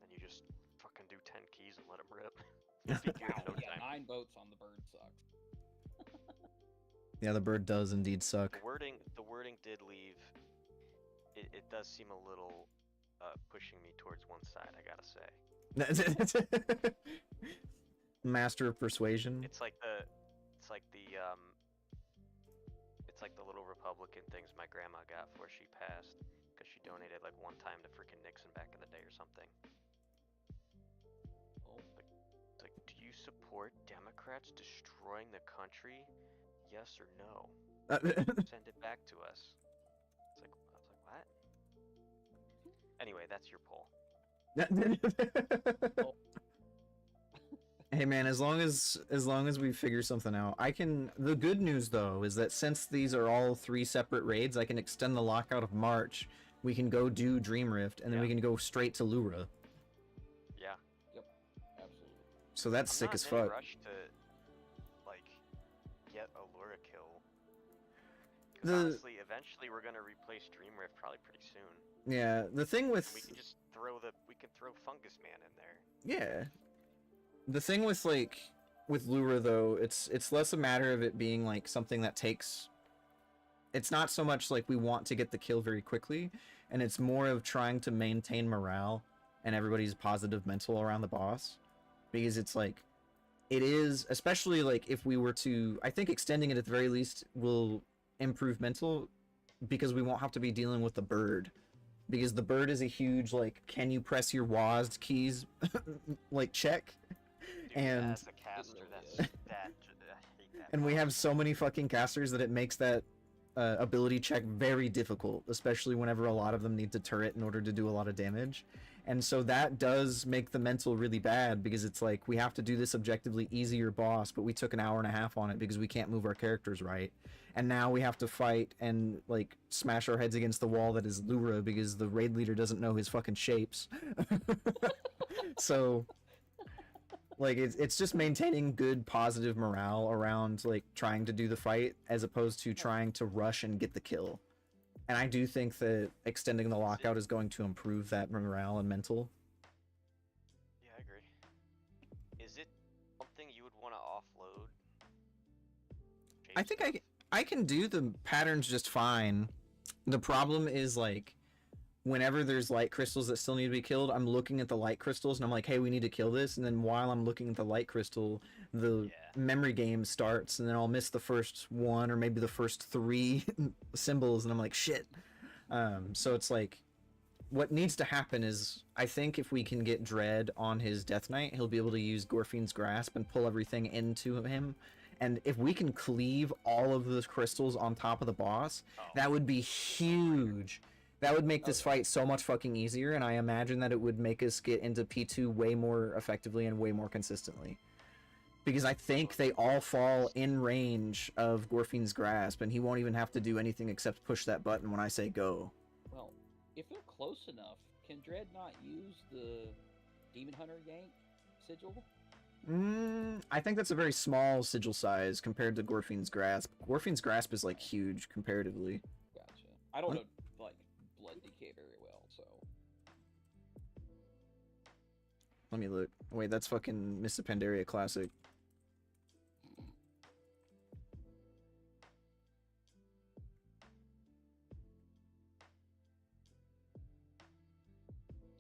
Then you just fucking do 10 keys and let them rip. Wow, yeah, 9 votes on the bird sucks. Yeah, the bird does indeed suck. The wording did leave. It does seem a little pushing me towards one side, I gotta say. Master of persuasion. It's like the little Republican things my grandma got before she passed, because she donated like one time to freaking Nixon back in the day or something. It's like, do you support Democrats destroying the country? Yes or no? Send it back to us. I was like, what? Anyway, that's your poll. Hey man, as long as we figure something out, the good news though is that since these are all 3 separate raids, I can extend the lockout of March. We can go do Dream Rift, and then we can go straight to Lura. Yeah. Yep. Absolutely. So that's sick as fuck. I'm not in a rush to like get a Lura kill. Because honestly, eventually we're gonna replace Dream Rift probably pretty soon. Yeah, the thing with we can just throw Fungus Man in there. Yeah. The thing with with Lura though, it's less a matter of it being like something that takes. It's not so much like we want to get the kill very quickly, and it's more of trying to maintain morale and everybody's positive mental around the boss, because it's like, it is, especially like if we were to, I think extending it at the very least will improve mental because we won't have to be dealing with the bird. Because the bird is a huge, like, can you press your WASD keys, like, check? Dude, And as a caster, that's that. I hate that. and we part. have so many fucking casters that it makes that ability check very difficult, especially whenever a lot of them need to turret in order to do a lot of damage. And so that does make the mental really bad, because it's like, we have to do this objectively easier boss, but we took an hour and a half on it because we can't move our characters right. And now we have to fight and, like, smash our heads against the wall that is Lura because the raid leader doesn't know his fucking shapes. So, like, it's just maintaining good, positive morale around, like, trying to do the fight as opposed to trying to rush and get the kill. And I do think that extending the lockout is going to improve that morale and mental. Yeah, I agree. Is it something you would want to offload? I think I can do the patterns just fine. The problem is, like, whenever there's light crystals that still need to be killed, I'm looking at the light crystals and I'm like, hey, we need to kill this. And then while I'm looking at the light crystal, the memory game starts, and then I'll miss the first one or maybe the first 3 symbols, and I'm like, shit. So it's like, what needs to happen is, I think if we can get Dread on his Death Knight, he'll be able to use Gorfine's Grasp and pull everything into him. And if we can cleave all of those crystals on top of the boss, that would be huge. That would make this fight so much fucking easier, and I imagine that it would make us get into P2 way more effectively and way more consistently. Because I think they all fall in range of Gorfine's Grasp, and he won't even have to do anything except push that button when I say go. Well, if they're close enough, can Dread not use the Demon Hunter yank sigil? I think that's a very small sigil size compared to Gorfine's Grasp. Gorfine's Grasp is, like, huge comparatively. Gotcha. I don't know, like, Blood Decay very well, so... Let me look. Wait, that's fucking Mists of Pandaria Classic.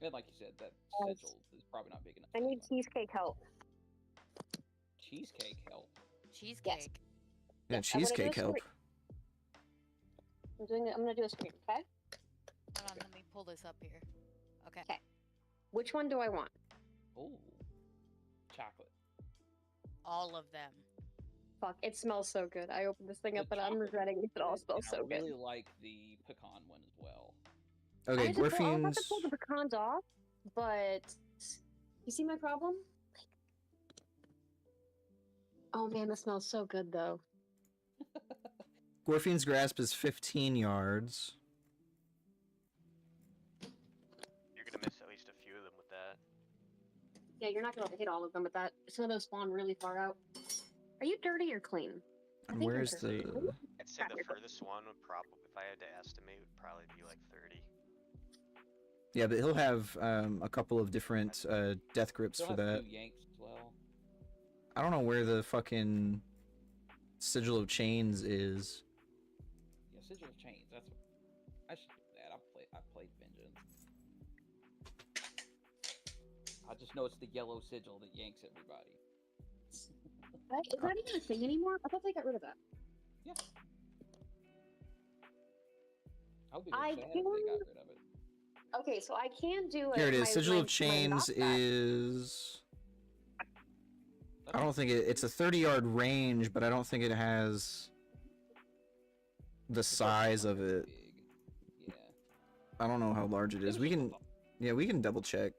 And like you said, that sigil is probably not big enough. I need cheesecake help. Cheesecake help? Cheesecake. Yeah, Yes, I'm gonna do cheesecake a help. screen. I'm gonna do a screen, okay? Hold on, let me pull this up here. Okay. Okay. Which one do I want? Ooh. Chocolate. All of them. Fuck, it smells so good. I opened this thing The up, but I'm chocolate regretting it. It all one, smells and so I really good. like the pecan one as well. Okay, I have to pull Gorfine's... the pecans off, but you see my problem? Oh man, that smells so good though. Gorfine's Grasp is 15 yards. You're gonna miss at least a few of them with that. Yeah, you're not gonna hit all of them with that. Some of those spawn really far out. Are you dirty or clean? I And think you're where's dirty. the... I'd say Crap, the you're clean. furthest one would probably, if I had to estimate, would probably be like 30. Yeah, but he'll have a couple of different death grips Still for have that. 2 yanks as well. I don't know where the fucking Sigil of Chains is. Yeah, Sigil of Chains. That's what I should do that. I played Vengeance. I just know it's the yellow sigil that yanks everybody. Is that even a thing anymore? I thought they got rid of that. Yeah. I would be I sad if they can- got rid of it. Okay, so I can do it. Here it is. Sigil of Chains is... I don't think it's a 30-yard range, but I don't think it has the size of it. Big. Yeah. I don't know how large it is. We can... Yeah, we can double check.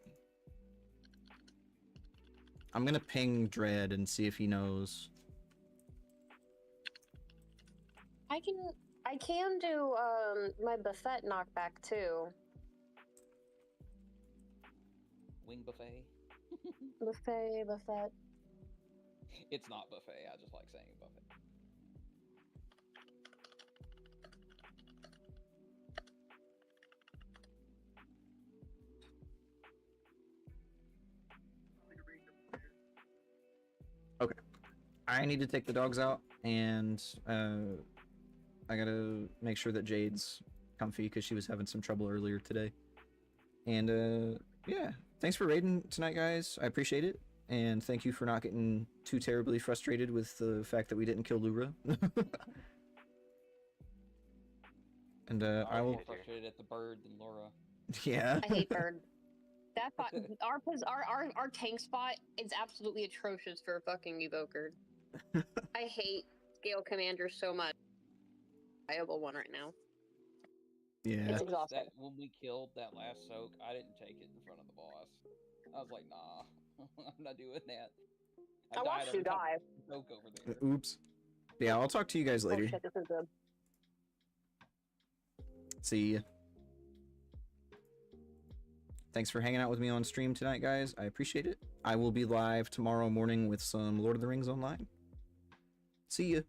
I'm gonna ping Dread and see if he knows. I can do my buffet knockback too. Wing buffet? Buffet. It's not buffet. I just like saying buffet. Okay. I need to take the dogs out, and I gotta make sure that Jade's comfy because she was having some trouble earlier today. And yeah, thanks for raiding tonight, guys. I appreciate it. And thank you for not getting too terribly frustrated with the fact that we didn't kill Lura. And I'm I will. more frustrated at the bird than Laura. Yeah. I hate bird. That spot, our tank spot is absolutely atrocious for a fucking evoker. I hate scale commanders so much. Viable one right now. Yeah. It's exhausting. That when we killed that last soak, I didn't take it in front of the boss. I was like, nah, I'm not doing that. I watched every you time die. Soak over there. Oops. Yeah, I'll talk to you guys later. Oh shit, this is good. See ya. Thanks for hanging out with me on stream tonight, guys. I appreciate it. I will be live tomorrow morning with some Lord of the Rings online. See ya.